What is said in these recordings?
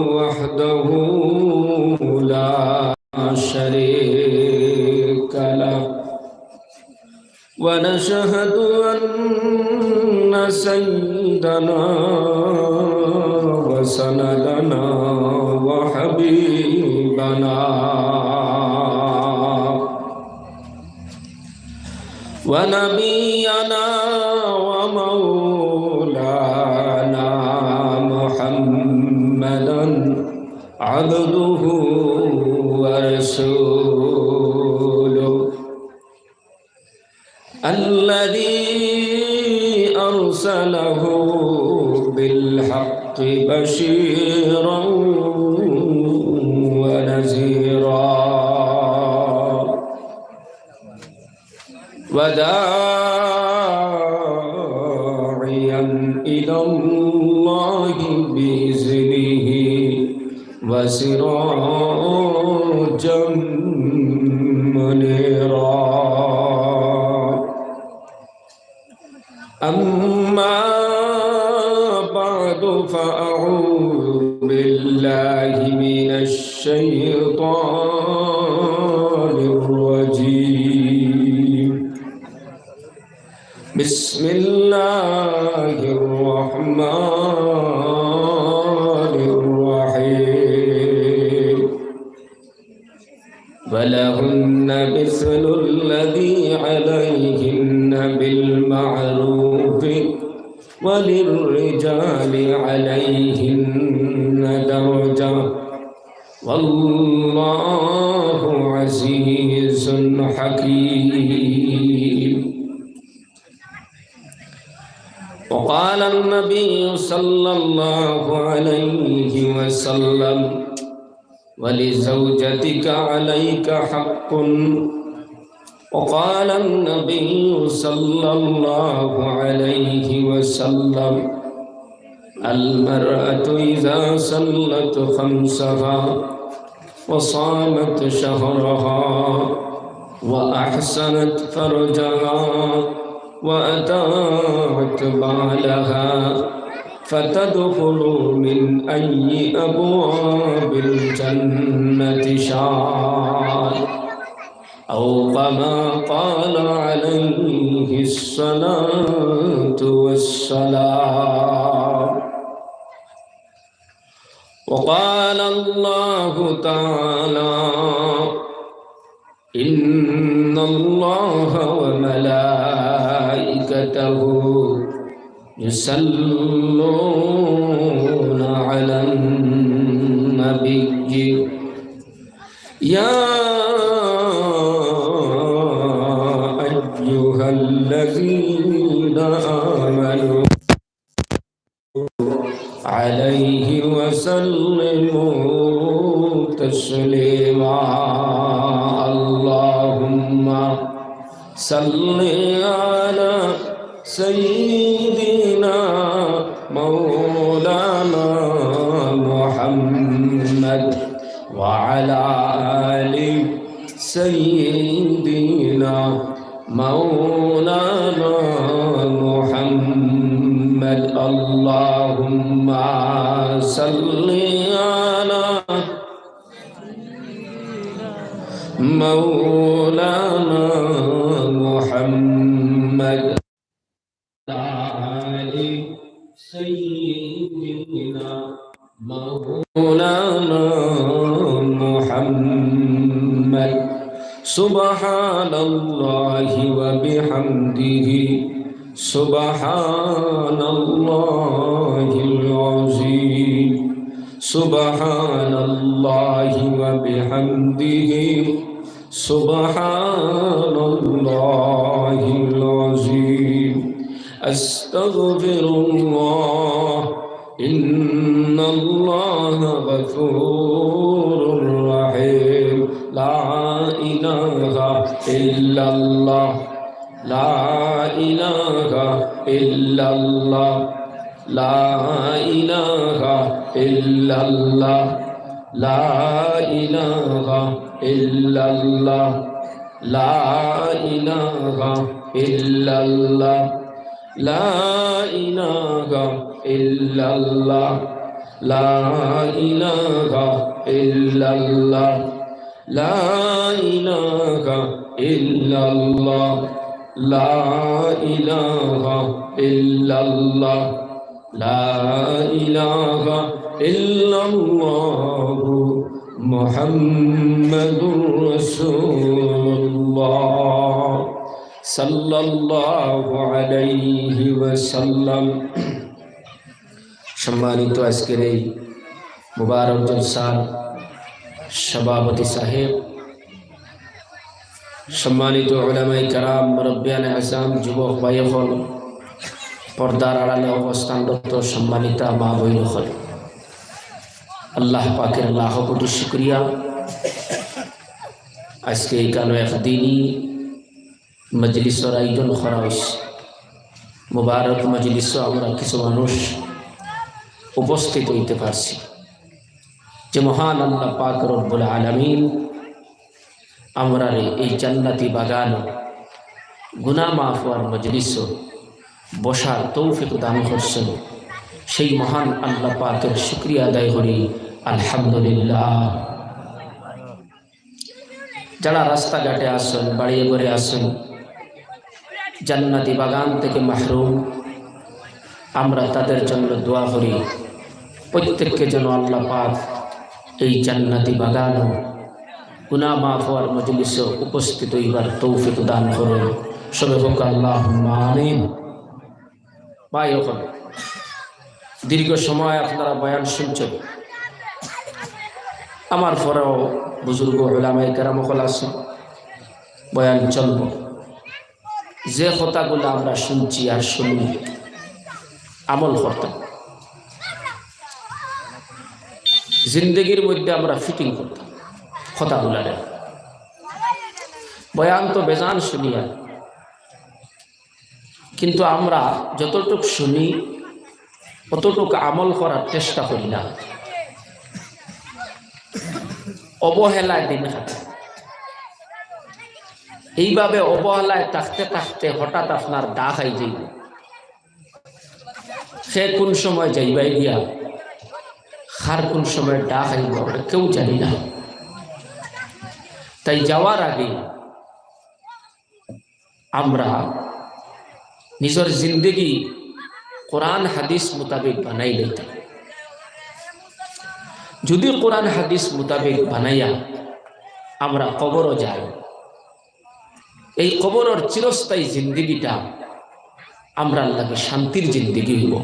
وحده لا شريك له ونشهد أن سيدنا وسندنا وحبيبنا ونبينا ومولانا محمدا عبده ورسوله الذي أرسله بالحق بشيرا ونذيرا وداعيا إلى الله بإذنه وسراجا منيرا أما بعد فأعوذ بالله من الشيطان الرجيم بسم الله الرحمن الرحيم ولهن مثل الذي عليهن بالمعروف وللرجال عليهن درجة والله عزيز حكيم. وقال النبي صلى الله عليه وسلم ولزوجتك عليك حق. وقال النبي صلى الله عليه وسلم المرأة إذا صلت خمسها وصامت شهرها وأحسنت فرجها وأطاعت بعلها فتدخل من أي أبواب الجنة شاءت أو كما قال عليه الصلاة والسلام. وقال الله تعالى إن الله وملائكته يصلون على النبي يا أيها الذين آمنوا عليه وسلموا تسليما. اللهم صل على سيدنا مولانا محمد وعلى آل سيدنا مولانا محمد. اللهم صل على مولانا محمد آل سيدنا مولانا محمد. سبحان الله وبحمده سبحان الله العظيم. سبحان الله وبحمده سبحان الله العظيم. أستغفر الله إن الله غفور رحيم. لا إله إلا الله لا إله إلا الله لا إله إلا الله لا إله إلا الله لا إله إلا الله لا إله إلا الله লা ইলাহা ইল্লাল্লাহ লা ইলাহা ইল্লাল্লাহ লা ইলাহা ইল্লাল্লাহ লা ইলাহা ইল্লাল্লাহ মুহাম্মাদুর রাসূলুল্লাহ সাল্লাল্লাহু আলাইহি ওয়াসাল্লাম। সম্মানিত আজকের এই মুবারক জলসার সভাপতি সাহেব, সম্মানিত উলামায়ে কেরাম, মুরব্বিয়ানে আযম, যুবক ভাইসকল, পর্দার আড়ালে অবস্থানরত সম্মানিতা মা বোনসকল, আল্লাহ পাকের লাখ কোটি শুকরিয়া। আজকে এখানে একদিনই মজলিসের আয়োজন করা হয়েছে। মুবারক মজলিসে আমরা কিছু মানুষ উপস্থিত হইতে পারছি। যে মহান আল্লাহ পাক রব্বুল আলামিন আমরা এই জান্নাতি বাগান গুনাহ মাফ হওয়ার মজলিস বসার তৌফিক দান করছেন, সেই মহান আল্লাহ পাকের শুকরিয়া আদায় করি আলহামদুলিল্লাহ। যারা রাস্তাঘাটে আসেন, বাড়িয়ে ঘরে আসেন, জান্নাতি বাগান থেকে মাহরুম, আমরা তাদের জন্য দোয়া করি প্রত্যেককে যেন আল্লাহ পাক এই জান্নাতি বাগান গুনাহ মাফ হওয়ার মজলিসে উপস্থিত হইবার তৌফিক দান করুন। সবে হোক আল্লাহুম্মা আমিন। ভাই, এখন দীর্ঘ সময় আপনারা বয়ান শুনছেন, আমার পরেও বুজুর্গ উলামায়ে কেরাম আছেন, বয়ান চলব। যে কথাগুলো আমরা শুনছি আর শুনি আমল করতাম, জিন্দগির মধ্যে আমরা ফিটিং করতাম কথাগুলারে। বয়ান তো বেজান শুনিয়া, কিন্তু আমরা যতটুকু শুনি অতটুকু আমল করার চেষ্টা করি না, অবহেলায় দিন কাটে। এইভাবে অবহেলায় থাকতে থাকতে হঠাৎ আপনার ডাক আই যাইব, সে কোন সময় যাইবাই গিয়া খার কোন সময় ডাক আইব কেউ জানি না। তাই যাওয়ার আগে আমরা নিজের জিন্দগি কোরআন হাদিস মোতাবেক বানাই লইতাম। যদি কোরআন হাদিস মোতাবেক বানাইয়া আমরা কবরও যাই, এই কবরের চিরস্থায়ী জিন্দগিটা আমরা আল্লাহকে শান্তির জিন্দগি হইব।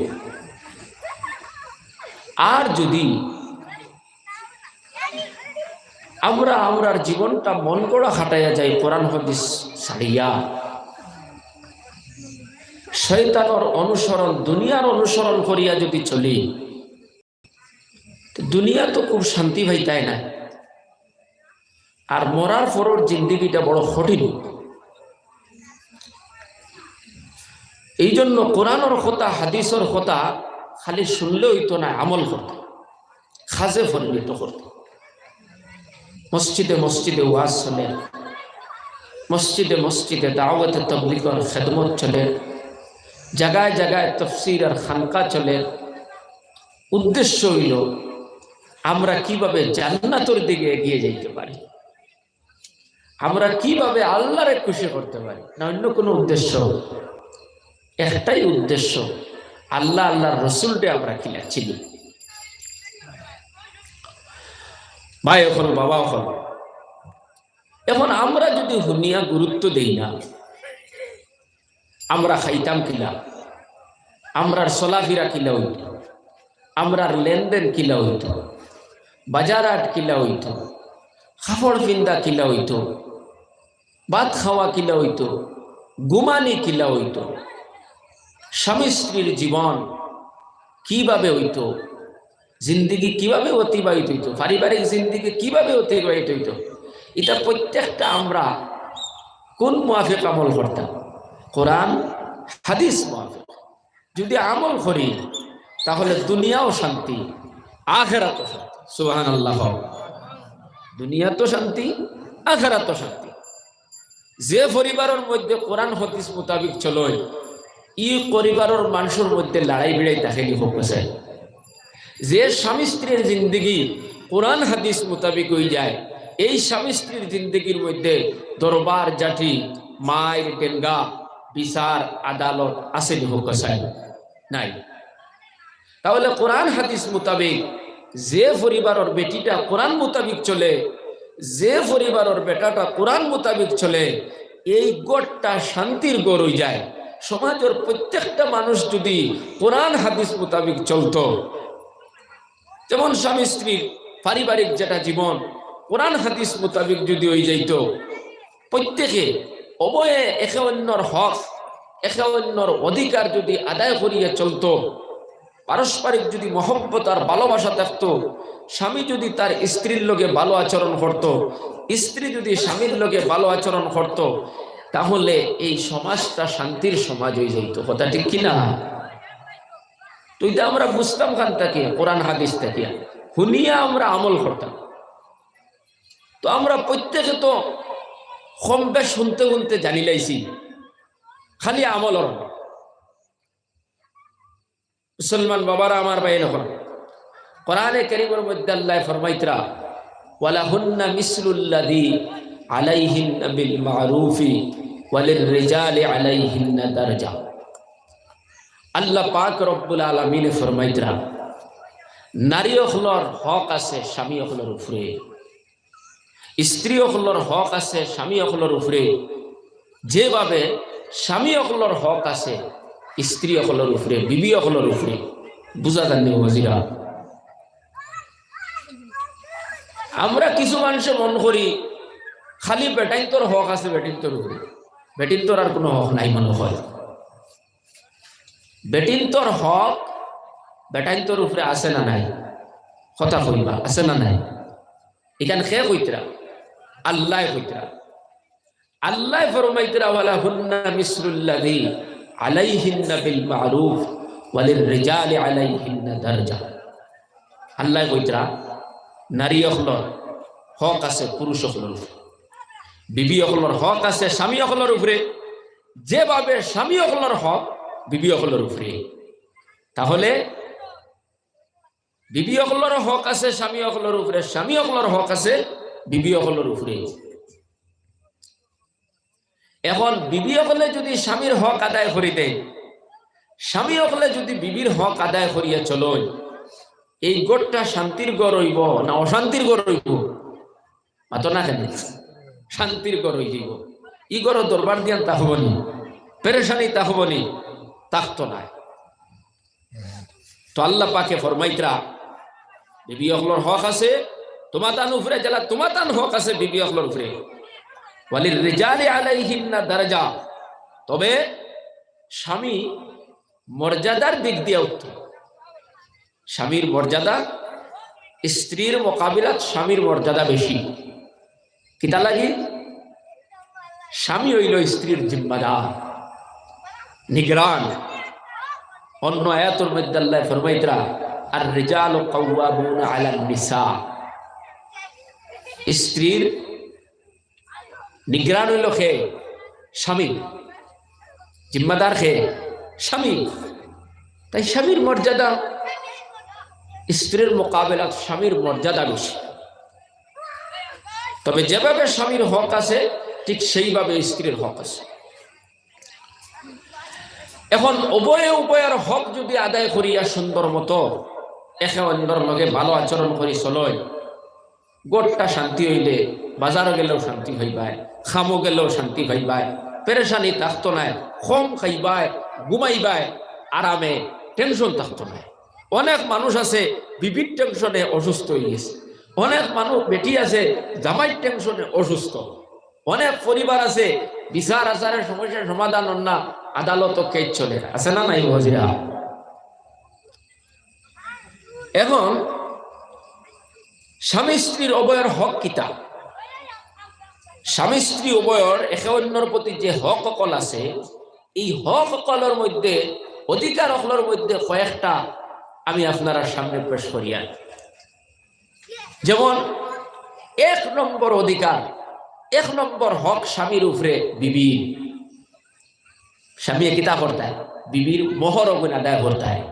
আর যদি আমরা আমরার জীবনটা মন করা খাটাইয়া যাই কোরআন হাদিস ছাড়িয়া, শয়তানের অনুসরণ, দুনিয়ার অনুসরণ করিয়া যদি চলি, দুনিয়া তো খুব শান্তি পাইতাই না, আর মরার পরের জিন্দগিটা বড় কঠিন। এই জন্য কোরআনের কথা, হাদিসের কথা খালি শুনলে হইতো না, আমল করত, খাজে পরিণত করত। মসজিদে মসজিদে ওয়াজ চলে, মসজিদে মসজিদে দাওয়াতে তাবলীগের খেদমত চলে, জায়গায় জায়গায় তাফসীর আর খানকা চলে। উদ্দেশ্য হইল আমরা কিভাবে জান্নাতের দিকে এগিয়ে যেতে পারি, আমরা কিভাবে আল্লাহরে খুশি করতে পারি, না অন্য কোনো উদ্দেশ্য। একটাই উদ্দেশ্য, আল্লাহ আল্লাহর রসুলটা আমরা কিনা চিনি। ভাই এখন, বাবা এখন, এখন আমরা যদি হুনিয়া গুরুত্ব দেই না, আমরা খাইতাম কিলা, আমরার চলাফেরা কিলা হইত, আমরার লেনদেন কিলা হইত, বাজারহাট কিলা হইত, কাপড় পিন্দা কিলা হইত, ভাত খাওয়া কিলা হইত, ঘুমানি কিলা হইত, স্বামী স্ত্রীর জীবন কিভাবে হইত, জিন্দিগি কিভাবে অতিবাহিত হইত, পারিবারিক জিন্দিগি কিভাবে অতিবাহিত হইত, এটা প্রত্যেকটা আমরা কোন মুআফিক আমল করতাম? কোরআন হাদিস মুআফিক যদি আমল করি, তাহলে দুনিয়াও শান্তি, আখিরাতও শান্তি। সুবহানাল্লাহ। দুনিয়া তো শান্তি, আখিরাতও শান্তি। যে পরিবারের মধ্যে কোরআন হাদিস মোতাবিক চলয়, ই পরিবারের মানুষের মধ্যে লড়াই বিড়াই দাখিলি হোক আছে। যে স্বামী স্ত্রীর জিন্দগি কোরআন হাদিস মোতাবিক হয়ে যায়, এই স্বামী স্ত্রীর জিন্দগির মধ্যে দরবার জাঠি মায়ের টেঙ্গা বিচার আদালত আছে হোকাশায় নাই। তাহলে কোরআন হাদিস মোতাবিক যে পরিবারের বেটিটা কোরআন মোতাবিক চলে, যে পরিবারের বেটাটা কোরআন মোতাবিক চলে, এই গড়টা শান্তির গড় হয়ে যায়। সমাজের প্রত্যেকটা মানুষ যদি কোরআন হাদিস মোতাবিক চলতো, যেমন স্বামী স্ত্রীর পারিবারিক যেটা জীবন কোরআন হাদিস মোতাবিক যদি হয়ে যাইত, প্রত্যেকে উভয়ে একে অন্যর হক একে অন্যর অধিকার যদি আদায় করিয়া চলতো, পারস্পরিক যদি মহব্বত আর ভালোবাসা থাকতো, স্বামী যদি তার স্ত্রীর লগে ভালো আচরণ করত, স্ত্রী যদি স্বামীর লগে ভালো আচরণ করত, তাহলে এই সমাজটা শান্তির সমাজ হয়ে যাইত। কথা ঠিক কিনা? তো এটা আমরা বুঝতাম খান থেকে কোরআন হাদিস থেকে শুনিয়া আমরা আমল করতাম। তো আমরা প্রত্যেকে তো কম বেশ শুনতে শুনতে জানি লাইছি, খালি আমল। মুসলমান বাবারা আমার ভাই, এখন কোরআনে কারীমের মধ্যে আল্লাহ ফরমাইতরা ওয়ালাহুন্না মিসলুল্লাযী আলাইহিন্না বিল মারুফি ওয়ালির রিজালি আলাইহিন্না দারজা। আল্লাহ পাক রব্বুল আলামিন ফরমাইতরা নারী হলর হক আছে স্বামী হলর উপরে, স্ত্রী হলর হক আছে স্বামী হলর উপরে, যেভাবে স্বামী হলর হক আছে স্ত্রী হলর উপরে, বিবি হলর উপরে। বুঝা যাননি মজিরা? আমরা কিছু মানুষে মন করি খালি বেটাইন তোর হক আছে বেটিন তোর উপরে, বেটিন তোর আর কোনো হক নাই মনে হয়। বেটিন তোর হক বেটাইন তোর উপরে আছে না নাই? কথা কইবা আছে না নাই? এখানে খে কইতরা? আল্লাহ কইতরা। আল্লাহ ফরমাইতরা ওয়ালাহুন্না মিসলুল্লাযী আলাইহিন্না বিল মারুফ ওয়ালির রিজালি আলাইহিন্না দারজা। আল্লাহ কইতরা নারী হলর হক আছে পুরুষ হলর উপরে, বিবি হলর হক আছে স্বামী হলর উপরে, যেভাবে স্বামী হলর হক বিবি হলর উপরে। তাহলে বিবি হলর হক আছে স্বামী হলর উপরে, স্বামী হলর হক আছে বিবি হলর উপরে। এখন বিবি হলে যদি স্বামীর হক আদায় করি দেয়, স্বামী হলে যদি বিবির হক আদায় করিয়া চলো, এই গড়টা শান্তির গড় হইব না অশান্তির গড় হইব? মাতো না কেন? শান্তির গড় হয়ে যাইব। ই গড় দরবার দিয়ান তা হবনি, পেরেশানি তা হবনি, তাকতো না। তো আল্লাহ পাকে ফরমাইতরা বিবি হলর হক আছে তোমাতান উপরে, যারা তোমাতান হক আছে বিবি হলর উপরে। ওয়ালির রিজালি আলাইহিন্না দারজা। তবে স্বামী মর্যাদার দিক দিয়ে উত্তম। স্বামীর মর্যাদা স্ত্রীর মোকাবিলাত স্বামীর মর্যাদা বেশি। কিতা লাগি? স্বামী হইল স্ত্রীর জিম্মাদার, নিগরান। অন্য আয়াতের মধ্যে আল্লাহ ফরমাইতরা আর রিজালু কাওয়ামুনা আলান নিসা। স্ত্রীর নিগরান হইল খে স্বামী, জিম্মাদার খে স্বামী। তাই স্বামীর মর্যাদা স্ত্রীর মোকাবেলা স্বামীর মর্যাদা বেশি। তবে যেভাবে স্বামীর হক আছে ঠিক সেইভাবে স্ত্রীর হক আছে। এখন উভয়ে উভয়ের হক যদি আদায় করিয়া সুন্দর মতো একে অন্যর লগে ভালো আচরণ করি চলয়, গোটটা শান্তি হইলে বাজারও গেলেও শান্তি হইবায়, খামো গেলেও শান্তি পাইবায়, পেরেশানি থাকতো নাই, কম খাইবায়, ঘুমাইবায় আরামে, টেনশন থাকতো নাই। অনেক মানুষ আছে বিবির টেনশনে অসুস্থ হয়ে গেছে, অনেক মানুষ বেটি আছে জামাই টেনশনে অসুস্থ, অনেক পরিবার আছে বিচার আচারের সমস্যার সমাধান না আদালত কেস চলে আছে না নাই হজিরা? এখন স্বামী স্ত্রীর উভয়ের হক কিতা? স্বামী স্ত্রী উভয়ের একে অন্যর প্রতি যে হক সকল আছে, এই হক সকলের মধ্যে অধিকার সকলের মধ্যে কয়েকটা আমি আপনারা সামনে পেশ করিয়া। যেমন 1 নম্বর অধিকার, 1 নম্বর হক স্বামীর উপরে বিবি। স্বামী কিতা করতে হয়? বিবির মোহর অগুন আদায় করতে হয়।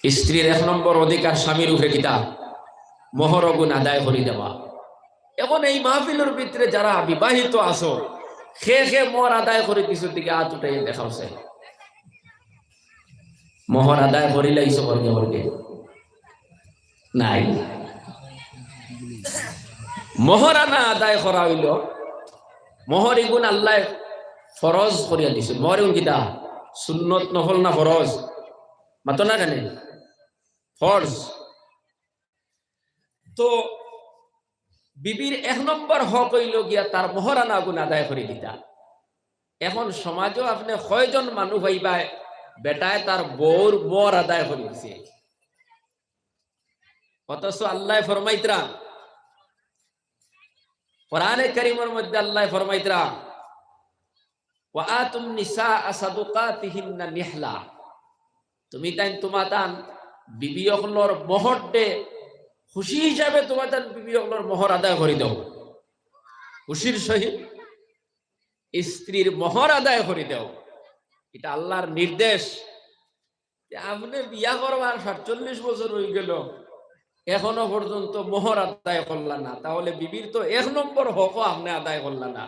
স্ত্রীর 1 নম্বর অধিকার স্বামীর উপরে কিতা মোহর গুণ আদায় করে দেওয়া। এখন এই মাহফিলের ভিতরে যারা বিবাহিত আছো, খে খে মোহর আদায় করে কিছুর দিকে হাত উঠে দেখাওছে। মোহর আদায় করিলাইছো বর্গে বর্গে নাই। মোহরানা আদায় করা হইল, মোহর এগুন আল্লাহ ফরজ করিয়া দিছে। মোহর এগুন কিতা সুন্নত নফল না ফরজ? মাতো না কেন ফরজ। তো বিবির 1 নম্বর হক হইল গিয়া তার মোহরানা গুণ আদায় করে দিতা। এখন সমাজও আপনি কয়জন মানুষ হইবাই বেটায় তার বউর মোহর আদায় করে দিছে, অথচ আল্লাহ ফরমাইতরা কোরআনে কারীমের মধ্যে আল্লাহ ফরমাইতরা ওয়া আতুন নিসা সাদুকাতিহিন্না নিহলা, তুমি তাই তোমাতান বিবি হকলর মোহর দে খুশি হিসাবে তোমাতান বিবি হকলর মোহর আদায় করে দাও। খুশির সহিত স্ত্রীর মোহর আদায় করে দাও, এটা আল্লাহর নির্দেশ। আপনি বিয়া করবার 47 বছর হয়ে গেল, এখনো পর্যন্ত মোহর আদায় করলা না, তাহলে বিবির তো 1 নম্বর হকও আপনি আদায় করলা না।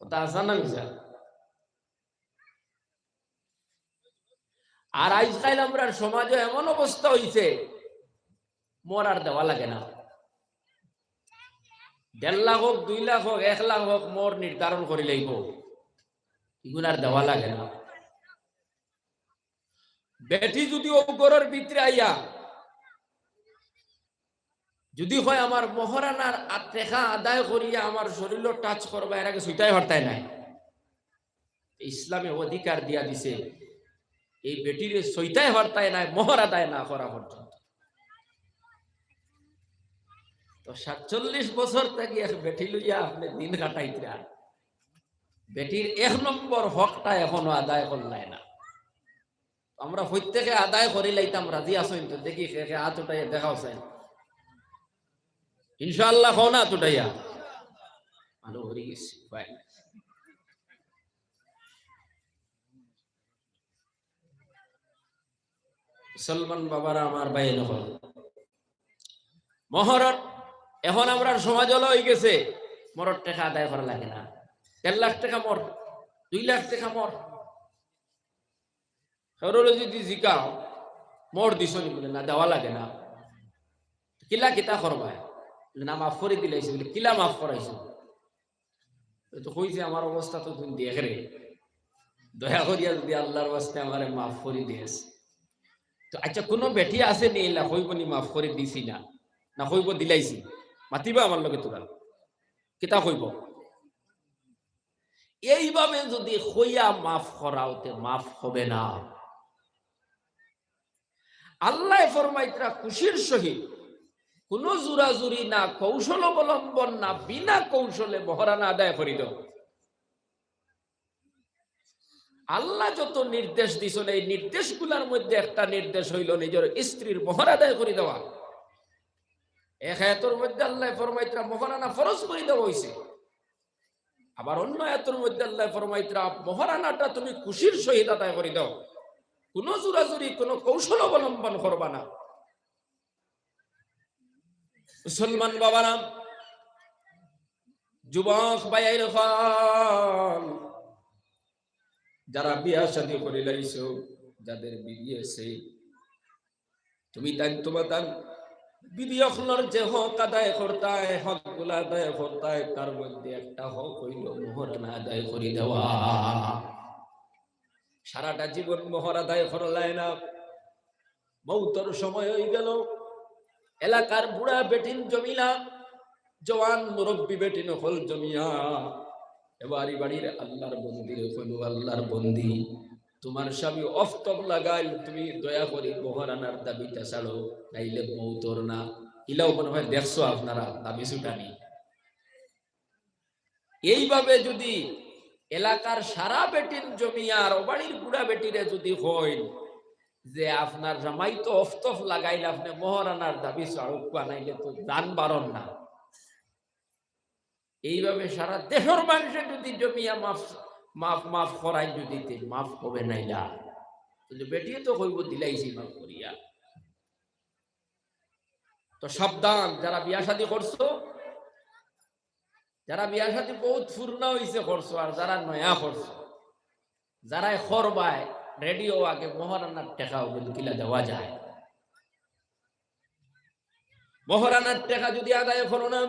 কথা আছে না মিশা? আর আজকাল আমরা সমাজে এমন অবস্থা হইছে মোর আর দেওয়া লাগে না। 1.5 লাখ হোক 2 লাখ হোক 1 লাখ হোক মোর নির্ধারণ করে লইব, এগুলো আর দেওয়া লাগে না। বেটি যদি গরুর ভিতরে আইয়া যদি হয় আমার মোহরানার টেকা আদায় করিয়া আমার শরীর টাচ করবা, এর আগে সুইটাই হরতায় নাই। ইসলামে অধিকার দিয়া দিছে এই বেটির সইতাই হরতায় নাই মোহর আদায় না করা পর্যন্ত। তো 47 বছর থেকে এক বেটি লইয়া আপনি দিন কাটাইতে, বেটির 1 নম্বর হকটা এখনো আদায় করলাই না। আমরা প্রত্যেকে আদায় করি লাইতাম, রাজি আসেন তো? দেখি হাত উঠাইয়া দেখাও চাই ইনশাআল্লাহ। খাও না হাত উঠাইয়া ভালো হয়ে গেছি ভাই। মুসলমান বাবারা আমার ভাই, নহল মোহর এখন আমরা সমাজ হলো হয়ে গেছে মোহর টাকা আদায় করা লাগে না। 1.5 লাখ টাকা মোর, 2 লাখ টাকা মোর, যদি জিকাও মোর দিছ নি বলে না, দেওয়া লাগে না। কিলা কিতা করবা না, মাফ করে দিলাইছে বলে কিলা মাফ করাইছো? তো কইছে আমার অবস্থা তো তুমি দেখ রে, দয়া করিয়া যদি আল্লাহর ওয়াস্তে আমারে মাফ করে দিয়েছ। তো আচ্ছা কোনো বেটি আছে নি এলা কইব নি মাফ করে দিছি না, না কইব দিলাইছি? মাতিবা আমার লগে তোরা কিতা কইব? এইভাবে যদি হইয়া মাফ করাওতে মাফ হবে না। আল্লাহ ফরমাইতরা খুশির সহিত কোন জোরাজুরি না, কৌশল অবলম্বন না, বিনা কৌশলে মোহরানা আদায় করি দাও। আল্লাহ যত নির্দেশ দিছেন এই নির্দেশগুলোর মধ্যে একটা নির্দেশ হইল নিজের স্ত্রীর মোহর আদায় করে দেওয়া। এক আয়াতের মধ্যে আল্লাহ ফরমাইতরা মোহরানা ফরজ করে দেওয়া হইছে, আবার অন্য আয়াতের মধ্যে আল্লাহ ফরমাইতরা মোহরানাটা তুমি খুশির সহিত আদায় করে দাও, কোন জোরাজুরি কোন কৌশল অবলম্বন করবা না। মুসলমান বাবারা, যুবক ভাইয়ের হল, যারা বিয়া শাদী করে লাইছো, যাদের বিবি আছে, তুমি তাই তোমার বিবি অখলর যে হক আদায় করতায়, হক গুলা আদায় করতায়, তার মধ্যে একটা হক হইল মোহরানা আদায় করে দেওয়া। সারাটা জীবন মোহর আদায় করলাই না, মৌতর সময় হয়ে গেল, এলাকার বুড়া বেটিন জমিলা, জওয়ান মুরব্বী বেটিন হল জমিয়া, এবারই বাড়ির আল্লাহর বন্দির হইল আল্লাহর বন্দি, তোমার স্বামী অফতব লাগাই, তুমি দয়া করে মোহরানার দাবিটা ছাড়ো, নাইলে মৌতর না। ইলাও মনে হয় দেখছো আপনারা দাবি ছুটানি। এইভাবে যদি এলাকার সারা বেটিন জমিয়ার ও বাড়ির বুড়া বেটিরে যদি হয় যে আপনার জামাই তো অফতফ লাগাইলে আপনি মোহরানার দাবি ছাড়ুক, বানাইলে তো দান বারণ না, এইভাবে সারা দেশের মানুষের যদি জমিয়া মাফ মাফ মাফ করাই যদি মাফ হবে নাইলা। কিন্তু বেটিয়ে তো কইব দিলাইছি মাফ করিয়া। তো সাবধান, যারা বিয়া শাদী করছো, যারা বিয়া শাদী বহুত পূর্ণা হয়েছে করছো, আর যারা নয়া করছো, যারা খরবায় রেডিও আগে মহারানার টেকাও কিন্তু কিলা দেওয়া যায়। মহারানার টেকা যদি আদায় করো না,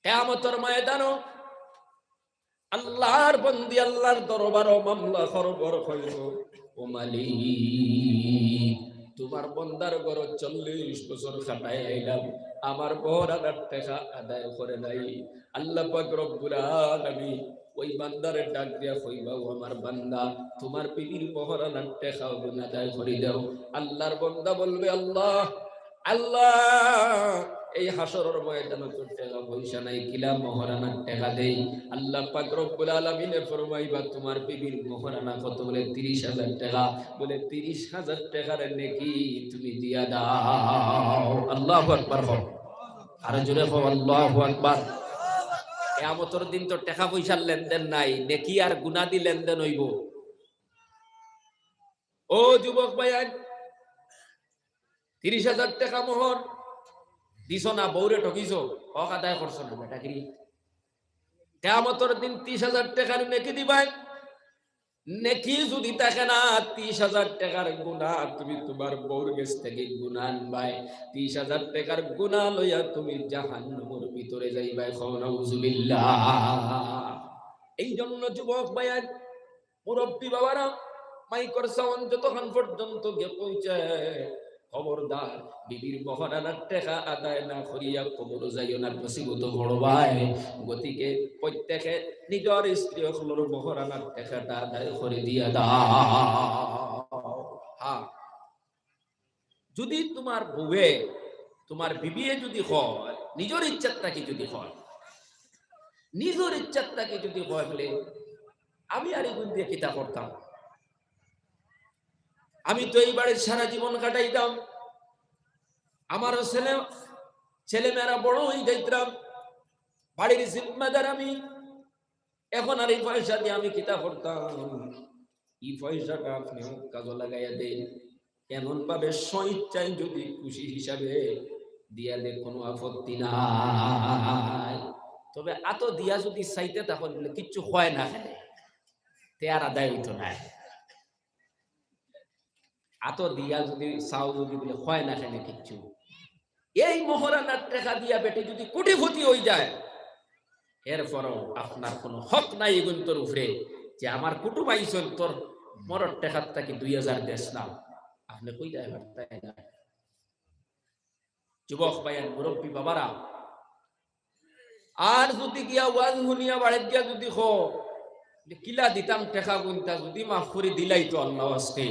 কিয়ামতের ময়দানও আল্লাহর বন্দি আল্লাহর দরবারও মামলা খরবর হইব, ও মালিক তোমার বন্দার ঘর 40 বছর খাটাই আইলাম, আমার মহারানার টেকা আদায় করে নাই। আল্লাহ পাক রব্বুল আলামিন ওই বান্দারে ডাক দিয়া কইবা, ও আমার বান্দা তোমার বিবির মহারানার টেকা আদায় করে দাও। আল্লাহর বান্দা বলবে, আল্লাহ আল্লাহ এই হাসরের ময়দানে তো টাকা পয়সা নাই, কিলা মহারানার টাকা দেই। আল্লাহ পাক রব্বুল আলামিনে ফরমাইবা, তোমার বিবির মহারানা কত? বলে 30,000 টাকা। বলে 30,000 টাকার নেকি তুমি দিয়া দাও। আল্লাহু আকবার। আর জোরে কও আল্লাহু আকবার। কিয়ামতের দিন তো টাকা পয়সার লেনদেন নাই, নেকি আর গুনাহ দি লেনদেন হইব। ও যুবক ভাইয়া, 30,000 টাকা মোহর দিছো না, বউরে ঠকিছো, হক আদায় করছো না, বেটা কি কিয়ামতের দিন 30,000 টাকার নেকি দিবাই। নেকি যদি থাকে না, 30,000 টাকার গুনাহ তুমি তোমার বউর কাছ থেকে গুনাহ আনবাই। 30,000 টাকার গুনাহ লইয়া তুমি জাহান্নামের ভিতরে যাইবাই। নাউজুবিল্লাহ। এই জন্য যুবক ভাইয়া, মুরব্বী বাবারা, মাইকর সাউন্ড যতক্ষণ পর্যন্ত গিয়ে পৌঁছায়, খবরদার বিবির মহারানার টাকা আদায় না করিয়া কবর যাইও না, মুসিবত বড় ভাই। গতিকে প্রত্যেকে নিজের স্ত্রী হলোর মহারানার টাকাটা আদায় করে দিয়া দাও। হ্যাঁ, যদি তোমার বউয়ে, তোমার বিবিয়ে যদি হয়, নিজের ইচ্ছাটাকে যদি হয়, নিজের ইচ্ছাটাকে যদি হয়, বলে আমি আর এগুন দিয়ে কিতা করতাম, আমি তো এই বাড়ির সারা জীবন কাটাইতাম, আমার ছেলেমেয়েরা বড় হয়ে যাইতাম, বাড়ির জিম্মাদার আমি, এখন আর এই পয়সা দিয়ে আমি কিতা করতাম? এই পয়সাটা আপনি কাজে লাগাইয়া দেন, এমন ভাবে স্বইচ্ছায় যদি খুশি হিসাবে দিয়া দে, কোনো আপত্তি নাই। তবে এত দিয়া যদি চাইতে, তখন বলে কিচ্ছু হয় না, খেলে তে আর আদায় হইতো না। এত দিয়া যদি চাও, যদি বলে হয় না, খেলে কিচ্ছু। এই মহারানার টাকা দিয়া বেটি যদি কোটিপতি হয়ে যায়, এরপরও আপনার কোনো হক নাই এগুন্তর উপরে, যে আমার কুটুম আইসল, তোর মরর টাকার তাকে 2,000 দেশ নাও। আপনি কই যায় তাই না? যুবক ভাইয়ান, মুরব্বী বাবারা, আর যদি গিয়া ওয়াজ শুনিয়া বাড়ির গিয়া যদি হো কিলা দিতাম টাকা গুনতা, যদি মাফ করে দিলাই তো আল্লাহ আসতে,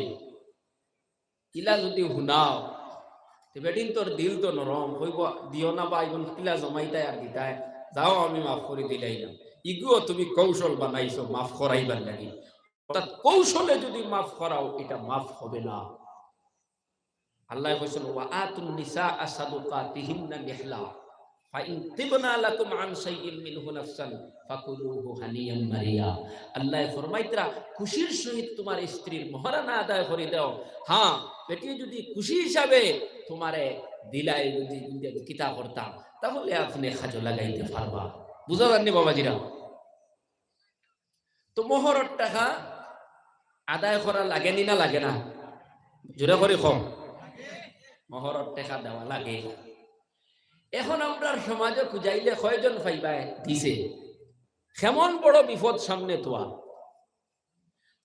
কিলা যদি শুনাও, বেটিন তোর দিল তো নরম হইব, দিও না বা এখন কিলা জমাইতাই আর দিতাই, যাও আমি মাফ করে দিলাই না। ইগুও তুমি কৌশল বানাইছো মাফ করাইবার লাগি, অর্থাৎ কৌশলে যদি মাফ করাও, এটা মাফ হবে না। আল্লাহ কইছেন, ওয়া আতুন নিসা সাদুকাতিহিন্না নিহলা ফাইন তিবনা লাকুম আন শাইইন মিনহু নাফসান ফাকুলুহু হানিয়ান মারিয়া। আল্লাহ ফরমাইতরা, খুশির সহিত তোমার স্ত্রীর মহারানা আদায় করে দাও। হ্যাঁ, বেটি যদি খুশি হিসাবে তোমারে দিলাই, যদি কিতা করতাম, তাহলে আপনি খাজো লাগাইতে পারবা। বুঝা যাননি বাবাজিরা? তো মোহরের টাকা আদায় করা লাগেনি না লাগে না? জোরে করে কম, মোহরের টাকা দেওয়া লাগে। এখন আমরা সমাজে খুঁজাইলে কয়জন পাইবাই দিছে? কেমন বড় বিপদ সামনে তোয়া।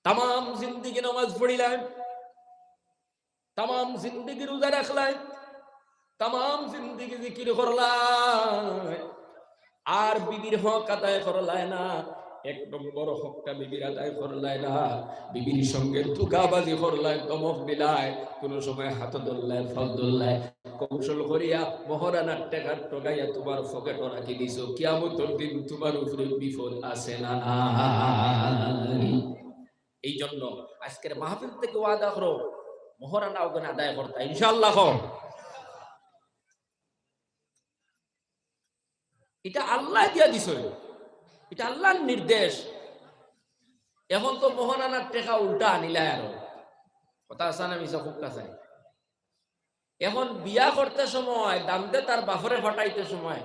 তাম জিন্দিগি নামাজ পড়িলাম, তাম জিন্দিগি রোজা রাখলাই, তাম জিন্দিগি জিকির করলাই, আর বিবির হক আদায় করলাই না। 1 নম্বর হকটা বিবির আদায় করলাই না, বিবির সঙ্গে ধোঁকাবাজি করলাই, দমক দিলাই, কোন সময় হাত ধরলাই, ফল ধরলাই, কৌশল করিয়া মহারানার টাকা টগাইয়া তোমার পকেট রাখি দিছো। কিয়ামতের দিন তোমার উপরে বিপদ আছে না? এই জন্য আজকের মাহফিল থেকে ওয়াদা করো, মহারানা ওখানে আদায় করতা ইনশাআল্লাহ। এটা আল্লাহ দিয়া দিছ, এটা আল্লাহর নির্দেশ। এখন তো মোহনানার টেকা উল্টা আনিলাই আরো কথা আছে না মিশা খুব কাছে। এখন বিয়া করতে সময় দামতে তার বাফরে ফাটাইতে সময়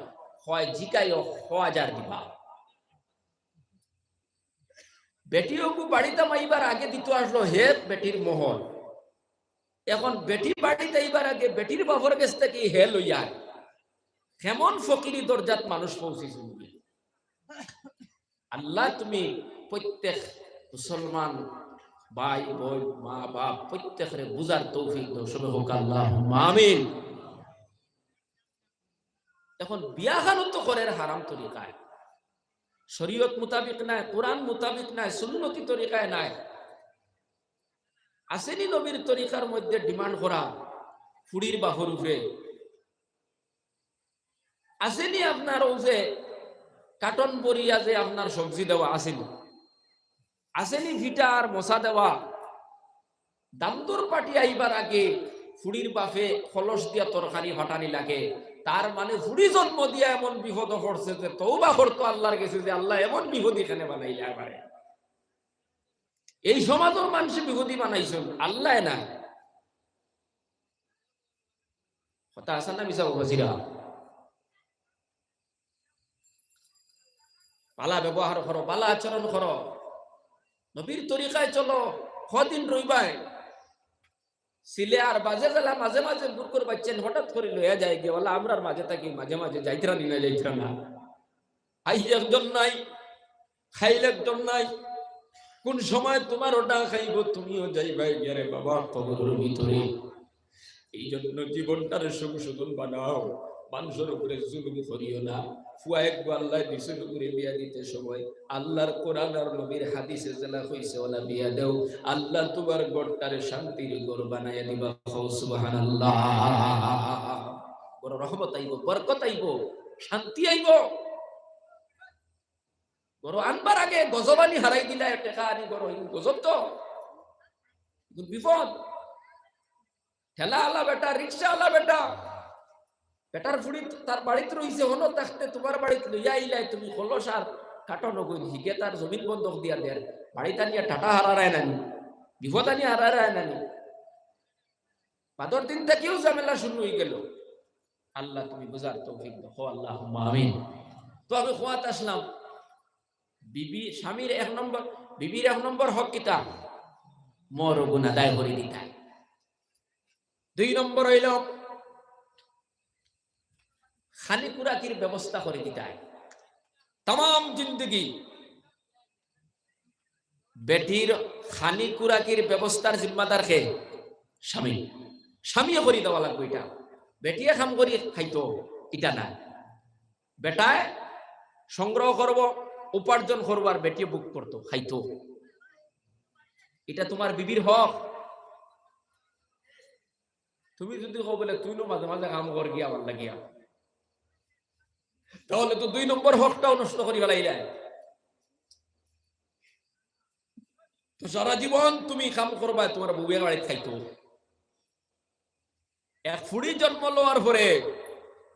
হয় জিকাইও 1000 দিবা। বেটিরও বাড়িতে মাইবার আগে দিত আসলো হে বেটির মোহর। এখন বেটি বাড়িতে এইবার আগে বেটির বাফর কাছ থেকে হে লইয়া কেমন ফকিরি দরজাত মানুষ পৌঁছেছিল। আল্লাহ তুমি প্রত্যেক মুসলমান ভাই বোন মা বাপ প্রত্যেকের বুঝার তৌফিক দাও সবে হোক আল্লাহুম্মা আমিন। এখন বিয়া খানো তো করে হারাম তরিকায়, শরীয়ত মোতাবিক নাই, কোরআন মোতাবিক নাই, সুন্নতি তরিকায় নাই। আসেনি নবীর তরিকার মধ্যে ডিমান্ড করা ফুড়ির বাহর উঠে, আসেনি আপনার ওজে কাটন বরিয়া যে আপনার সবজি দেওয়া আসেনি, আসেনি ভিটা আর মশা দেওয়া। দামদর পাটি আইবার আগে ফুড়ির বাফে খলস দিয়া তরকারি ফাটানি লাগে, তার মানে ফুড়ি জন্ম দিয়া এমন বিপদ পড়ছে যে তওবা করতো আল্লাহর কাছে যে আল্লাহ এমন বিপদ এখানে বানাইলে পারে। এই সমাজের মানুষ বিপদী বানাইছেন আল্লাহ না। কথা আছে না মিশা বজিরা? পালা ব্যবহার করো, পালা আচরণ করো, নবীর তরিকায় চলো। কদিন রইবাই সিলে আর বাজে গেলা মাঝে মাঝে বুরকুর বাচ্চেন হঠাৎ করে লইয়া যায় গে বলা আমরার মাঝে থাকি মাঝে মাঝে যাইতরা নি না যাইতরা না। আই একজন নাই, খাইলে একজন নাই। কোন সময় তোমার ওটা খাইব তুমিও যাইবাই গেরে বাবা কবরের ভিতরে। এই জন্য জীবনটার সংশোধন বানাও, মানুষের উপরে জুলুম করিও না। ফুয়া একবার আল্লাহ দিছেন উপরে বিয়া দিতে সময় আল্লাহর কোরআন আর নবীর হাদিসে জেলা কইছে ওলা বিয়া দাও, আল্লাহ তোমার ঘরটারে শান্তির ঘর বানায়া দিবা। সুবহানাল্লাহ। বড় রহমত আইব, বরকত আইব, শান্তি আইব। বড় আনবার আগে গজবানি হারাই দিলা টাকা আনি বড় গজব তো বিপদ। ঠেলা আলা বেটা, রিক্সা আলা বেটা, বেটার ফুড়ি তার বাড়িতে রইছে হনো থাকতে তোমার বাড়িতে লইয়া আইলাই তুমি খলস আর কাটো নগই হিগে তার জমিন বন্ধক দিয়া দেয় বাড়িতে নিয়ে টাটা হারায় নানি, বিপদ আনি হারায় নানি। বাদর দিন থেকেও ঝামেলা শুরু হয়ে গেল। আল্লাহ তুমি বুঝার তৌফিক দাও, আল্লাহুম্মা আমিন। তো আমি খোয়াত আসলাম বিবি স্বামীর 1 নম্বর, বিবির 1 নম্বর হক কিতা মর গুণ আদায় করে দিতাই। 2 নম্বর হইল খানি কুরাকির ব্যবস্থা করে দিতাই। তাম জিন্দগি বেটির খানি কুরাকির ব্যবস্থার জিম্মাদার কে? স্বামী। স্বামীও করে দেওয়া লাগবে। এটা বেটিয়ে খাম করি খাইতো এটা না, বেটায় সংগ্রহ করব উপার্জন করবো আর বেটিয়ে বুক করতো খাইতো। এটা তোমার বিবির হক। তুমি যদি কো বলে তুই মাঝে মাঝে কাম কর গিয়া আমার লাগিয়া, তাহলে তো 2 নম্বর হকটাও নষ্ট করি ফেলাইলাই। তো সারা জীবন তুমি কাম করবা, তোমার বউয়ের বাড়ি খাইতো। এক ফুড়ি জন্ম লওয়ার পরে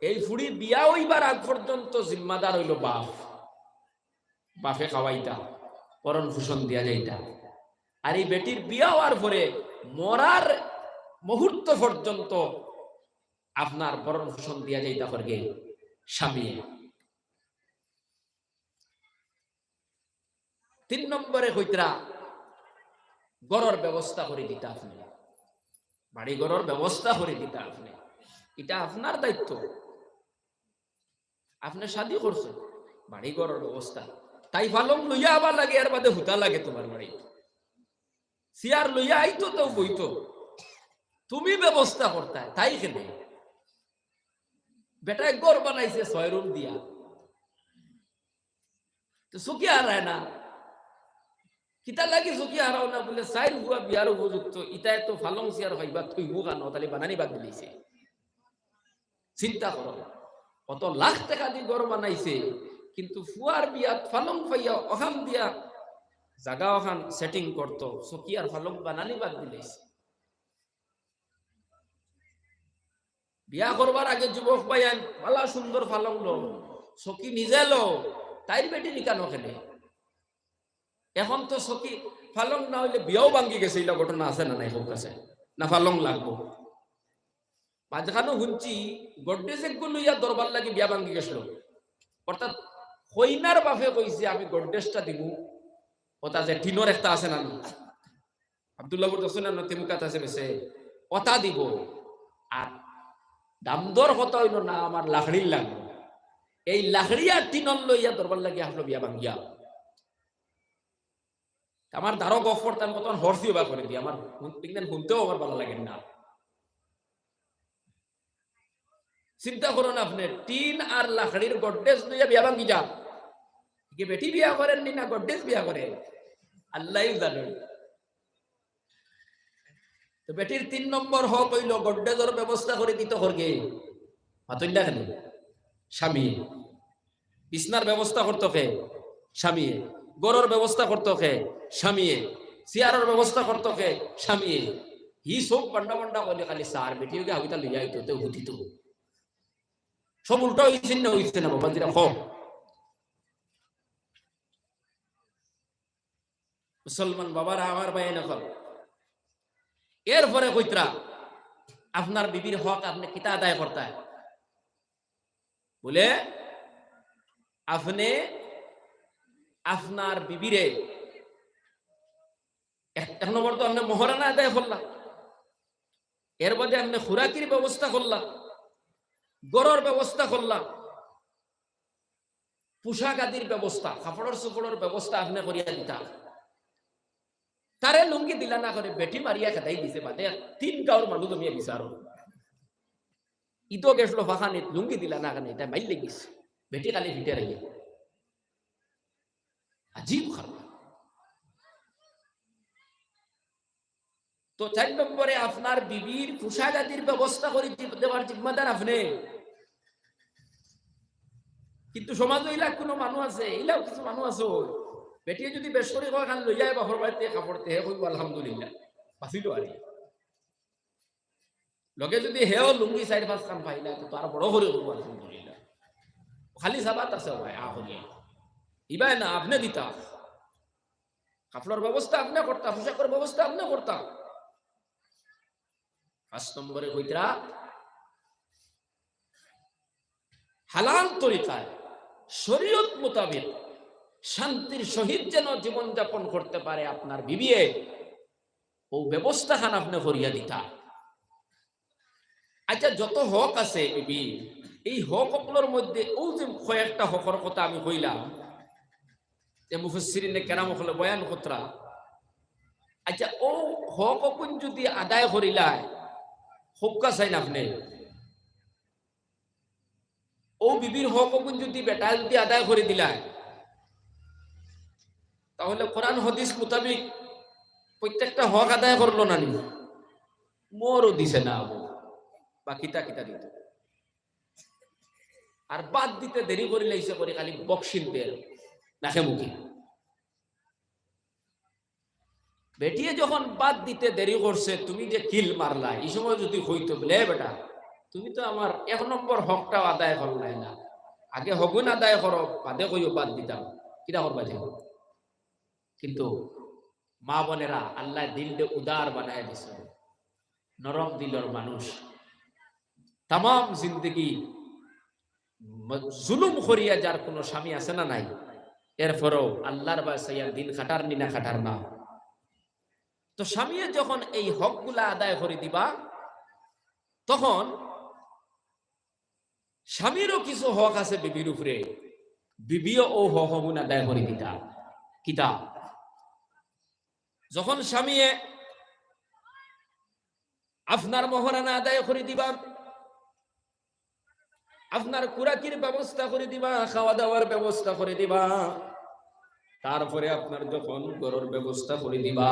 এই ফুড়ি বিয়া হইবার আগ পর্যন্ত জিম্মাদার হইল বাপ। বাপে খাওয়াইতা, পরণ ভূষণ দিয়া যাইতা। আর এই বেটির বিয়া হওয়ার পরে মরার মুহূর্ত পর্যন্ত আপনার পরণ ভূষণ দিয়া যাইতা করবে স্বামী। 3 নম্বরে হইতরা গড়র ব্যবস্থা করে দিতা আপনি, বাড়ি ঘরের ব্যবস্থা করে দিতা আপনি। এটা আপনার দায়িত্ব। আপনি শাদী করছেন, বাড়ি ঘরের ব্যবস্থা। তাই পালং লইয়া আবার লাগে, এর বাদে হুতা লাগে তোমার বাড়ি। চেয়ার লইয়া আইতো তো বইতো, তুমি ব্যবস্থা করতে তাই কেনে। বেটায় ঘর বানাইছে 6 রুম দিয়া, তো সুখী হারায় না। কিতা লাগি সুখী হারাও না বলে 4 হুয়া বিয়ার উপযুক্ত। ইটায় তো ফালং চেয়ার হইবা থইব কানো, তাহলে বানানি বাদ দিলেছে। চিন্তা করো, কত লাখ টাকা দিয়ে ঘর বানাইছে, কিন্তু ফুয়ার বিয়া ফালং পাইয়া ওখান দিয়া জাগা ওখান সেটিং করতো, সকি আর ফালং বানানি বাদ দিলেছে। বিয়া করবার আগে যুবক পাইয়ান ভালা সুন্দর ফালং লো, সকি নিজে লো, তাই বেটি নিকানো খেলে। এখন তো সখী ফালং না হইলে বিয়াও ভাঙ্গি গেছে, এইটা ঘটনা আছে না নাই হোক কাছে না ফালং লাগবো। মাঝখানো শুনছি গড্রেজ একগুলো লইয়া দরবার লাগি বিয়া ভাঙ্গি গেছিল। অর্থাৎ হইনার বাপে কইছে আমি গড্রেজটা দিব, ওটা যে টিনর একটা আছে না আব্দুল্লাহপুর দর্শন তেমুকাত আছে বেছে ওটা দিব, আর দামদর কথা হইল না আমার লাখড়ির লাগবে। এই লাখড়িয়া টিনল লইয়া দরবার লাগি আসলো বিয়া ভাঙ্গিয়া। আমার দ্বারো গফ করতাম কতক্ষণ হর্ষিও বা করে দিই, আমার শুনতেও আমার ভালো লাগে না। চিন্তা করুন আপনি টিন আর লাকড়ির গড্রেজ লইয়া বিয়া ভাঙ্গি যা, কি বেটি বিয়া করেন নি না গড্রেজ বিয়া করেন আল্লাহ জানেন। তো বেটির 3 নম্বর হক হইল গড্রেজের ব্যবস্থা করে দিতে হরগে মাতইন দেখেন স্বামী, বিছনার ব্যবস্থা করতো কে স্বামী, গরর ব্যবস্থা করতো কে স্বামী, চেয়ারের ব্যবস্থা করতো কে স্বামী। হি সব বন্ডা বন্ডা বলে খালি সার বেটি হাবিতা লইয়া আইতো তো হুতিত সব উল্টা হইছে না হইছে না বাবা যেটা হোক। মুসলমান বাবারা আমার ভাই নকল, এরপরে কইতরা আপনার বিবির হক আপনি কিতা আদায় করতে বলে আপনি আপনার বিবিরে এক নম্বর তো আপনি মহারানা আদায় করলাম, এর মধ্যে আপনি খুরাকির ব্যবস্থা করলাম, গরর ব্যবস্থা করলাম, পোশাক আদির ব্যবস্থা, কাপড়ের চোপড়ের ব্যবস্থা আপনি করিয়া দিতা। তারে লুঙ্গি দিলা না করে বেটি মারিয়া খেদাই দিছে বাদে 3 গাঁওর মানুষ জমিয়া বিচারো ইতো গেছিল ফাঁকানিত লুঙ্গি দিলা না কেন এটা মাইল লেগিস বেটি কালি ফিটে রইয়া আজীব খারাপ। তো 4 নম্বরে আপনার বিবির পোশাক আদির ব্যবস্থা করে দেওয়ার জিম্মাদার আপনি। কিন্তু সমাজে ইলা কোনো মানুষ আছে, ইলাও কিছু মানুষ আছে বেটিয়ে যদি বেশ করে খান লইয়া বাপর বাড়িতে কাপড়তে হে কইব আলহামদুলিল্লাহ বাঁচিল আর লগে যদি হেও লুঙ্গি 4-5 খান পাইলা তো আর বড় করে করবো আলহামদুলিল্লাহ। খালি সাবাত আছে ভাই আহলি ইবাই না আপনি দিতা, কাপড়ের ব্যবস্থা আপনি করতা, পোশাকের ব্যবস্থা আপনি করতা। 5 নম্বরে কইতরা হালাল তরিকায় শরীয়ত মোতাবেক শান্তির সহিত যেন জীবন যাপন করতে পারে আপনার বিবিয়ে, ও ব্যবস্থা খান আপনি করিয়া দিতা। আচ্ছা যত হক আছে বিবি, এই হকগুলোর মধ্যে ও যে কয়েকটা হকর কথা আমি কইলাম যে মুফাসসিরিনে কেরাম হলে বয়ান কতরা, আচ্ছা ও হক কোন যদি আদায় করিলায় হক্কা চাইন আপনি, ও বিবির হক কোন যদি বেটা যদি আদায় করে দিলায় তাহলে কোরআন হাদিস মোতাবেক প্রত্যেকটা হক আদায় করলো না নি মোরও দিছে না বা কিতা কিতা দিত, আর বাদ দিতে দেরি করে লাইছে করে খালি বক্সিন বের নাকে মুখে। বেটিয়ে যখন বাদ দিতে দেরি করছে তুমি যে কিল মারলা এই সময় যদি হইতো বলে বেটা তুমি তো আমার 1 নম্বর হকটাও আদায় করলাই না, আগে হগুন আদায় করো বাদে কইও বাদ দিতাম কিনা করবা যে। কিন্তু মা বোনেরা আল্লাহ দিলটা উদার বানায় দিছে, নরম দিলের মানুষ তাম জিন্দগি জুলুম করিয়া যার কোনো স্বামী আছে না নাই, এরপরও আল্লাহর বাসাইয়া দিন খাটার নি না খাটার না। তো স্বামী যখন এই হকগুলা আদায় করে দিবা তখন স্বামীরও কিছু হক আছে বিবির উপরে, বিবিও ও হক হগুন আদায় করে দিতা। কিতা যখন স্বামী আপনার মহারানা আদায় করে দিবা, আপনার কুরাকির ব্যবস্থা করে দিবা, খাওয়া দাওয়ার ব্যবস্থা করে দিবা, তারপরে আপনার যখন ঘরের ব্যবস্থা করে দিবা,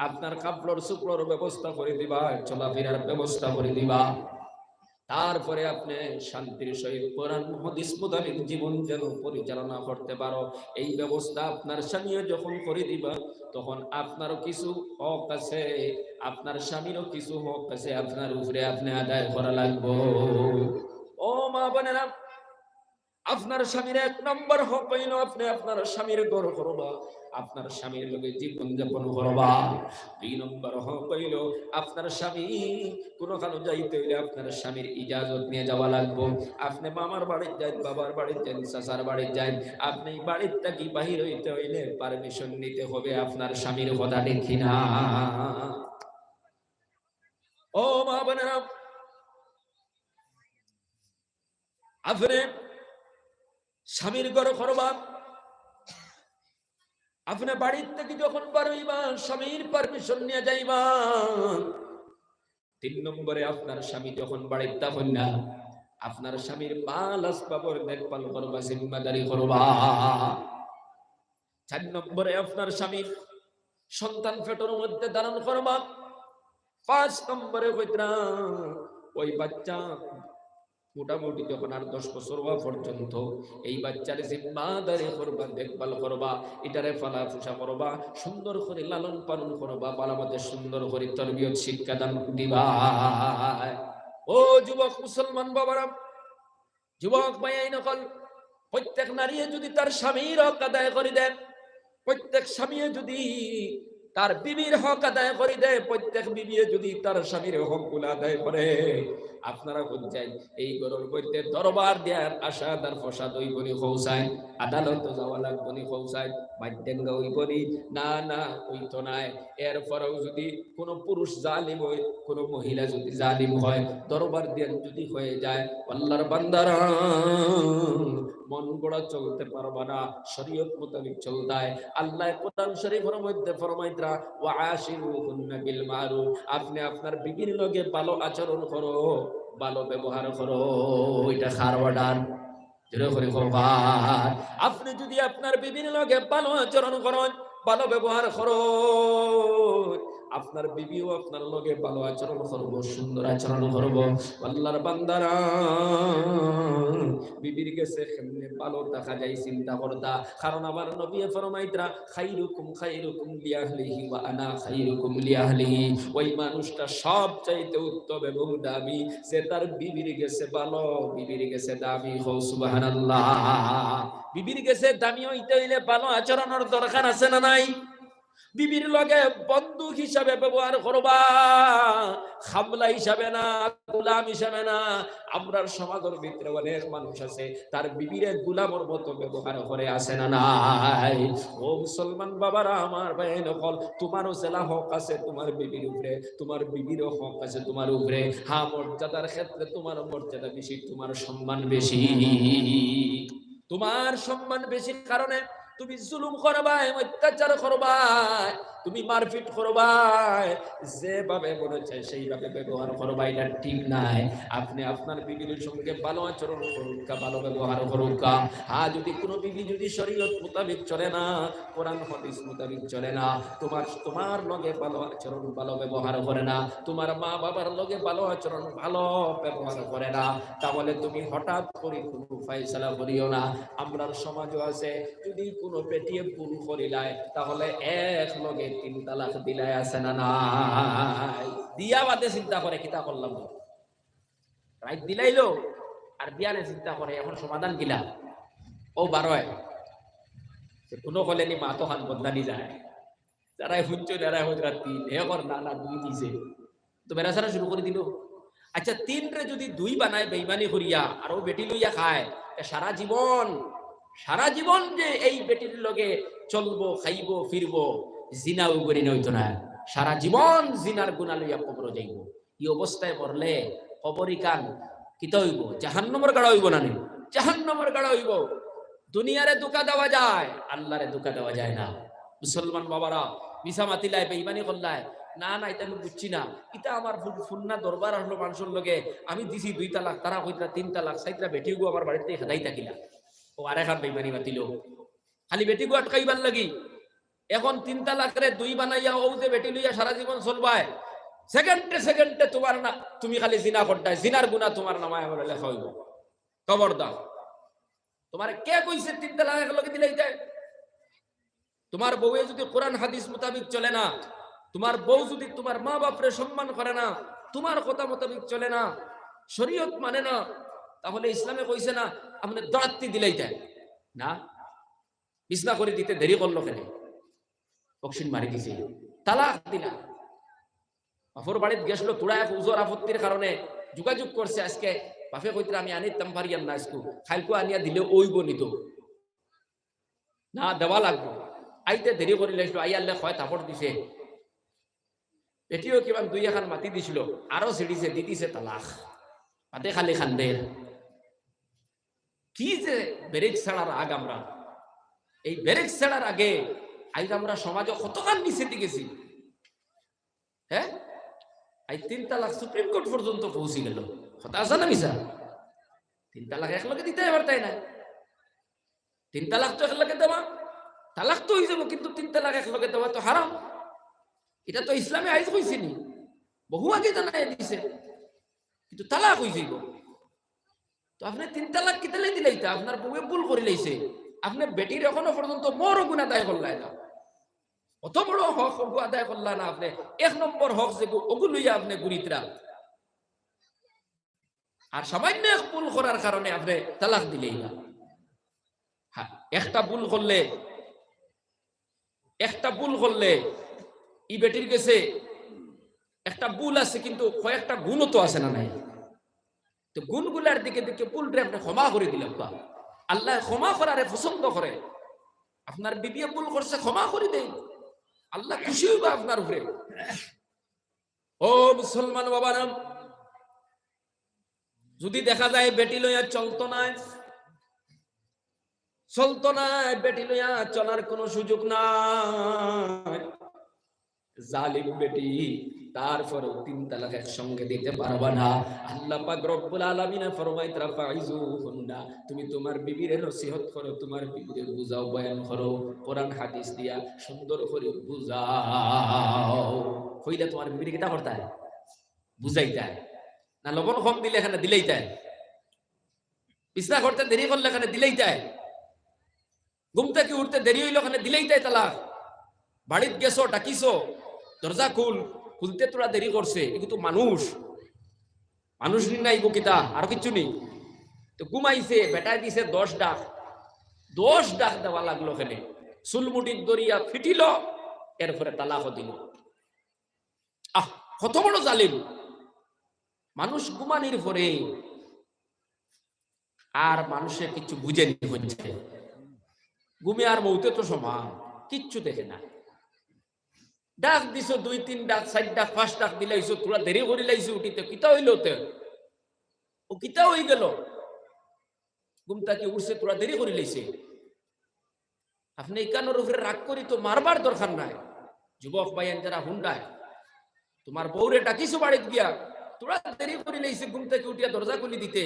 আপনার কাপড় চোপড়ের ব্যবস্থা করে দিবা, চলাফেরার ব্যবস্থা করে দিবা, তারপরে আপনি শান্তির সহিত কোরআন হাদিস মোতাবেক জীবন যেন পরিচালনা করতে পারো, এই ব্যবস্থা আপনার স্বামীও যখন করে দিবা তখন আপনারও কিছু হক আছে, আপনার স্বামীরও কিছু হক আছে আপনার উপরে আপনি আদায় করা লাগবে। ও মা বোনেরা আপনার স্বামীর এক নম্বর হক হইল আপনি আপনার স্বামীর ঘর করবা, আপনার স্বামীর লগে জীবন যাপন করবা। 2 নম্বর হক হইল আপনার স্বামী কোনখানে যাইতে হইলে আপনার স্বামীর ইজাজত নিয়ে যাওয়া লাগবে। আপনি মামার বাড়ি যান, বাবার বাড়ি যান, চাচার বাড়ি যান, আপনি বাড়ির থেকে বাহির হইতে হইলে পারমিশন নিতে হবে আপনার স্বামীর কথা, দেখি না? ও মা বোনেরা, আপনি স্বামীর ঘর করবা, আপনি বাড়ির থেকে যখন পারইবা স্বামীর পারমিশন নিয়ে যাইবা। 3 নম্বরে আপনার স্বামী যখন বাড়িতে থাকেন না, আপনার স্বামীর মাল আসবাবর দেখভাল করবা, জিম্মাদারি করবা। 4 নম্বরে আপনার স্বামীর সন্তান পেটের মধ্যে ধারণ করবা। 5 নম্বরে কইতরা ওই বাচ্চা মোটামুটি যখন আর 10 বছর হওয়া পর্যন্ত এই বাচ্চার জিম্মাদারি করবা, দেখভাল করবা, এটারে ফালা ফুসা করবা, সুন্দর করে লালন পালন করবা, বালামাদের সুন্দর করে তরবিয়ত শিক্ষা দান দিবা। ও যুবক মুসলমান বাবারা, যুবক ভাই নকল, প্রত্যেক নারী যদি তার স্বামীর হক আদায় করে দেন, প্রত্যেক স্বামী যদি তার বিবির হক আদায় করে দেয়, প্রত্যেক বিবি যদি তার স্বামীর হক গুলো আদায় করে, আপনারা বুঝছেন এই গরুর মধ্যে দরবার দেওয়ার আশা তার ফসাদ ওই বনি পৌঁছায়, আদালত যাওয়া লাগবনি পৌঁছায়, বাদ্যাঙ্গা ওই বনি না না ওই তো নাই। এরপরেও যদি কোনো পুরুষ জালিম হয়, কোনো মহিলা যদি জালিম হয়, দরবার দেন যদি হয়ে যায়, আল্লাহর বান্দারা মন গড়া চলতে পারবা না, শরীয়ত মোতাবেক চলতে হয়। আল্লাহ কোরআন শরীফের মধ্যে ফরমাইতরা ওয়া আশিরুহুন্না বিল মারুফ, আপনি আপনার বিবির লগে ভালো আচরণ করো, ভালো ব্যবহার করো, এটা খারওয়াডান যেটা করে খবর। আপনি যদি আপনার বিবির লগে ভালো আচরণ করেন, ভালো ব্যবহার করো, আপনার বিবিও আপনার লগে ভালো আচরণ করব, সুন্দর আচরণ করব। আল্লাহর বান্দারা বিবির কাছে কেমনে ভালো দেখা যায় চিন্তা করতা, কারণ আমার নবী ফরমাইতরা খাইরুকুম খাইরুকুম লিআহলিহি ওয়া আনা খাইরুকুম লিআহলিহি, ওই মানুষটা সবচাইতে উত্তম এবং দামি যে তার বিবির কাছে ভালো, বিবির কাছে দামি। হো সুবহানাল্লাহ। বিবির কাছে দামি হইতে হইলে ভালো আচরণের দরকার আছে না নাই? বিবির লগে বন্ধু হিসাবে ব্যবহার করবা, খামলা হিসাবে না, গোলাম হিসাবে না। আমরার সমাজের ভিতরে অনেক মানুষ আছে তার বিবিরে গোলামের মতো ব্যবহার করে, আসে না নাই? ও মুসলমান বাবারা, আমার ভাই নকল, তোমারও জেলা হক আছে তোমার বিবির উপরে, তোমার বিবিরও হক আছে তোমার উপরে। হ্যাঁ, মর্যাদার ক্ষেত্রে তোমার মর্যাদা বেশি, তোমার সম্মান বেশি। তোমার সম্মান বেশি কারণে তুমি জুলুম করবাই, অত্যাচার করবাই, তুমি মারপিট করবাই, যেভাবে মনে চায় সেইভাবে ব্যবহার করবা, এটা ঠিক নাই। আপনি আপনার বিবির সঙ্গে ভালো আচরণ করুন, ভালো ব্যবহার করুন। আর যদি কোনো বিবি যদি শরীয়ত মোতাবেক চলে না, কোরআন হাদিস মোতাবেক চলে না, তোমার লগে ভালো আচরণ ভালো ব্যবহার করে না, তোমার মা বাবার লগে ভালো আচরণ ভালো ব্যবহার করে না, তাহলে তুমি হঠাৎ করে কোনো ফায়সালা করিও না। আমরার সমাজও আছে, যদি কোনো পেটিয়ে ভুল করিলায় তাহলে এক লগে 3 তালাক দিলাই, আছে না নাই? দিয়া বাদে চিন্তা করে কিতা করলাম, রাইট দিলাইলো আর বিয়ানে চিন্তা করে এখন সমাধান কিলা। ও বারোয় কোনো কলেনি মা তো হাত বদলানি যায়, যারাই শুনছো যারাই হজরা 3 একর না না 2 দিছে, তো বেড়াছাড়া শুরু করে দিল। আচ্ছা 3 রে যদি 2 বানায় বেইমানি করিয়া আর ও বেটি লইয়া খায়, সারা জীবন যে এই বেটির লগে চলবো, খাইবো, ফিরবো, জিনাও করি নইতো না, সারা জীবন জিনার গুণা লইয়া কবর যাইব। এই অবস্থায় পড়লে কবরই কান কিতা হইব? জাহান্নামের গাড়া হইব না? জাহান্নামের গাড়া হইব। দুনিয়ারে ধোঁকা দেওয়া যায়, আল্লাহরে ধোঁকা দেওয়া যায় না। মুসলমান বাবারা, মিছা মাতিলায় বেইমানি করলায়, না না এটা আমি বুঝছি না, এটা আমার ফুন্না দরবার আসলো মানুষের লগে, আমি দিছি 2 তালাক, তারা কইতরা 3 তালাক, সাইতরা বেটি গো আমার বাড়িতে হেদাই থাকিলা, ও আরেকখান বেইমানি মাতিল খালি বেটি গো আটকাইবার লাগি। এখন 3 তালাকরে 2 বানাইয়া ও যে বেটি লইয়া সারা জীবন চলবায়, সেকেন্ডে তোমার না, তুমি খালি জিনা করতাই, জিনার গুনাহ তোমার নামায় আমার লেখা হইব। খবরদার, তোমার কে কইছে 3 তালাক একলগে দিলেই যায়? তোমার বউয়ে যদি কোরআন হাদিস মোতাবেক চলে না, তোমার বউ যদি তোমার মা বাপরে সম্মান করে না, তোমার কথা মোতাবেক চলে না, শরীয়ত মানে না, তাহলে ইসলামে কইছে না আপনি দরাত্তি দিলেই তাই না, বিছনা করে দিতে দেরি করলো কেন, অক্সিন মারি দিছে, তালাক দিলা। বাপর বাড়িতে গেছিল তোরা এক উজোর আপত্তির কারণে যোগাযোগ করছে, আজকে বাপে কইতে আমি আনিতাম পারিয়াম না, আজকে খাইলকো আনিয়া দিলে ওই বনিত না, দেওয়া লাগবো। আইতে দেরি করে লাইছিল, আইয়ালে হয় থাপড় দিছে, এটিও কিমান দুই এখান মাতি দিছিল, আরো ছিড়িছে, দিদিছে তালাক। পাতে খালি খান্দে। কি যে ব্রেক ছাড়ার আগ আমরা, এই ব্রেক ছাড়ার আগে আজ আমরা সমাজে কতখান নিচে গেছি। হ্যাঁ, আজ 3 তালাক সুপ্রিম কোর্ট পর্যন্ত পৌঁছে গেল। কথা আছে না মিশা? 3 তালাক একলগে দিতে এবার তাই না, 3 তালাক তো একলগে দেওয়া, তালাক তো হয়ে যাবো, কিন্তু 3 তালাক একলগে দেওয়া তো হারাম। এটা তো ইসলামে আইজ হয়েছিনি, বহু আগে জানাই দিছে, কিন্তু তালাক হয়ে যাইব। তো আপনি 3 তালাক কিতালে দিলেই তা আপনার বউয়ে ভুল করে লাইছে, আপনি বেটির এখনো পর্যন্ত বড় গুণ আদায় করলাই না, অত বড় হক আদায় করলা না আপনি। 1 নম্বর হক যে ওগুলো লইয়া আপনি গুরিতরা, আর সামান্য এক ভুল করার কারণে আপনি তালাক দিলেই না। হ্যাঁ, একটা ভুল করলে ই বেটির গেছে একটা ভুল আছে, কিন্তু কয়েকটা গুণও তো আছে না নাই, তো গুণগুলার দিকে দিকে ভুলটা আপনি ক্ষমা করে দিলেন। আল্লাহ ক্ষমা করারে পছন্দ করে। আপনার বিবি ভুল করছে, ক্ষমা করে দেন, আল্লাহ খুশি হইবা আপনার উপরে। ও মুসলমান বাবারা, যদি দেখা যায় বেটি লইয়া চলতো না, বেটি লইয়া চলার কোন সুযোগ নাই, জালিম বেটি, তারপরে 3 তালাক একসঙ্গে দিতে পারবা না। আল্লাহ পাক রব্বুল আলামিন ফরমায় রাফাইজুহুন্না, তুমি তোমার বিবির নসিহত করো, তোমার বিবির বুঝাও, বয়ান করো, কোরআন হাদিস দিয়া সুন্দর করে বুঝাও। কইলে তোমার বিবির কিটা করতে হয়, বুঝাই যায় না। লবণ কম দিলে এখানে দিলেই যায়, বিছনা করতে দেরি করলে এখানে দিলেই যায়, ঘুম থেকে উঠতে দেরি হইলো এখানে দিলেই যায় তালাক। বাড়িতে গেছো, ডাকিছো, দরজা খুলতে তোরা দেরি করছে, এগুলো তো মানুষ নাই কিতা আর কিছু নেই। তো ঘুমাইছে, বেটায় দিছে 10 ডাক দেওয়া লাগলো, এখানে চুলমুটির দরিয়া ফিটিল, এরপরে তালাক দিল। কত বড় জালিম মানুষ! ঘুমানির পরে আর মানুষের কিছু বুঝেনি, হচ্ছে ঘুমে আর মৌতে তো সমান, কিচ্ছু দেখে না। ডাক দিছো 2-3 ডাক, 4 ডাক, 5 ডাক দিলাইছো, তোরা দেরি করে লাইছো উঠিতে, কিতা হইল ও কিতা হয়ে গেল, ঘুমটাকে উঠছে, তোরা দেরি করে লাইছে। আপনি একানোর উপরে রাগ করি তো মারবার দরকার নাই। যুবক ভাইয়ান যারা হুন্ডায়, তোমার বউরে ডাকিছো বাড়িতে গিয়া, তোরা দেরি করে লাইছে, ঘুম থেকে উঠিয়া দরজা খুলি দিতে,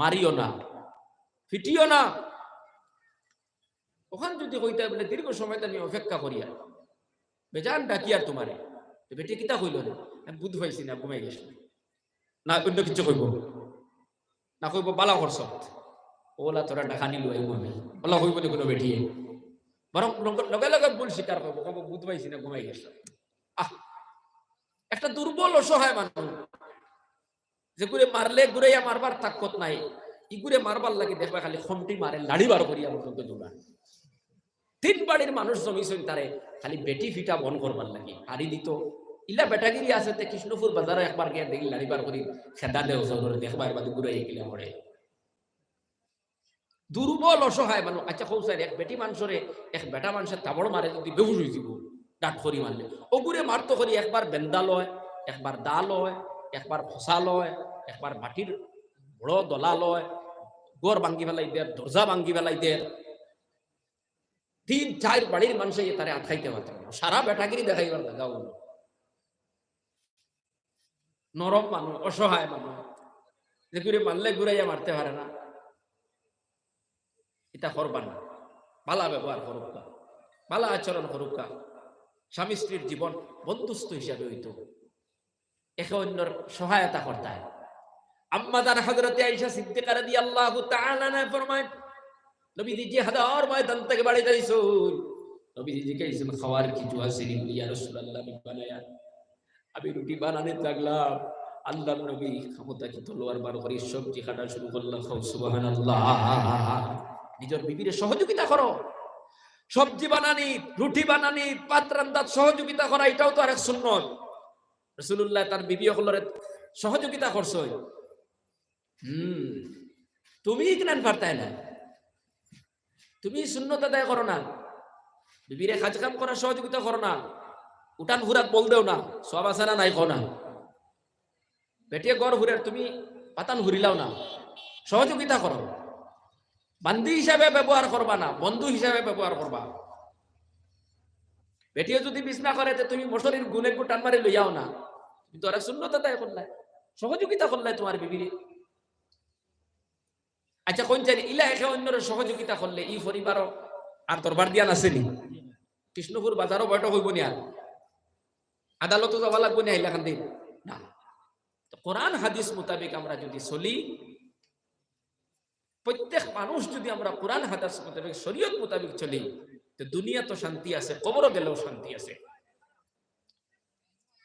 মারিও না, ফিটিও না। ওখান যদি হইতে বলে দীর্ঘ সময় আমি অপেক্ষা করিয়া বেজান ডাকি আর তোমারে, বেটি কিতা কইল না, আমি বুঝ পাইছি না, ঘুমাই গেছি না, অন্য কিছু কইব না, কইব বালা করছ, ওলা তোরা ডাকা নিল, ওলা কইব না কোনো বেটিয়ে, বরং লগে লগে ভুল স্বীকার করবো, কব বুঝ পাইছি না, ঘুমাই গেছ। একটা দুর্বল অসহায় মানুষ, যে ঘুরে মারলে ঘুরাইয়া মারবার তাকত নাই, ই ঘুরে মারবার লাগে দেখবা খালি খমটি মারে, লাড়ি বার করিয়া পর্যন্ত দৌড়া। 3 বাড়ির মানুষ জমিছেন তারে খালি বেটি ফিটা বন করবার লাগে, হারি দিত। ইলা বেটাগিরি আছে, কৃষ্ণপুর বাজারে একবার গিয়ে দেখি লাড়ি বার করি খেদা দেও দেখবার বাদে ঘুরাই গেলে পড়ে। দুর্বল অসহায় মানুষ। আচ্ছা কৌ স্যার, এক বেটি মানুষরে এক বেটা মানুষের তাবড় মারে যদি বেহুশ হয়ে যাব, ডাট করি মারলে, ওগুরে মারতো করি একবার বেন্দা লয়, একবার দা লয়, একবার ফসা লয়, একবার মাটির বড় দলা লয়, গড় ভাঙ্গি ফেলাই দেয়, দরজা ভাঙ্গি ফেলাই দেয়। 3-4 বাড়ির মানুষে তারে আটকাইতে পারত না, সারা বেটাগিরি দেখাইবার দেখা হলো। নরম মানুষ, অসহায় মানুষ, যে ঘুরে মারলে ঘুরাইয়া মারতে পারে না, এটা করবা না। ভালা ব্যবহার করুকা, ভালা আচরণ করুকা, স্বামী স্ত্রীর জীবন বন্ধুস্থ হিসাবে হইতো, একে অন্যর সহায়তা করতে হয়। আম্মাদান হযরতে আয়েশা সিদ্দিকা রাদিয়াল্লাহু তাআলা আনহা ফরমায়, নবীজি জিহাদের ময়দান থেকে বাড়ি যাইছো, নবীজি জিজ্ঞাসা খাওয়ার কিছু আছে নি? ইয়া রাসূলুল্লাহ, আমি রুটি বানাতে লাগলাম, আল্লাহ নবী ক্ষমতা কি তলোয়ার বার করে সবজি কাটা শুরু করলাম, সুবহানাল্লাহ। নিজের বিবির সহযোগিতা করো, সবজি বানানি, রুটি বানানি, পাত রান্দার সহযোগিতা করা, এটাও তো আরেক সুন্নত। রাসূলুল্লাহ তার বিবি হলরে সহযোগিতা করছো। তুমি কিনান পারতাই না, তুমি সুন্নত আদায় করো না, বিবিরে কাজ কাম করার সহযোগিতা করো না, উঠান ঘুরাত বল দেও না, সব আছে না নাই কো না, বেটিয়ে গড় ঘুরের তুমি পাতান ঘুরিলাও না, সহযোগিতা করো। বান্দি হিসাবে ব্যবহার করবা না, বন্ধু হিসাবে ব্যবহার করবা। বেটিয়ে যদি বিছনা করে তুমি মশারির গুনে টান মারি লইয়াও না, তুমি তো আর সুন্নত আদায় করলাই, সহযোগিতা করলাই তোমার বিবিরে। আচ্ছা কোন জানি ইলা একে অন্যের সহযোগিতা করলে ই পরিবারও আর দরবার দিয়া নাসেনি, কৃষ্ণপুর বাজারও বৈঠক হইব নি, আর আদালতও যাওয়া লাগবো না ইলাখান দিন না। তো কোরআন হাদিস মোতাবেক আমরা যদি চলি, প্রত্যেক মানুষ যদি আমরা কোরআন হাদিস মোতাবেক শরীয়ত মোতাবেক চলি, তো দুনিয়া তো শান্তি আছে, কবরও গেলেও শান্তি আছে।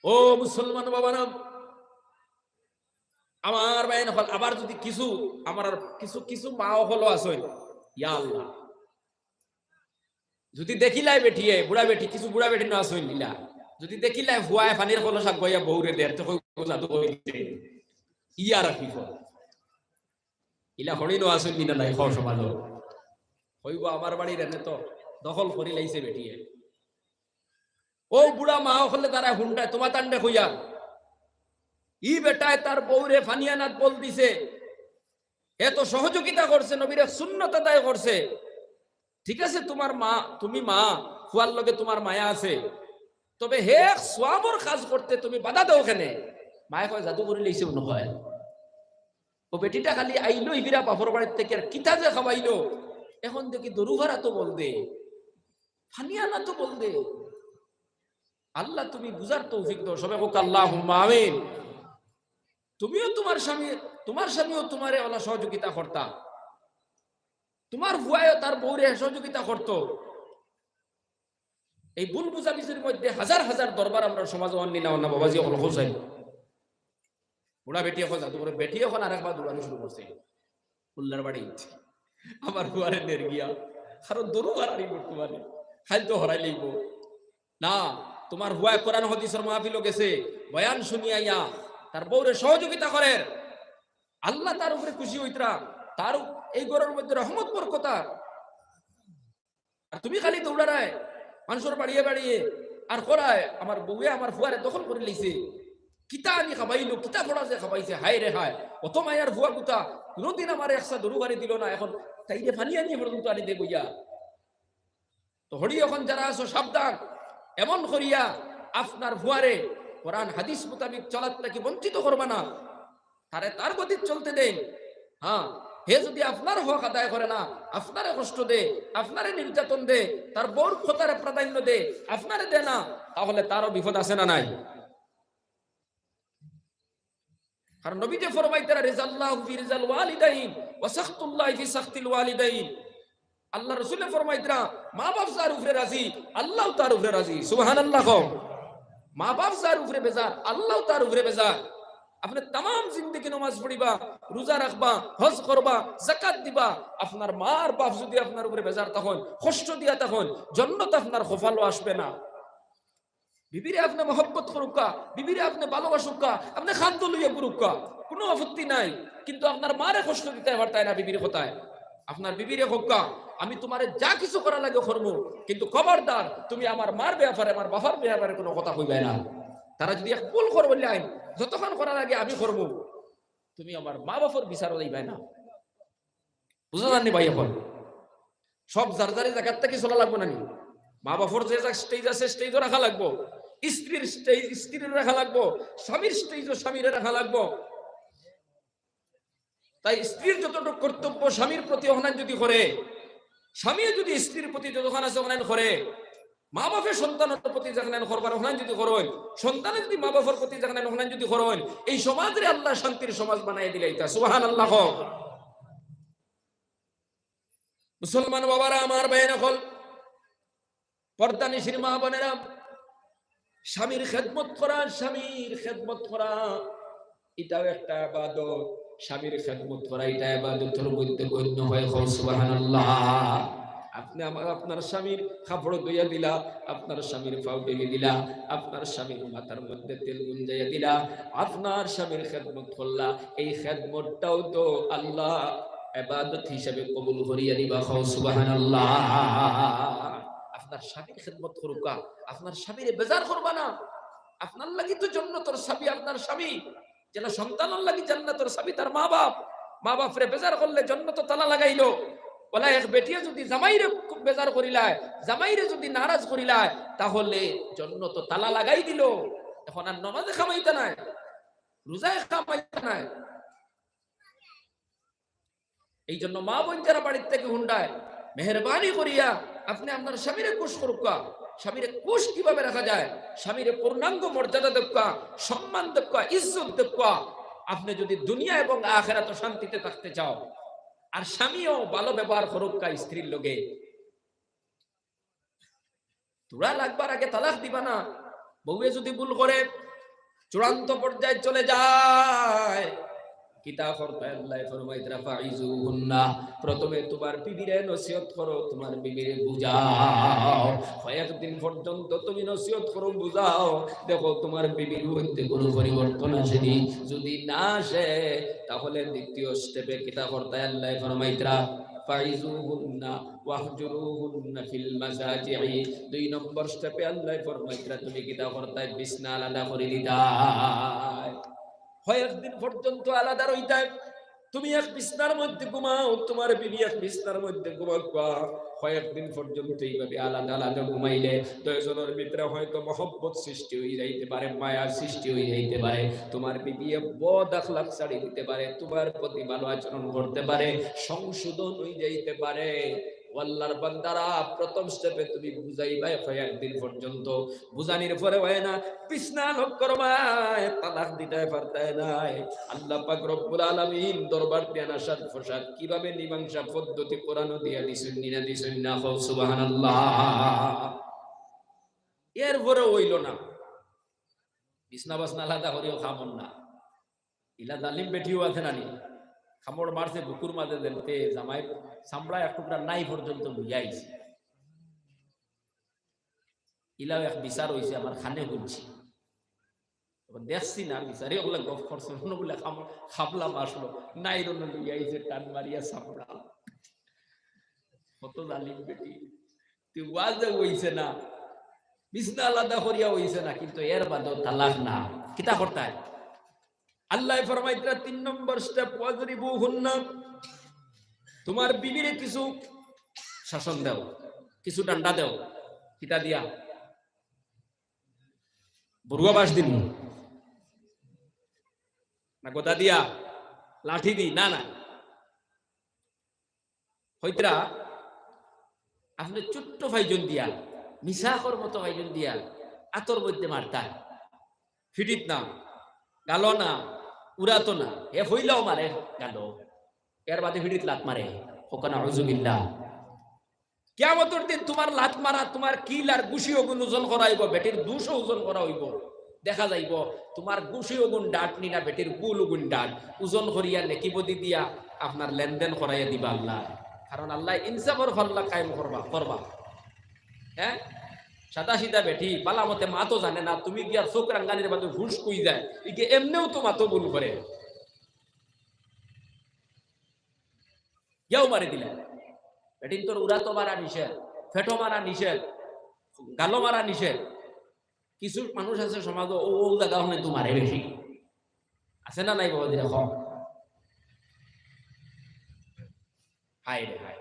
ও মুসলমান বাবারা আমার বাইন হল, আবার যদি কিছু আমার কিছু কিছু মাও হলো আসই, ইয়া আল্লাহ যদি দেখিলাই বেঠিয়ে বুড়া বেটি, কিছু বুড়া বেটি না আসই নিলা, যদি দেখিলাই হুয়ায় পানির কলসা গইয়া বউরে দের তো জাদু কই দিতে, ইয়া রাখি ইলা হরিণ আসই নিনা নাই খাও সমাজ হইব। আমার বাড়ির এনে তো দখল করি লাইছে বেটিয়ে। ও বুড়া মা হলে তারা হুন্ডায় তোমার তান্ডে হইয়া ই বেটায় তার বউরে ফানিয়ানাত বল দিছে, এত সহযোগিতা করছে, নবীরে সুন্নত আদায় করছে। ঠিক আছে তোমার মা, তুমি মা ফুয়ার লগে তোমার মায়া আছে, তবে হে সোয়াবর কাজ করতে তুমি বাধা দাও কেনে? মায়ে কয় জাদু করে লইছে মনে হয়। ও বেটিটা খালি আইলো ইবিরা বাপর বাড়ির থেকে, আর কিতা যে খাওয়াইলো, এখন দেখি দরুভারা তো বল দে, ফানিয়ানা তো বল দে। আল্লাহ তুমি বুঝার তৌফিক দাও, সবাই হোক আল্লাহুম্মা আমিন। তুমিও তোমার স্বামীও তোমারে ওলা সহযোগিতা করতা, তোমার ভুয়ায়ও তার বউরে সহযোগিতা করত। এই ভুল বুঝাবুঝির মধ্যে হাজার হাজার দরবার আমরা সমাজে অন্য না অন্য বাবাজি হল হোসাই বুড়া বেটি এখন জাদু করে, বেটি এখন আরেকবার দৌড়ানো শুরু করছে উল্লার বাড়ি, আমার ভুয়ারে নের গিয়া কারণ দরু হারানি করতে পারে, খাইল তো হরাই লইব না। তোমার হুয়ায় কোরআন হাদিসের মাহফিল গেছে, বয়ান শুনিয়া তার বউরে সহযোগিতা করে, আল্লাহ তার উপরে খুশি হইতরা, তার এই ঘরের মধ্যে রহমত বরকতা। আর তুমি খালি দৌড়ায় মানুষের বাড়িয়ে বাড়িয়ে আর করায়, আমার বউয়ে আমার ফুয়ারে দখল করে লইছে, কিতা আনি খাবাইলো, কিতা পড়া যে খাবাইছে, হায় রে হায়, অত মায়ার ভুয়া গুতা কোনোদিন আমার একসা দরু বাড়ি দিল না, এখন তাইরে ফানি আনিয়ে পর্যন্ত আনি দে বইয়া। তো হরি এখন যারা আছো সাবধান, এমন করিয়া আপনার ভুয়ারে কোরআন হাদিস মোতাবিক চলার নাকি বঞ্চিত করবা না, তারে তার গতি চলতে দেন। হ্যাঁ, হে যদি আপনার হক আদায় করে না, আপনারে কষ্ট দে, আপনারে নির্যাতন দে, তার বউর খোতারে প্রাধান্য দে, আপনারে দে না, তাহলে তারও বিপদ আছে না নাই? কারণ নবী যে ফরমাইতেরা রিজাল্লাহু ফি রিজাল ওয়ালিদাইন ওয়া সাখতুল্লাহি ফি সাখতিল ওয়ালিদাইন, আল্লাহ রাসূল ফরমাইতেরা মা বাপ যার উপরে রাজি, আল্লাহ তার উপরে রাজি। সুবহানাল্লাহ। মা বাপ যার উপরে বেজার, আল্লাহ তার উপরে বেজার। আপনি তাম জিন্দগি নামাজ পড়িবা, রোজা রাখবা, হজ করবা, যাকাত দিবা, আপনার মার বাপ যদি আপনার উপরে বেজার তখন কষ্ট দিয়া, তখন জান্নাত আপনার খোফালো আসবে না। বিবিরে আপনি মহব্বত করুকা, বিবিরে আপনি ভালোবাসুকা, আপনি খাদ্য লইয়া করুকা, কোনো আপত্তি নাই, কিন্তু আপনার মারে কষ্ট দিতে পারতায় না বিবির কথায়। আপনার বিবিরে হোকা আমি তোমারে যা কিছু করা লাগে করবো, কিন্তু খবরদার তুমি আমার মার ব্যাপারে, আমার বাবার ব্যাপারে কোনো কথা কইবে না। তারা যদি এক ভুল করবো আইন যতক্ষণ করার আগে আমি করবো, তুমি আমার মা বাবার বিচারও দিবে না। বুঝা যাননি ভাই? এখন সব জারজারি জায়গার থেকে চলা লাগবো না, মা বাবার যে স্টেজ আছে স্টেজও রাখা লাগবো, স্ত্রীর স্টেজ স্ত্রীর রাখা লাগবো, স্বামীর স্টেজও স্বামীর রাখা লাগবো। তাই স্ত্রীর যতটুকু কর্তব্য স্বামীর প্রতি অহনান যদি করে, স্বামী যদি স্ত্রীর প্রতি যতক্ষণ আছে অহনান করে, মা বাপের সন্তানের প্রতি যেখানে করবার অহনান যদি করেন, সন্তানের যদি মা বাবার প্রতি যেখানে অহনান যদি করেন, এই সমাজে আল্লাহ শান্তির সমাজ বানাই দিলাই তা। সুবহানাল্লাহ। মুসলমান বাবারা আমার ভাইয়েরা হল, পর্দা নিশির মা বোনেরা, স্বামীর খেদমত করা, স্বামীর খেদমত করা এটাও একটা ইবাদত। স্বামীর খেদমত করা এটা ইবাদতের মধ্যে গণ্য হয়। সুবহানাল্লাহ। আপনি আপনার স্বামীর কাপড় ধুইয়া দিলা, আপনার স্বামীর পাও ঢেকে দিলা, আপনার স্বামীর মাথার মধ্যে তেল গুঞ্জাইয়া দিলা, আপনার স্বামীর খেদমত করলা। এই খেদমতটাও তো আল্লাহ ইবাদত হিসেবে কবুল করিয়া দিবা। সুবহানাল্লাহ। আপনার স্বামীর খেদমত করুকা, আপনার স্বামীর বেজার করবা না। আপনার লাগি তো জান্নাতের চাবি আপনার স্বামী, যেন সন্তানের লাগি জান্নাতের চাবি তার মা বাপ। মা বাপ রে বেজার করলে জান্নাত তালা লাগাইলো। বলা এক বেটিয়ে যদি জামাইরে খুব বেজার করিলায়, জামাইরে যদি নারাজ করিলায়, তাহলে জান্নাত তালা লাগাই দিল। এখন আর নামাজে খামাইতে নাই, রোজায় খামাইতে নাই। এই জন্য মা বোন যারা বাড়ির থেকে হুন্ডায়, মেহরবানি করিয়া আপনি আপনার স্বামীরে কুশ করুকা। স্বামীরে কুশ কিভাবে রাখা যায়, স্বামীরে পূর্ণাঙ্গ মর্যাদা দেখা, সম্মান দেখা, ইজ্জত দেখা। আপনি যদি দুনিয়া এবং আখিরাতে শান্তিতে থাকতে চাও, আর স্বামীও ভালো ব্যবহার করুকা স্ত্রীর লগে। তোরা লাগবার আগে তালাক দিবা না। বউয়ে যদি ভুল করে চূড়ান্ত পর্যায়ে চলে যায়, কিতাব আল্লাহ ফরমাইতে ফাইজুহুন্না, প্রথমে তোমার বিবিরে নসিহত করো, তোমার বিবিরে বুঝাও। কয়েকদিন পর্যন্ত তুমি নসিহত করো, বুঝাও, দেখো তোমার বিবির মধ্যে কোনো পরিবর্তন আসেনি। যদি না আসে, তাহলে দ্বিতীয় স্টেপে কিতাব আল্লাহ ফরমাইতে ফাইজুহুন্না ওয়াহজুরুহুন্না ফিল মাসাজি'i, 2 নম্বর স্টেপে আল্লাহ ফরমাইতে তুমি কিতাব বিছনা আলাদা করে দিতা। কয়েকদিন পর্যন্ত আলাদা রইতে, তুমি এক বিছনার মধ্যে ঘুমাও, তোমার বিবি এক বিছনার মধ্যে ঘুমাবা। কয়েকদিন পর্যন্ত এইভাবে আলাদা আলাদা ঘুমাইলে দুইজনের ভিতরে হয়তো মহব্বত সৃষ্টি হয়ে যাইতে পারে, মায়ার সৃষ্টি হয়ে যাইতে পারে। তোমার বিবি বদ আখলাক ছাড়ি দিতে পারে, তোমার প্রতি ভালো আচরণ করতে পারে, সংশোধন হয়ে যাইতে পারে। আল্লাহর বান্দারা, প্রথম স্টেপে তুমি বুঝাইবা, কয়েকদিন পর্যন্ত বুঝানির পরে হয় না, বিছনা লক করবা, তালাক দিতে পারতে নাই। আল্লাহ পাক রব্বুল আলামিন দরবার দিয়ে আসার পোশাক কিভাবে মীমাংসা পদ্ধতি কোরআন দিয়া দিছেন, নিনা দিছেন না। সুবহানাল্লাহ। এরপরে হইল না, বিছনা বাসনা আলাদা করিও খামন না। ইলা জালিম বেটিও আছে নানি, খামড় মারছে বুকুর মাঝে দেলতে, জামাই চামড়া এক টুকরা নাই পর্যন্ত লইয়াইছে। ইলাও এক বিচার হইছে, আমার খানে বলছি দেখছি না বিচারে ওগুলা গপ করছে, বলে খাবলাম আসলো নাই রন লইয়াইছে, টান মারিয়া চামড়া। কত জালিম বেটি, তুই ওয়াজে হইছে না, বিছনা আলাদা করিয়া হইছে না, কিন্তু এর বাদও তালাক না। কিতা করতায় আল্লাহ ফরমাইতে 3 নম্বর স্টেপ, ওয়াজরিবুহুন্না, তোমার বিবিরে কিছু শাসন দাও, কিছু ডান্ডা দাও। কিতা দিয়া? বড়ুয়া বাস দিন না, গোদা দিয়া, লাঠি দি না, না হইতরা আপনি ছোট্ট ভাইজন দিয়া, মিশাকর মতো ভাইজন দিয়া আতর মধ্যে মারতায়, ফিটিত না, গালো না, উড়াতো না, এ হইলাও মারে গালো, এর বাদে ফিটিত লাত মারে। ওখানে আউযুবিল্লাহ। কিয়ামতের দিন তোমার লাত মারা, তোমার কিল আর গুছি ওগুন ওজন করা হইব, বেটির 200 ওজন করা হইব। দেখা যাইব তোমার গুছি ওগুন ডাট নি না বেটির কুল ওগুন ডাট, ওজন করিয়া নেকিবদি দিয়া আপনার লেনদেন করাইয়া দিবা আল্লাহ। কারণ আল্লাহ ইনসাফর ফাল্লা কায়েম করবা। হ্যাঁ, সাদা সিধা বেটি পালা মতে মা তো জানে না, তুমি গিয়া চোখ রাঙ্গানির বাদে হুশ কই যায়, ইকে এমনেও তো মাতো ভুল করে, গিয়াও মারি দিলে। বেটিন তোর উড়াতো মারা নিষেধ, ফেটো মারা নিষেধ, গালো মারা নিষেধ। কিছু মানুষ আছে সমাজ ও জায়গা হলে তো মারে বেশি, আছে না নাই বাবা? দেখো হায় রে হায়,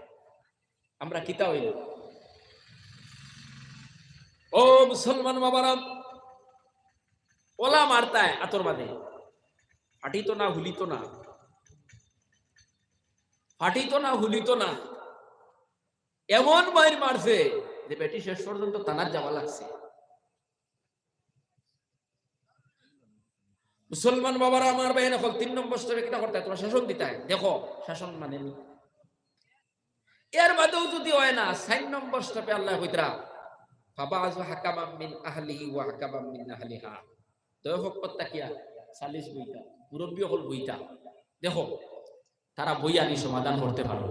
আমরা কিতা হইল। ও মুসলমান বাবারা, ওলা মারতায় আতর বাদে, ফাটিত না, হুলিত না, ফাটিত না, হুলিত না, এমন মাইর মারছে যে বেটি শেষ পর্যন্ত তানার যাওয়া লাগছে। মুসলমান বাবারা আমার বাইন, এখন 3 নম্বর স্টেপে কিনা করতে তোমরা শাসন দিতে হয়। দেখো শাসন মানে এর বাদেও যদি হয় না, 4 নম্বর স্টেপে আল্লাহ কইতরা ফাবাযু হাকামাম মিন আহলিহি ওয়া হাকামাম মিন আহলিহা, দুই পক্ষ তাকিয়া সালিশ বইতা, মুরব্বী হল বইটা দেখো তারা বই আনি সমাধান করতে পারো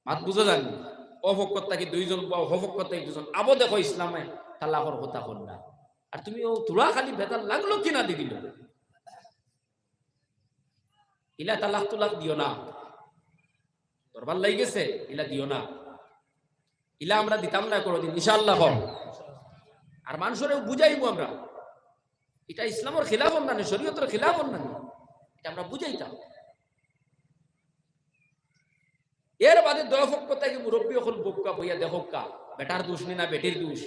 মাত বুঝা যান অপক্ষতা কি দুইজন অপক্ষতা দুজন আবো দেখো ইসলামে তালাকর কথা কর না আর তুমি ও তোরা খালি বেতার লাগলো কিনা দি দিল ইলা তালাক তুলাক দিও না দরবার লাই গেছে ইলা দিও না ইলা আমরা দিতাম না কোনোদিন ইনশাআল্লাহ আর মানুষের বুঝাইবো আমরা এটা ইসলামের খিলাফ না শরীয়তের খিলাফ না এটা আমরা বুঝাইতাম এর বাদে দয়ফকতাকে মুরব্বী হল বক্কা বইয়া দেখকা বেটার দোষ না বেটির দোষ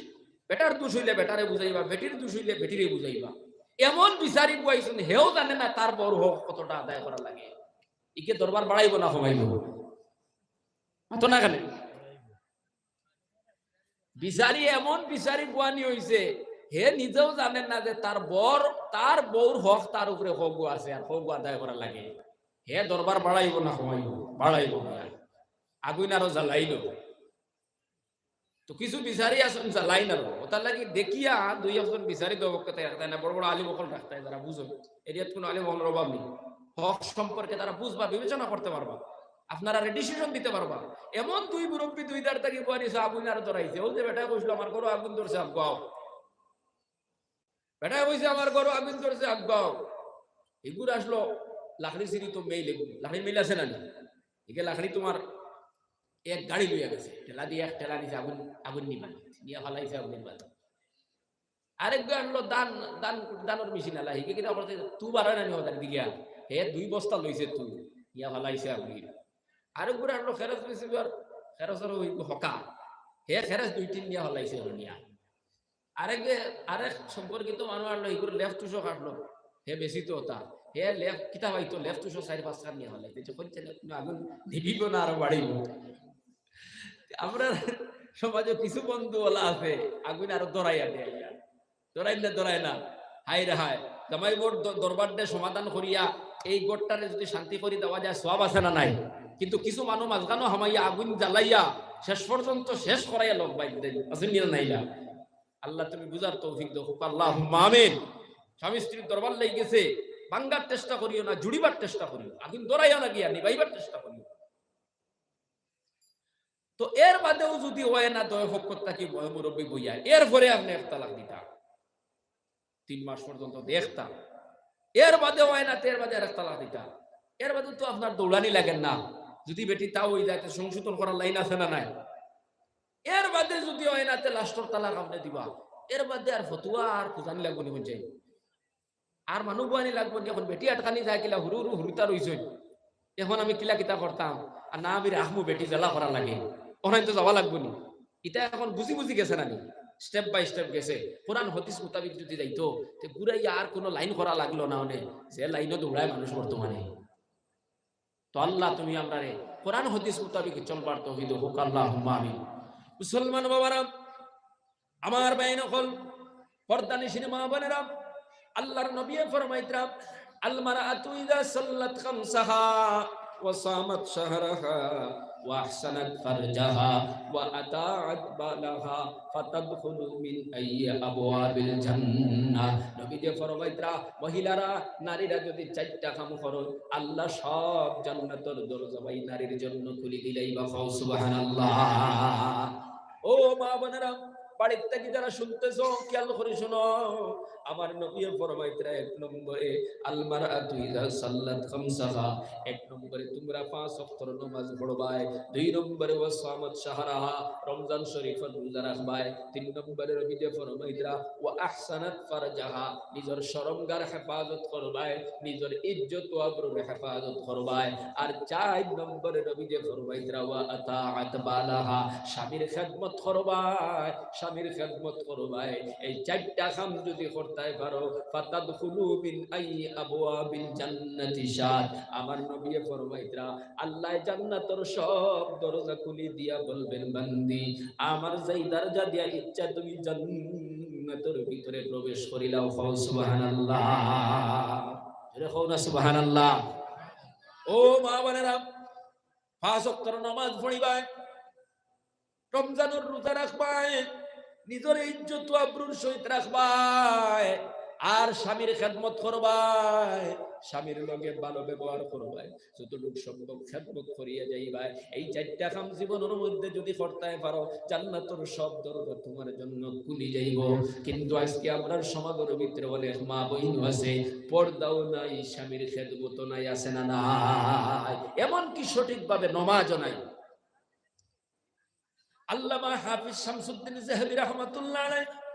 বেটার দোষ হইলে বেটারে বুঝাইবা বেটির দোষ হইলে বেটিরে বুঝাইবা এমন বিচারি বুয়াইছেন হেও জানে না তার বড় হোক কতটা আদায় করা লাগে ইকে দরবার বাড়াইব না কমাইব তো না কেন বিচারি এমন বিচারি বুয়ানি হইছে হে নিজেও জানেন না যে তার বউর হক তার উপরে হক আছে আর হক আদায় করা লাগে হে দরবার বাড়াইব না কমাইব বাড়াইব আগুন আরো জ্বালাইল তো কিছু বিচারি আসুন জ্বালাইন আরো ওটার লাগে দেখিয়া দুই একজন বিচারি দবকতে রাখতায় না বড় বড় আলিম বকল রাখতায় যারা বুঝো এরিয়াত কোনো আলিম বকলের অভাব নেই হক সম্পর্কে তারা বুঝবা বিবেচনা করতে পারবা আপনারা ডিসিশন দিতে পারবা এমন দুই মুরব্বী দুই দাঁড় তাকে বুয়ানিছে আগুন আরো ধরাইছে ও যে বেটা কইছিল আমার ঘরও আগুন ধরছে আগাও বেটা কইছে আমার ঘরও আগুন ধরছে আগাও এগুলো আসলো লাকড়ি সিঁড়ি তো মেইল লাকড়ি মেইল আছে না একে লাকড়ি তোমার এক গাড়ি লইয়া গেছে ঠেলা দিয়ে এক ঠেলা নিছে আগুন আগুন নিবা নিয়ে ফালাইছে আগুন বাদ আরেক আনলো দানোর মেশিন আলা হিকে কিনা বলতে তুই বাড়ায় না নিও তার দিকে হে 2 বস্তা লইছে তুই নিয়া ফালাইছে আগুন আরেক আনলো খেরাস লইছে খেরাসের ওই হকা হে খেরাস 2-3 নিয়া ফালাইছে নিয়া আরেক সম্পর্কিত মানুষ আনলো এগুলো লেফট টুসো কাটলো হে বেশি তো তা হে লেফট কিতা হয়তো লেফট টুসো 4-5 কাট নিয়া ফালাইছে যখন আগুন নিভিব না আরো বাড়িব আমরা সমাজে কিছু বন্ধু ওলা আছে আগুন আরো দরাইয়া দেয় দরাই না হাই রে হায় জামাই বোর দরবার দিয়ে সমাধান করিয়া এই গোটটারে যদি শান্তি করে দেওয়া যায় সব আছে না নাই কিন্তু কিছু মানুষ মাঝখানো হামাইয়া আগুন জ্বালাইয়া শেষ পর্যন্ত শেষ করাইয়া লোক বাইক দেয় আসেন না নাইলা আল্লাহ তুমি বুঝার তৌফিক দাও আল্লাহুম্মা আমিন স্বামী স্ত্রীর দরবার লেগে গেছে ভাঙ্গার চেষ্টা করিও না জুড়িবার চেষ্টা করিও আগুন দরাইয়া না গিয়া নিবাইবার চেষ্টা করিও তো এর বাদেও যদি হয় না দয়ফকতা কি মুরব্বী বইয়া এরপরে আপনি এক তালাক দিতা 3 মাস পর্যন্ত দেখতা এর বাদে হয় না এর বাদে এক তালাক দিতা এর বাদে তো আপনার দৌড়ানি লাগেন না যদি বেটি তাও হয়ে যায় সংশোধন করার লাইন আছে না নাই এর বাদে যদি হয় না লাস্টর তালাক আপনি দিবা এর বাদে আর ফতুয়া আর খুঁজানি লাগবো নি বুঝাই আর মানুষ বানি লাগবো এখন বেটি আটকানি যায় কিলা হুরু হুরুতা রইছে এখন আমি কিলা কিতা করতাম আর না আমি রাখবো বেটি জ্বালা করা লাগে ওখানে তো যাওয়া লাগবো নি এটা এখন বুঝি গেছে না নি স্টেপ বাই স্টেপ গেছে কোরআন হাদিস মোতাবিক যদি যাইতো তে ঘুরাই আর কোনো লাইন করা লাগলো না অনে যে লাইনও দৌড়ায় মানুষ বর্তমানে তো আল্লাহ তুমি আমরা রে কোরআন হাদিস মোতাবিক চলবার তৌফিক দাও আল্লাহুম্মা আমিন মুসলমান বাবারা আমার বাইন হল পর্দানি সিনেমা বোনেরা আল্লাহর নবী ফরমাইতরা আল মারাতু ইযা সাল্লাত খামসাহা ওয়া সামাত শাহরাহা وأحسنت فرجها وأطاعت بالها فتدخل من أي أبواب الجنة নবী যে ফরমাইতরা মহিলারা নারীরা যদি 4টা কাম করে আল্লাহ সব জান্নাতের দরজা ওই নারীর জন্য খুলে দিলেই বা সুবহানাল্লাহ ও মা বোনেরা বাড়ির থেকে যারা শুনতেছো খেয়াল করে শোনো আমার নবী ফরমাইতরা 1 নম্বরে আল মারাতু ইযা সাল্লাত খামসাহা 1 নম্বরে তোমরা 5 ওয়াক্তের নামাজ পড়বাই 2 নম্বরে ওয়াসামাত শাহরাহা রমজান শরীফের রোজা রাখবাই 3 নম্বরে নবী ফরমাইতরা ওয়া আহসানাত ফারজাহা নিজের শরমগার হেফাজত করবাই নিজের ইজ্জত ও আবরুর হেফাজত করবাই আর 4 নম্বরে নবী ফরমাইতরা ওয়া আতাআত বালাহা স্বামীর খেদমত করবাই স্বামীর খেদমত করবাই এই 4টা কাম যদি করতে পারো ফাতাদখুলু মিন আই আবওয়াবিল জান্নাতি শাদ আমার নবী ফরমাইতরা আল্লাহ জান্নাতের সব দরজা খুলে দিয়া বলবেন বান্দি আমার যেই দরজা দিয়া ইচ্ছা তুমি জান্নাতের ভিতরে প্রবেশ করিলাও সুবহানাল্লাহ জোরে কও না সুবহানাল্লাহ ও মা বোনেরা 5 ওয়াক্তের নামাজ পড়িবাই রমজানের রোজা রাখবাই নিজের ইজ্জত আবরুর সহিত রাখবাই আর স্বামীর খেদমত করবাই, স্বামীর লগে ভালো ব্যবহার করবাই, যতটুকু সম্ভব খেদমত করিয়া যাইবাই। এই চারটা কাম জীবনের মধ্যে যদি করতে পারো, জান্নাতের সব দরজা তোমার জন্য খুলে যাইব। কিন্তু আজকে আমরা সমাজের ভিতরে অনেক মা বইন আছে, পর্দাও নাই, স্বামীর খেদমত নাই, আছে না নাই? এমনকি সঠিকভাবে নমাজও নাই। আল্লামা হাফিজ শামসুদ্দিন যাহাবী রাহমাতুল্লাহ আলাইহি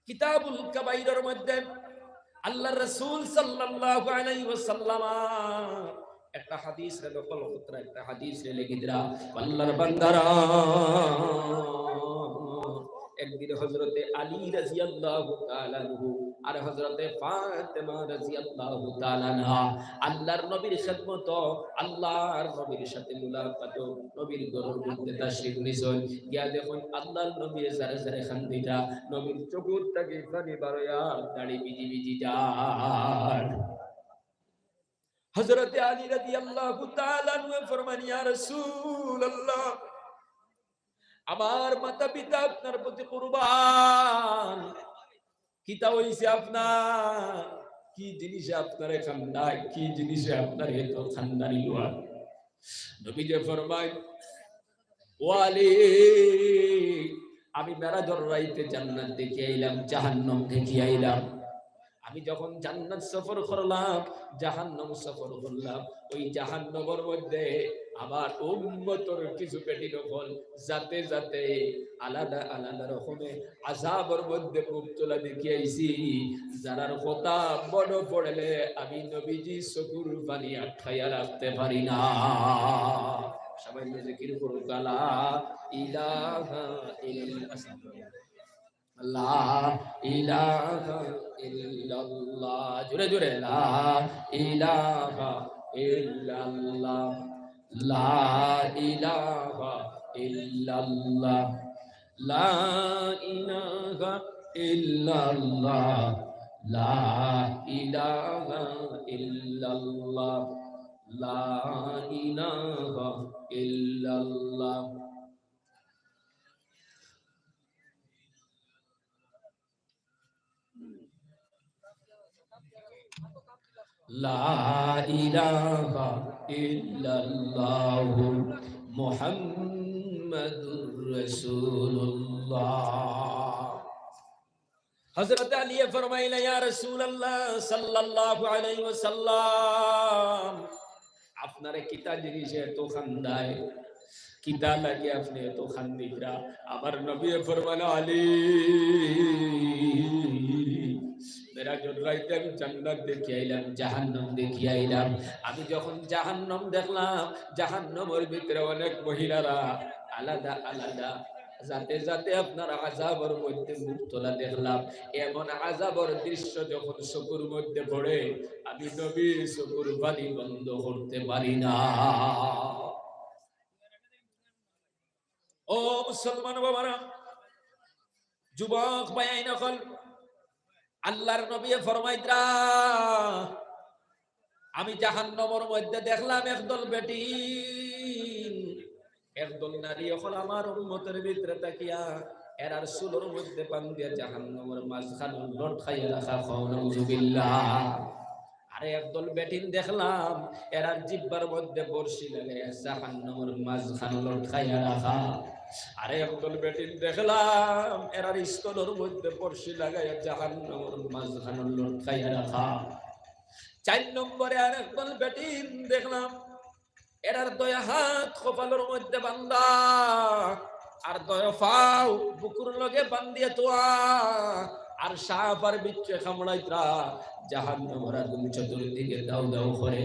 কিতাবুল কাবাইরের মধ্যে আল্লাহর রাসূল সাল্লাল্লাহু আলাইহি ওয়াসাল্লাম একটা হাদিস নকল করতে, একটা হাদিস লিখে দিরা, আল্লাহর বান্দারা একদিন হযরতে আলী রাদিয়াল্লাহু তাআলা আনহু আর হযরতে ফাতেমা রাদিয়াল্লাহু তাআলা আনহা আল্লাহর নবীর খিদমত, আল্লাহর নবীর সাথে মুলাকাত, নবীর ঘরের মধ্যে তাশরীফ নিছেন। গিয়া দেখুন আল্লাহর নবী জারে জারে খান্দিটা, নবীর চোখের থেকে পানি বারয়া দাড়ি ভিজি ভিজি যায়। হযরতে আলী রাদিয়াল্লাহু তাআলা আনহু ফরমান, ইয়া রাসূলুল্লাহ, আমার মাতা পিতা আপনার প্রতি কুরবান, কিতা হইছে আপনার, কি জিনিসে আপনার খান্দায়, কি জিনিসে আপনার এত খান্দানি লোয়া? নবী যে ফরমায়, ও আলী, আমি মেরাজের রাইতে জান্নাত দেখে আইলাম, জাহান্নাম দেখে আইলাম। আমি যখন জান্নাত সফর করলাম, জাহান্নাম সফর করলাম, ওই জাহান্নামের মধ্যে আমার উম্মতের কিছু পেটি নকল যাতে যাতে আলাদা আলাদা রকমের আযাবের মধ্যে মুবতলা দেখিয়েছি, যারার কথা মনে পড়লে আমি নবীজি চকুর পানি আটকাইয়া রাখতে পারি না। সবাই জিকির করুক, লা ইলাহা ইল্লাল্লাহ, লা ইলাহা ইল্লাল্লাহ, জোরে জোরে, লা ইলাহা ইল্লাল্লাহ, লা ইলাহা ইল্লাল্লাহ, লা ইলাহা ইল্লাল্লাহ, লা ইলাহা ইল্লাল্লাহ, লা ইলাহা ইল্লাল্লাহ। লা ইলাহা ইল্লাল্লাহু মুহাম্মাদুর রাসূলুল্লাহ। হযরত আলী ফরমাইলেন, ইয়া রাসূলুল্লাহ সাল্লাল্লাহু আলাইহি ওয়াসাল্লাম, আপনারে কিতা জিনিসে এত খান্দায়, কিতা লাগে আপনি এত খান্দিরা? আমার নবী ফরমানো, আলী, মেরাজের রাইতে আমি জান্নাত দেখে আইলাম, জাহান্নাম দেখে আইলাম। আমি যখন জাহান্নাম দেখলাম, জাহান্নামের ভিতরে অনেক মহিলারা আলাদা আলাদা যাতে যাতে আপনার আযাবের মধ্যে মুবতলা দেখলাম। এমন আযাবের দৃশ্য যখন চকুর মধ্যে পড়ে, আমি নবীর চকুর পানি বন্ধ করতে পারি না। ও মুসলমান বাবারা, যুবক ভাই নকল, আল্লাহর নবী ফরমাইতরা, আমি জাহান্নামের মধ্যে দেখলাম একদল বেটি, একদল নারী হল আমার উম্মতের ভিতরে তাকিয়া এরার চুলের মধ্যে পান দিয়া জাহান্নামের মাঝখানে লট খাইয়া রাখা, নাউযুবিল্লাহ। আরে একদল বেটিন দেখলাম এরার জিহ্বার মধ্যে বর্ষি লাগে জাহান্নামের মাঝখানে লট খাইয়া রাখা। আরে একদল বেটিন দেখলাম এরার স্তনের মধ্যে বর্ষি লাগাইয়া জাহান্নামের মাঝখানে লট খাইয়া রাখা। 4 নম্বরে আর একদল বেটিন দেখলাম এরার দয়া হাত কপালের মধ্যে বান্ধা, আর দয়া পাও বুকুর লগে বান্ধিয়া তোয়া, আর সাপ আর বিচ্ছু কামড়াইতরা জাহান্নামের আগুন চতুর্দিকে দাউ দাউ করে।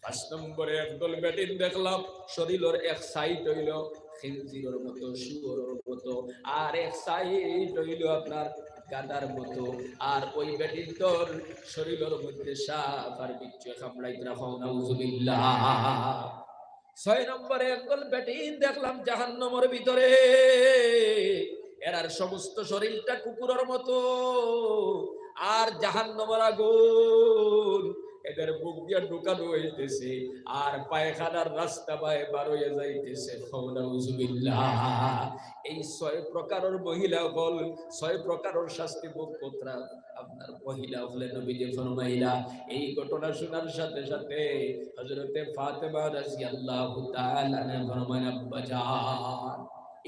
5 নম্বরে একদল বেটিন দেখলাম শরীরের এক সাইড হইল খিনজিরের মতো, শুয়োরের মতো, আর এক সাইড হইল আপনার গাদার মতো, আর ওই বেটির তোর শরীরের মধ্যে সাপ আর বিচ্ছু কামড়াইতরা, নাউযুবিল্লাহ। 6 নম্বরে একদল বেটিন দেখলাম জাহান্নামের ভিতরে, এরার সমস্ত শরীরটা কুকুরের মতো, আর জাহান্নামের আগুন এদের বুক দিয়া ঢুকানো হইতেছে আর পায়খানার রাস্তা বার হয়ে যাইতেছে। এই 6 প্রকারের মহিলা হল, 6 প্রকারের শাস্তি ভোগ করতে আপনার মহিলা হলে নবীজি ফরমাইলা। এই ঘটনা শোনার সাথে সাথে হযরতে ফাতেমা রাদিয়াল্লাহু তাআলা আনহা ফরমায়, আব্বা জান,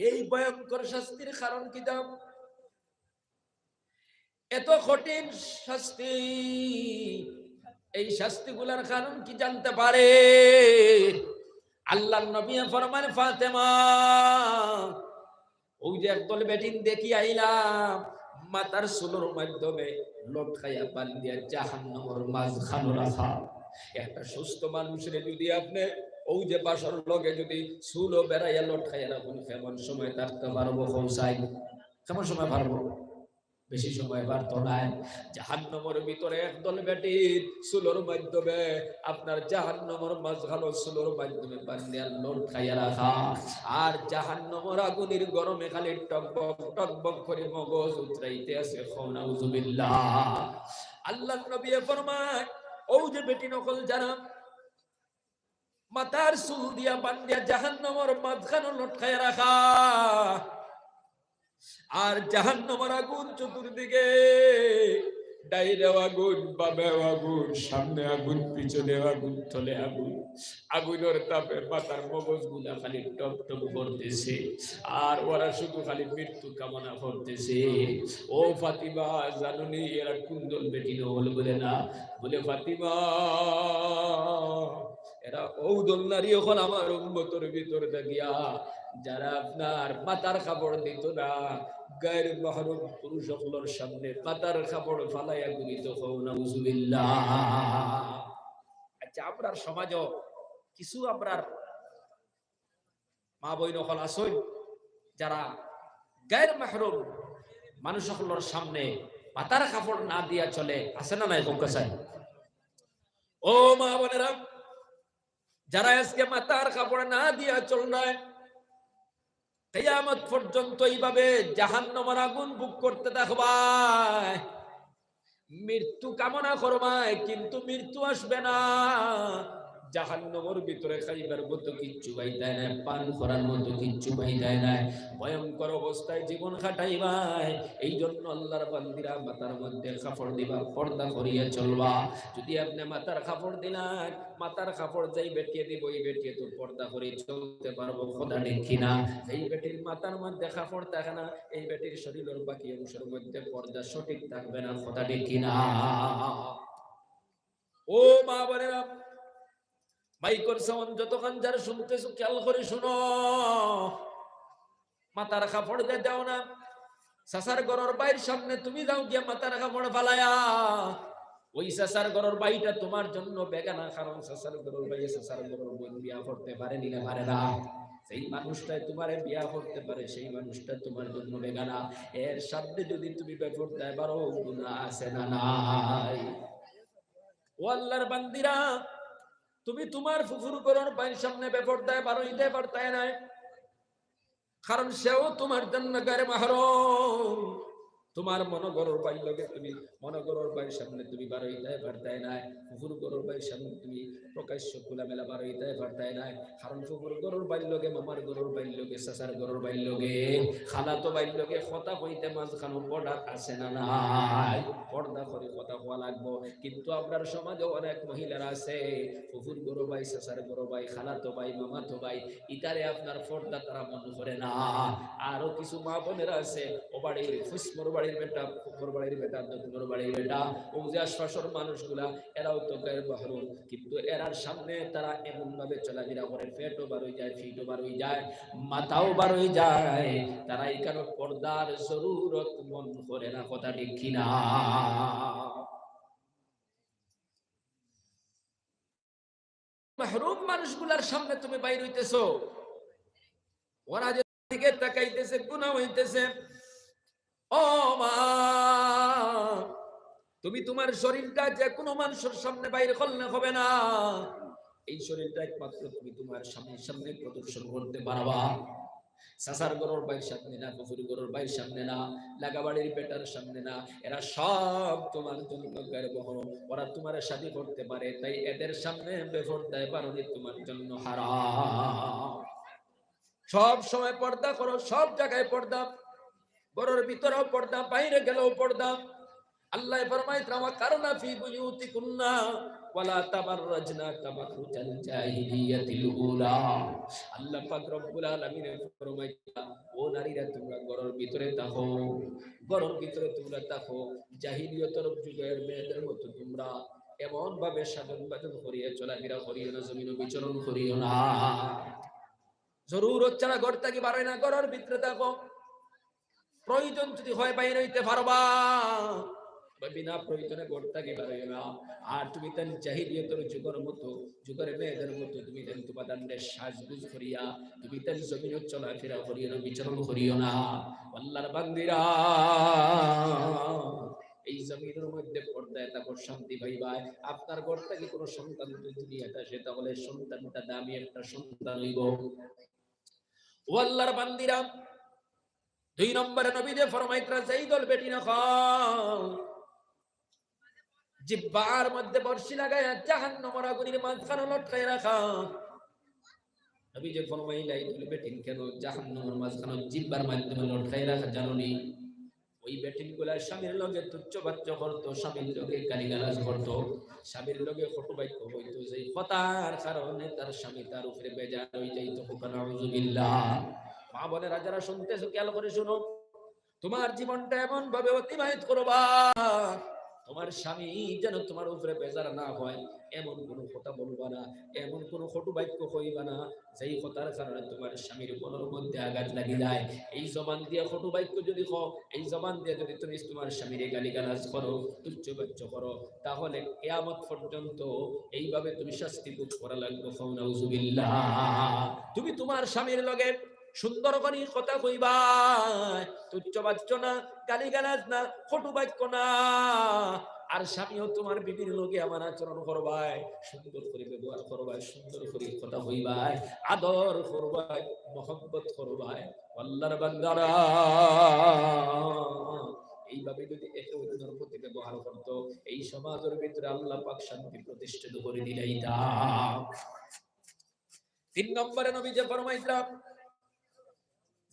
এই ভয়ঙ্কর শাস্তির কারণ কি দাও? এত কঠিন শাস্তি, এই শাস্তিগুলোর কারণ কি জানতে পারে? আল্লাহর নবী ফরমান, ফাতেমা, ওই যে একদল বেটিন দেখি আইলাম মাথার চুলের মাধ্যমে লটকাইয়া বান্ধিয়া জাহান্নামের মাঝখানে রাখা। একটা সুস্থ মানুষের যদি আপনি ওই যে বাসর লগে যদি চুলও বেড়াইয়া লটকাইয়া রাখুন, কেমন সময় থাকতে পারবো? কেমন সময় পারবো? বেশি সময় পারতো না। জাহান্নামের ভিতরে একদল বেটির চুলোর মাধ্যমে আপনার জাহান্নামের মাঝখানে চুলোর মাধ্যমে বান্ধিয়া লটকাইয়া রাখা। আর জাহান্নামের আগুনের গরমে খালি টকবক টকবক করে মগজ উতরাইতে আছে। নাউযুবিল্লাহ। আল্লাহর নবী ফরমায়, ওই যে বেটি নকল যারা মাথার চুল দিয়া বান্ধিয়া জাহান্নামের মাঝখানে লটকাইয়া রাখা, আর জাহান্নামের আগুন চতুর্দিকে, ডাইরে আগুন, বামে আগুন, সামনে আগুন, পিছনে আগুন, তলে আগুন। আগুনের তাপে মাথার মগজগুলা খালি টপ টপ করতেছে আর ওরা শুধু খালি মৃত্যু কামনা করতেছে। ও ফাতিমা, জানুনি এরা কুন্দল বেটি নহল বলে না, বলে ফাতিমা, এরা ঔদল নারী এখন আমার উম্মতের ভিতর দেখিয়া যারা আপনার মাথার কাপড় দিত না, গায়ের মাহরুম পুরুষ সকলের সামনে মাথার কাপড় ফালাইয়া গুলিত। নাউযুবিল্লাহ। আচ্ছা, আপনার সমাজও কিছু আপনার মা বই নকল আসই যারা গায়ের মাহরুম মানুষ সকলের সামনে মাথার কাপড় না দিয়া চলে, আছে না নাই? কৌকাশাই ও মা বোনেরা, যারা আজকে মাথার কাপড় না দিয়া চল নাই, কিয়ামত পর্যন্ত এইভাবে জাহান্নামের আগুন বুক করতে দেখবাই। মৃত্যু কামনা করবাই কিন্তু মৃত্যু আসবে না। জাহান্নামের ভিতরে খাইবার মতো কিচ্ছু পাই দেয় না, পান করার মতো কিচ্ছু পাই দেয় না, ভয়ঙ্কর অবস্থায় জীবন কাটাইবাই। এই জন্য আল্লাহর বান্দিরা মাথার মধ্যে কাপড় দিবা, পর্দা করিয়া চলবা। যদি আপনি মাথার কাপড় দিলেন, মাথার কাপড় যাই বেটিয়ে দিব, এই বেটিয়ে তো পর্দা করে চলতে পারবো, খোদা দেখি না। এই বেটির মাথার মধ্যে কাপড় থাকে না, এই বেটির শরীরের বাকি অংশের মধ্যে পর্দা সঠিক থাকবে না, খোদা দেখি না। ও মা বোনেরা, মাইকর সাউন্ড যতক্ষণ যারা শুনতেছো খেয়াল করে শুনো। মাথার কাপড় দিয়ে দাও না, সাসার ঘরের বাইর সামনে তুমি যাও গিয়া মাথার কাপড় ফালায়া, ওই সাসার ঘরের বাইটা তোমার জন্য বেগানা। কারণ সাসার ঘরের বাইয়ে সাসার ঘরের বোন বিয়া করতে পারে নিলে পারে না, সেই মানুষটাই তোমারে বিয়া করতে পারে, সেই মানুষটা তোমার জন্য বেগানা। এর সামনে যদি তুমি বেপরদায় পারো, গুনাহ আছে না নাই? ও আল্লাহর বান্দিরা, তুমি তোমার ফুফুর ঘরের বাইর সামনে বেপরদায় পারো ইতে পারতায় নাই, কারণ সেও তোমার জন্য গায়ে মাহরুম। তোমার মনগরর বাইর লগে তুমি মনগরর বাইর সামনে তুমি বারো ইতায় পারতায় নাই, ফুফুর গরর বাইর সামনে তুমি প্রকাশ্য খোলামেলা বারো ইতায় পারতায় নাই। কারণ ফুফুর গরর বাইর লগে, মামার গরর বাইর লগে, চাচার গরর বাইর লগে, খালাতো বাইর লগে কথা কইতে মাঝখানো পর্দা আছে না নাই? পর্দা করে কথা কোয়া লাগবো। কিন্তু আপনার সমাজে অনেক মহিলারা আছে, ফুফুর গরু ভাই, চাচার গরু ভাই, খালাতো ভাই, মামাতো ভাই, ইতারে আপনার পর্দা তারা মনে করে না। আরো কিছু মা বোনেরা আছে, ও বাড়ির ফুসমর বাড়ির বেটা, ফুফুর বাড়ির বেটা, দক্ষিণর বাড়ির বেটা, ও যে আশপাশের মানুষগুলা, এরাও তো গায়ের মাহরুম, কিন্তু এরার সামনে তারা এমন ভাবে চলাফেরা করে, পেটও বার হয়ে যায়, ফিটও বার হয়ে যায়, মাথাও বার হয়ে যায়, তারা এখানে পর্দার জরুরত মন করে না, কথা ঠিক কিনা? মাহরুম মানুষগুলার সামনে তুমি বাইর হইতেছো, ওরা যে দিকে তাকাইতেছে, গুনাহ হইতেছে। ও মা, তুমি তোমার শরীরটা যে কোনো মানুষের সামনে বাইরে করলে হবে না। এই শরীরটা একমাত্র তুমি তোমার সামনে সামনে প্রদর্শন করতে পারবা। সাসার গরুর বাইর সামনে না, কুফুর গরুর বাইর সামনে না, লাগাবাড়ির বেটার সামনে না, এরা সব তোমার জন্য গর্বহ। ওরা তোমার শাদী করতে পারে, তাই এদের সামনে বেপরদায় বারণী তোমার জন্য হারাম। সব সময় পর্দা করো, সব জায়গায় পর্দা, ঘরের ভিতরেও পর্দা, বাইরে গেলেও পর্দা। আল্লাহ ফরমায় ওয়া কারনা ফি বুয়ুতিকুন্না ওয়ালা তাবাররাজনা তাবাররুজাল জাহিলিয়াতিল উলা। আল্লাহ পাক রব্বুল আলামিন ফরমায় ও নারীরা তোমরা ঘরের ভিতরে থাকো, ঘরের ভিতরে তোমরা থাকো জাহিলিয়তের যুগের মেয়েদের মতো তোমরা এমন ভাবে সাধন বাজন করিয়া চলাফেরা করিও না, জমিন বিচরণ করিও না। জরুরত ছাড়া ঘর থেকে বার হয় না, ঘরের ভিতরে থাকো। প্রয়োজন যদি হয় বাইরে হইতে পারবা, বিনা প্রয়োজনে ঘর থেকে বার হইও না। আর তুমি তেন জাহিলিয়তের যুগের মতো, যুগের মেয়েদের মতো তুমি তেন তোমাদের সাজগুজ করিয়া তুমি তেন জমিন চলাফেরা করিও না, বিচরণ করিও না। আল্লাহর বান্দিরা, এই জমিনের মধ্যে পর্দায় তারপর শান্তি পাইবা। আপনার ঘর থেকে কোনো সন্তান যদি দুনিয়াতে আসে, তাহলে সন্তানটা দামি একটা সন্তান হইব। ও আল্লাহর বান্দিরা, 2 নম্বরে নবী যে ফরমাইতরা যাইদল বেটি না খাও, জিহ্বার মধ্যে বর্ষি লাগায়া জাহান্নামের আগুনের মাঝখানে লটকায় রাখা। নবী যে ফরমাইলাই দল বেটিন কেন জাহান্নামের মাঝখানে জিহ্বার মাধ্যমে লটকায় রাখা জানোনি? ওই বেটিনগুলা স্বামীর লগে তুচ্ছ বাচ্চা করতো, স্বামীর লগে গালিগালাজ করতো, স্বামীর লগে কটু বাক্য হইতো, যেই কথার কারণে তার স্বামী তার উপরে বেজার হয়ে যাইতো। নাউযুবিল্লাহ। মা বোনেরা যারা শুনতেছো খেয়াল করে শুনো, তোমার জীবনটা এমন ভাবে অতিবাহিত করবা তোমার স্বামী যেন তোমার উপরে বেজার না হয়, এমন কোন কথা বলবা না, এমন কোন কটু বাক্য কইবা না যেই কথার কারণে তোমার স্বামীর মনের মধ্যে আঘাত লাগি যায়। এই জবান দিয়ে কটু বাক্য যদি কও, এই জবান দিয়ে যদি তুমি তোমার স্বামীর গালিগালাজ করো, তুচ্ছ বাচ্য করো, তাহলে কিয়ামত পর্যন্ত এইভাবে তুমি শাস্তি ভোগ করা লাগবে। নাউযুবিল্লাহ। তুমি তোমার স্বামীর লগে সুন্দর করে কথা কইবা, তুচ্ছ বাচ্য না, গালিগালাজ না, কটু বাক্য না। আর স্বামীও তোমার বিবির লগে আমার আচরণ করবাই, সুন্দর করে ব্যবহার করবাই, সুন্দর করে কথা কইবাই, আদর করবাই, মহব্বত করবাই। আল্লাহর বান্দারা, এইভাবে যদি একে অন্যের প্রতি ব্যবহার করতো, এই সমাজের ভিতরে আল্লাহ পাক শান্তি প্রতিষ্ঠিত করে দিলেন। 3 নম্বরে নবী যে ফরমাইতরা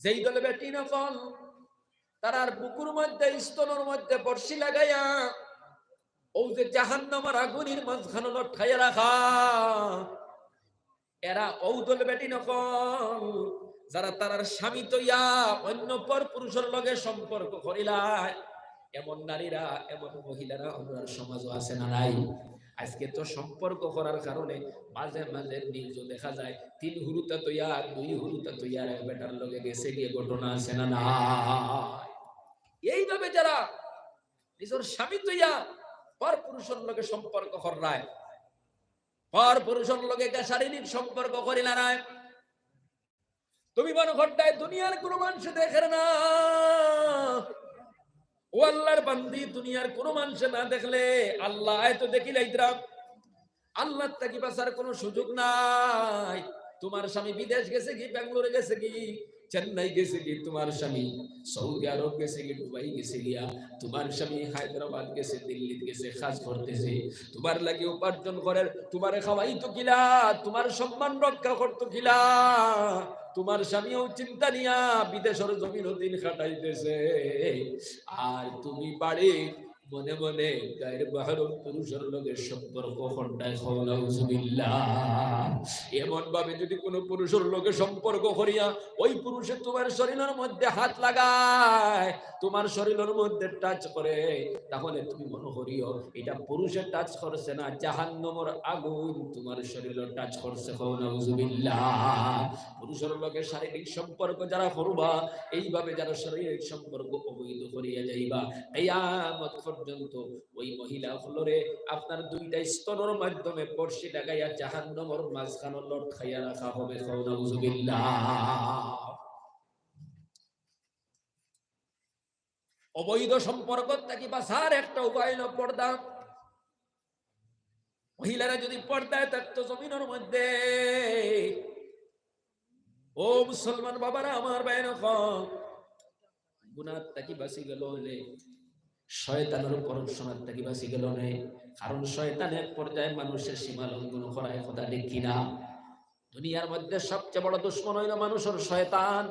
যেই দলে বেটি নকল তারার বুকুর মধ্যে স্তনের মধ্যে বর্ষি লাগাইয়া ও যে জাহান্নামের আগুনের মাঝখানে লটকাইয়া রাখা, এরা ও দলে বেটি নকল যারা তারার স্বামী তৈয়া অন্য পর পুরুষের লগে সম্পর্ক করিলায়। এমন নারীরা, এমন মহিলারা আমার সমাজও আছে না নাই? আজকে তো সম্পর্ক করার কারণে মাঝে মাঝে নিউজও দেখা যায় 3 হুরুতা তৈয়া 2 হুরুতা তৈয়া বেটার লগে গেছে গিয়ে ঘটনা আছে না না? এইভাবে যারা নিজের স্বামী তৈয়া পর পুরুষের লগে সম্পর্ক করায়, পর পুরুষের লগে শারীরিক সম্পর্ক করিলা না, তুমি মনে ঘটায় দুনিয়ার কোনো মানুষ দেখে না। ও আল্লাহর বান্দি, দুনিয়ার কোনো মানুষ না দেখলে আল্লাহ তো দেখিলাইতরা, আল্লাহ তাকি বাঁচার কোনো সুযোগ নাই। তোমার স্বামী বিদেশ গেছে কি, বেঙ্গালোরে গেছে কি, চেন্নাই গেছে কি, তোমার স্বামী সৌদি আরব গেছে কি, দুবাই গেছে গিয়া, তোমার স্বামী হায়দ্রাবাদ গেছে, দিল্লি গেছে, কাজ করতেছে, তোমার লাগে উপার্জন করে, তোমার খাওয়াইতো কিলা, তোমার সম্মান রক্ষা করতো কিলা। তোমার স্বামীও চিন্তা নিয়া বিদেশের জমিন দিন কাটাইতেছে, আর তুমি বাড়ি মনে মনে গায়ের বাহারুম পুরুষের লোকের সম্পর্ক খন্ডায়। এমন ভাবে যদি কোনো পুরুষের লোকের সম্পর্ক করিয়া ওই পুরুষে তোমার শরীরের মধ্যে হাত লাগায়, তোমার শরীরের মধ্যে টাচ করে, তাহলে তুমি মনে করিও এটা পুরুষের টাচ করছে না, জাহান্নামের আগুন তোমার শরীরে টাচ করছে। পুরুষের লোকের শারীরিক সম্পর্ক যারা করবা, এইভাবে যারা শারীরিক সম্পর্ক অবৈধ করিয়া যাইবা, কিয়ামত পর্যন্ত ওই মহিলা হলরে আপনার 2টা স্তনের মাধ্যমে বর্ষি লাগাইয়া জাহান্নামের মাঝখানে লটকাইয়া রাখা হবে। নাউযুবিল্লাহ। অবৈধ সম্পর্ক থেকে বাঁচার একটা উপায় হলো পর্দা। মহিলারা যদি পর্দায় থাকতো জমিনের মধ্যে, ও মুসলমান বাবারা আমার বাইরে গুনাহ তাকি বাঁচি গেল হলে শয়তানের পরশনার তাকি বাঁচি গেল নে, কারণ শয়তান এক পর্যায়ে মানুষের সীমা লঙ্ঘন করায়, কথা ঠিক কিনা? দুনিয়ার মধ্যে সবচেয়ে বড় দুশমন হইল মানুষের শয়তান।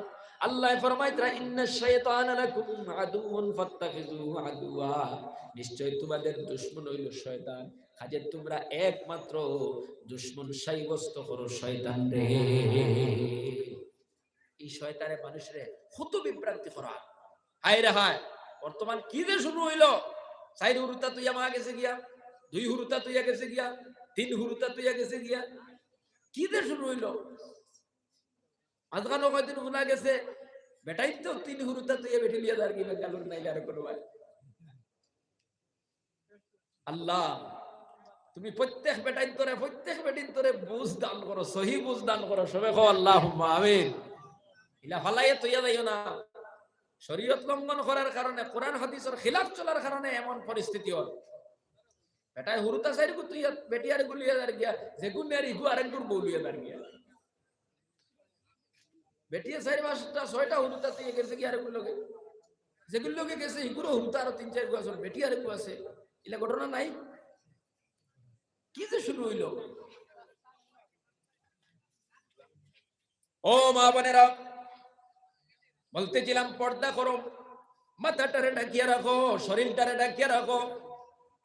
আল্লাহ ফরমাইতরা ইন্নাশ শাইতানা লাকুম আদুউন ফাত্তাখিযুহু আদুয়া, নিশ্চয় তোমাদের দুশমন হইল শয়তান, কাজে তোমরা একমাত্র দুশমন সাব্যস্ত করো শয়তান রে। এই শয়তানে মানুষের কত বিভ্রান্তি করা, হায় রে হায়। বর্তমান কি যে শুরু হইল, 4 হুরুতা তুইয়া মা গেছে গিয়া, 2 হুরুতা তুইয়া গেছে গিয়া, 3 হুরুতা তুইয়া গেছে গিয়া, কি যে শুরু হইল। আজকাল কয়দিন শোনা গেছে বেটাই তো 3 হুরুতা তুইয়া বেটি লিয়া দাঁড় গিয়ে গালুর নাই আর কোনো ভাই। আল্লাহ তুমি প্রত্যেক বেটাইন তোরে প্রত্যেক বেটিন তোরে বুঝ দান করো, সহি বুঝ দান করো, সবে কও আল্লাহুম্মা আমিন। ইলা ফালাইয়া তুইয়া যাইও না, শরীয়ত লঙ্ঘন করার কারণে, কোরআন হাদিসের খিলাফ চলার কারণে এমন পরিস্থিতি হয়। বেটায় হুরুতা সাইড তুই বেটি আর গুলিয়া দাঁড় গিয়া, যে গুণের ইগু আর একগুর বউলিয়া দাঁড় গিয়া, বেটিয়া 4-5টা 6টা হুরুতা তুই গেছে কি আর গুলোকে, যেগুলোকে গেছে ইগুরো হুরুতা আরো 3-4 গু আছে, বেটি আর গু আছে। ইলা ঘটনা নাই? কি যে শুরু হইল। ও মা বোনেরা, বলতেছিলাম পর্দা করো, মাথাটারে ডাকিয়ে রাখো, শরীরটারে ডাকিয়ে রাখো।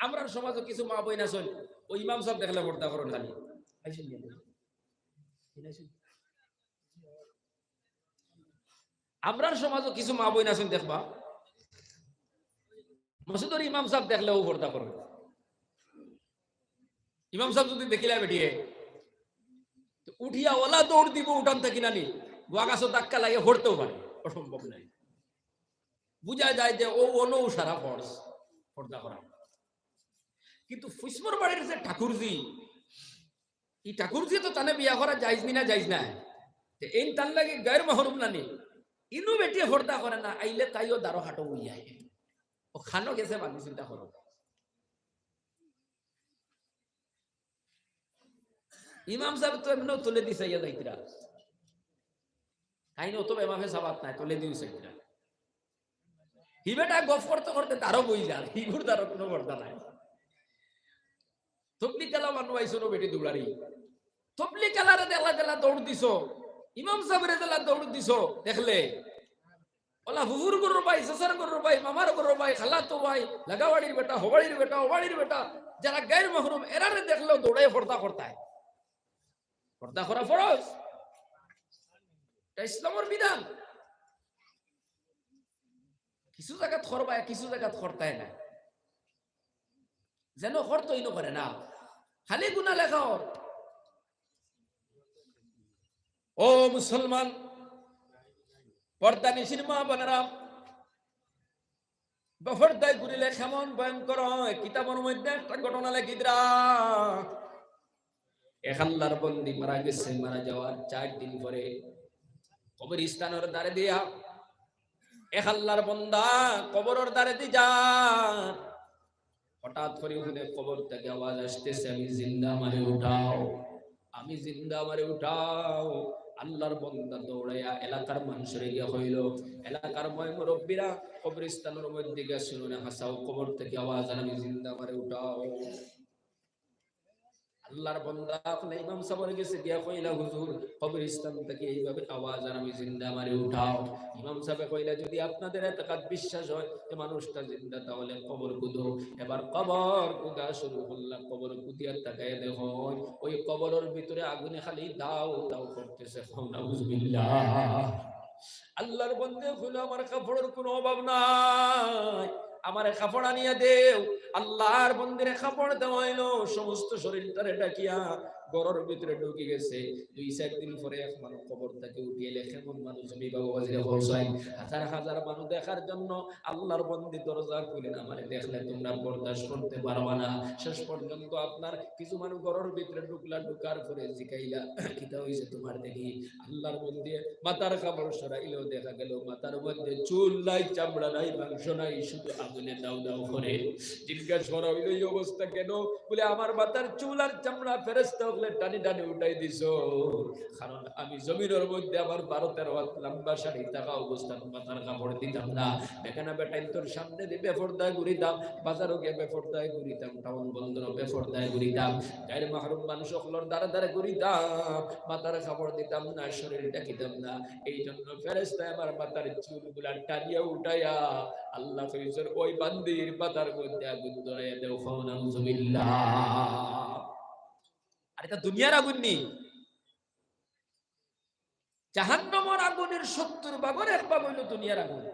আমরা সমাজে কিছু মা বই না শোন, ওই ইমাম সাহেব দেখলে পর্দা করো খালি। আমরা সমাজে কিছু মা বই না শোন দেখবা, মসজিদের ইমাম সাহেব দেখলে ও পর্দা করবে। ইমাম সাহেব যদি দেখিলা বেটিয়ে উঠিয়া ওলা দৌড় দিব, উঠান থাকি নানি গোয়াগাছ ধাক্কা লাগে হরতেও পারে, অসম্ভব নাই। বুঝা যায় যে ও অনৌ সারা ফর্স পর্দা করা। কিন্তু ফুসমর বাড়ির যে ঠাকুরজি, এই ঠাকুরজি তো তানে বিয়া করা যাইজ নি না যাইজ না, এই তার লাগে গায়ের মাহরুম নানি ইনু বেটিয়ে পর্দা করে না, আইলে তাইও দারো হাটো উইয়া ও খানো গেছে মানুষ চিন্তা করো। ইমাম সাহেব তো এমন তুলে দিছে ইয়া যাইতরা, কাহিনী অত বেমাফে সাবাত নাই, তুলে দিয়েছে হিবেটা গফ করতে করতে তারও বই যান, হিগুর তারও কোনো পর্দা নাই। তবলি কালা মানুষ আইসো বেটি দৌড়ারি, তবলি কালারে দেলা দেলা দৌড় দিছ, ইমাম সাহেবের দেলা দৌড় দিছ, দেখলে ওলা হুজুর গরুর ভাই, সসার গরুর ভাই, মামার গরুর ভাই, খালাতো ভাই, লাগাবাড়ির বেটা, হবাড়ির বেটা, ওবাড়ির বেটা, যারা গায়ের মাহরুম এরারে দেখলেও দৌড়াই পর্দা করতায়। পর্দা করা ফরজ, এটা ইসলামের বিধান। কিছু জায়গাত করবায়, কিছু জায়গাত করতায় না, যেন করতই না করে না, খালি গুনাহ লেখা ওর। ও মুসলমান পর্দা নিশির মা বোনেরা, বেপরদায় ঘুরিলে কেমন ভয়ঙ্কর হয়। কিতাবের মধ্যে একটা ঘটনা লেখিদ্রা, এক আল্লাহর বন্দী মারা গেছে, মারা যাওয়ার 4 দিন পরে কবরস্থানের দ্বারে দিয়া এক আল্লাহর বন্দা কবরের দ্বারে দিয়ে যান। হঠাৎ করে ওখানে কবর থেকে আওয়াজ আসতেছে, আমি জিন্দা, আমারে উঠাও, আমি জিন্দা, আমারে উঠাও। আল্লাহর বন্দা দৌড়াইয়া এলাকার মানুষের গিয়া হইল, এলাকার মুরব্বীরা কবরস্থানের মধ্যে গিয়া শুনে হাসাও, কবর থেকে আওয়াজ, আমি জিন্দা, আমারে উঠাও। আল্লাহর বান্দা আপনি ইমাম সাহেবের কাছে গিয়া কইলা, হুজুর কবরস্থান থেকে এইভাবে আওয়াজ, আর আমি জিন্দা, আমারে উঠাও। ইমাম সাহেব কইলা, যদি আপনাদের এতকাত বিশ্বাস হয় যে মানুষটা জিন্দা, তাহলে কবর কুদো। এবার কবর কুদা শুরু করলাম, কবর কুদিয়া তাকায় দেখো ওই কবরের ভিতরে আগুনে খালি দাও দাও করতেছে। নাউজুবিল্লাহ। আল্লাহর বান্দা কইলো, আমার কাপড়ের কোনো অভাব নাই, আমারে কাপড় আনিয়া দেও। আল্লাহর বন্দিরে কাপড় দেওয়া হইলো, সমস্ত শরীরটারে ডাকিয়া গরর ভিতরে ঢুকে গেছে। 2-4 দিন পরে এক মানুষ কবর থেকে উঠিয়ে এলে, কেমন মানুষ আমি বাবু বাজিরে হসাই, হাজার হাজার মানুষ দেখার জন্য আল্লাহর বন্দি দরজা খুলেন, আমারে দেখলে তোমরা বরদাস্ত করতে পারবা না। শেষ পর্যন্ত আপনার কিছু মানুষ গরর ভিতরে ঢুকলা, ঢুকার পরে জিকাইলা, কিতা হইছে তোমার? দেখি আল্লাহর বন্দি মাথার কাপড় সরাইলেও দেখা গেল মাথার মধ্যে চুল নাই, চামড়া নাই, মাংস নাই, শুধু আগুনে দাউ দাউ করে। জিজ্ঞাসা করা হইল, এই অবস্থা কেন? বলে আমার মাথার চুল আর চামড়া ফেরেশতা উঠলে টানি টানি উঠাই দিছো, কারণ আমি জমিনের মধ্যে আমার 12-13 হাত লম্বা শাড়ি থাকা অবস্থান মাথার কাপড় দিতাম না। বেখানা বেটাইন তোর সামনে দিয়ে বেফরদায় ঘুরিতাম, বাজারও গিয়ে বেফরদায় ঘুরিতাম, টাউন বন্দরও বেফরদায় ঘুরিতাম, গায়ের মাহরুম মানুষ সকলের দ্বারা দ্বারা ঘুরিতাম, মাথার কাপড় দিতাম না, শরীর ঢাকিতাম না। এই জন্য ফেরেশতায় আমার মাথার চুলগুলা টানিয়া উঠাইয়া আল্লাহ কইছেন ওই বান্দির মাথার মধ্যে আগুন ধরাইয়া দেও, নাউযুবিল্লাহ। আর এটা দুনিয়ার আগুন নেই, জাহান্নামের আগুনের 70 ভাগের 1 ভাগ হইল দুনিয়ার আগুন।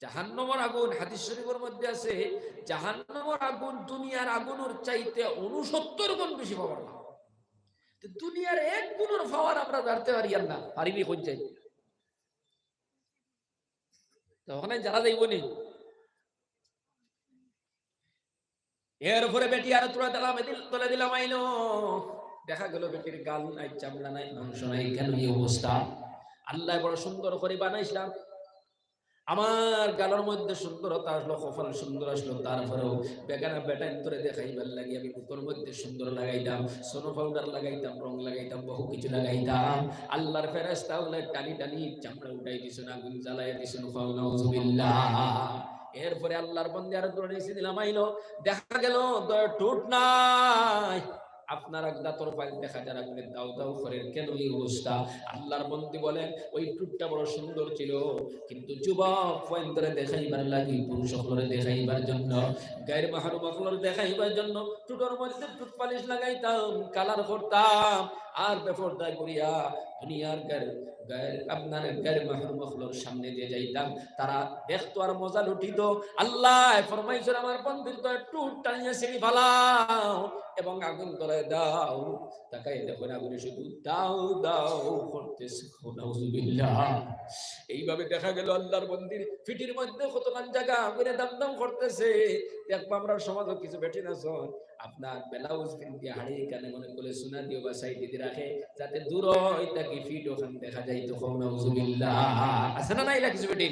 জাহান্নামের আগুন হাদিস শরীফের মধ্যে আছে, জাহান্নামের আগুন দুনিয়ার আগুনের চাইতে 69 গুণ বেশি পাওয়ার না। তো দুনিয়ার 1 গুণের পাওয়ার আমরা জানতে পারি না, পারিবি কোন চাই তো ওখানে যারা যাইবনি। এর উপরে বেটি আর তুলে দিলাম আইলো, দেখা গেল বেটির গাল নাই, চামড়া নাই, মাংস নাই, কেন এই অবস্থা? আল্লাহ বড় সুন্দর করে বানাইছিলাম, আমার গালের মধ্যে সুন্দরতা আসলো, কপাল সুন্দর আসলো, তারপরেও বেগানা বেটা করে দেখাইবার লাগি আমি বুকের মধ্যে সুন্দর লাগাইতাম, সোনো পাউডার লাগাইতাম, রং লাগাইতাম, বহু কিছু লাগাইতাম। আল্লাহর ফেরেশতা হলে টানি টানি চামড়া উঠাই দিছ না, আগুন জ্বালাইয়া দিছ না, নাউযুবিল্লাহ। এরপরে আল্লাহর বন্দী আর ধরে নিয়েছে দিলাম আইলো, দেখা গেল টুট নাই, আপনার দাঁতর পাইল দেখা যারা বলে দাও দাও করে, কেন এই অবস্থা? আল্লাহর বন্দী বলেন ওই টুটটা বড় সুন্দর ছিল, কিন্তু যুবক পয়েন্টরে দেখাইবার লাগি, পুরুষ সকলরে দেখাইবার জন্য, গায়ের মাহরুম সকলরে দেখাইবার জন্য টুটোর মধ্যে টুট পালিশ লাগাইতাম, কালার করতাম, আর বেপরদা করিয়া দুনিয়ার গায়ের আপনার গায়ের মাহরুম সকলের সামনে দিয়ে যাইতাম, তারা দেখতো আর মজা লুটিত। আল্লাহ ফরমাইছেন আমার বন্দীর তো টুট টানিয়ে ছিঁড়ি ফালাও এবং আগুন ধরে দাও, তাকাই দেখুন আগুনে শুধু দাও দাও করতেছে, নাউযুবিল্লাহ। এইভাবে দেখা গেল আল্লাহর বন্দির ফিটির মধ্যে কতখান জায়গা আগুনে দাম দাম করতেছে। দেখবো আমরা সমাজও কিছু বেঠি না শোন, আপনার ব্লাউজ পিন্দি হাড়ি কানে মনে করে সোনা দিও বা সাইড দিয়ে রাখে, যাতে দূর হয় তাকে ফিট ওখান দেখা যায়, তো নাউযুবিল্লাহ। আছে না না কিছু বেটি?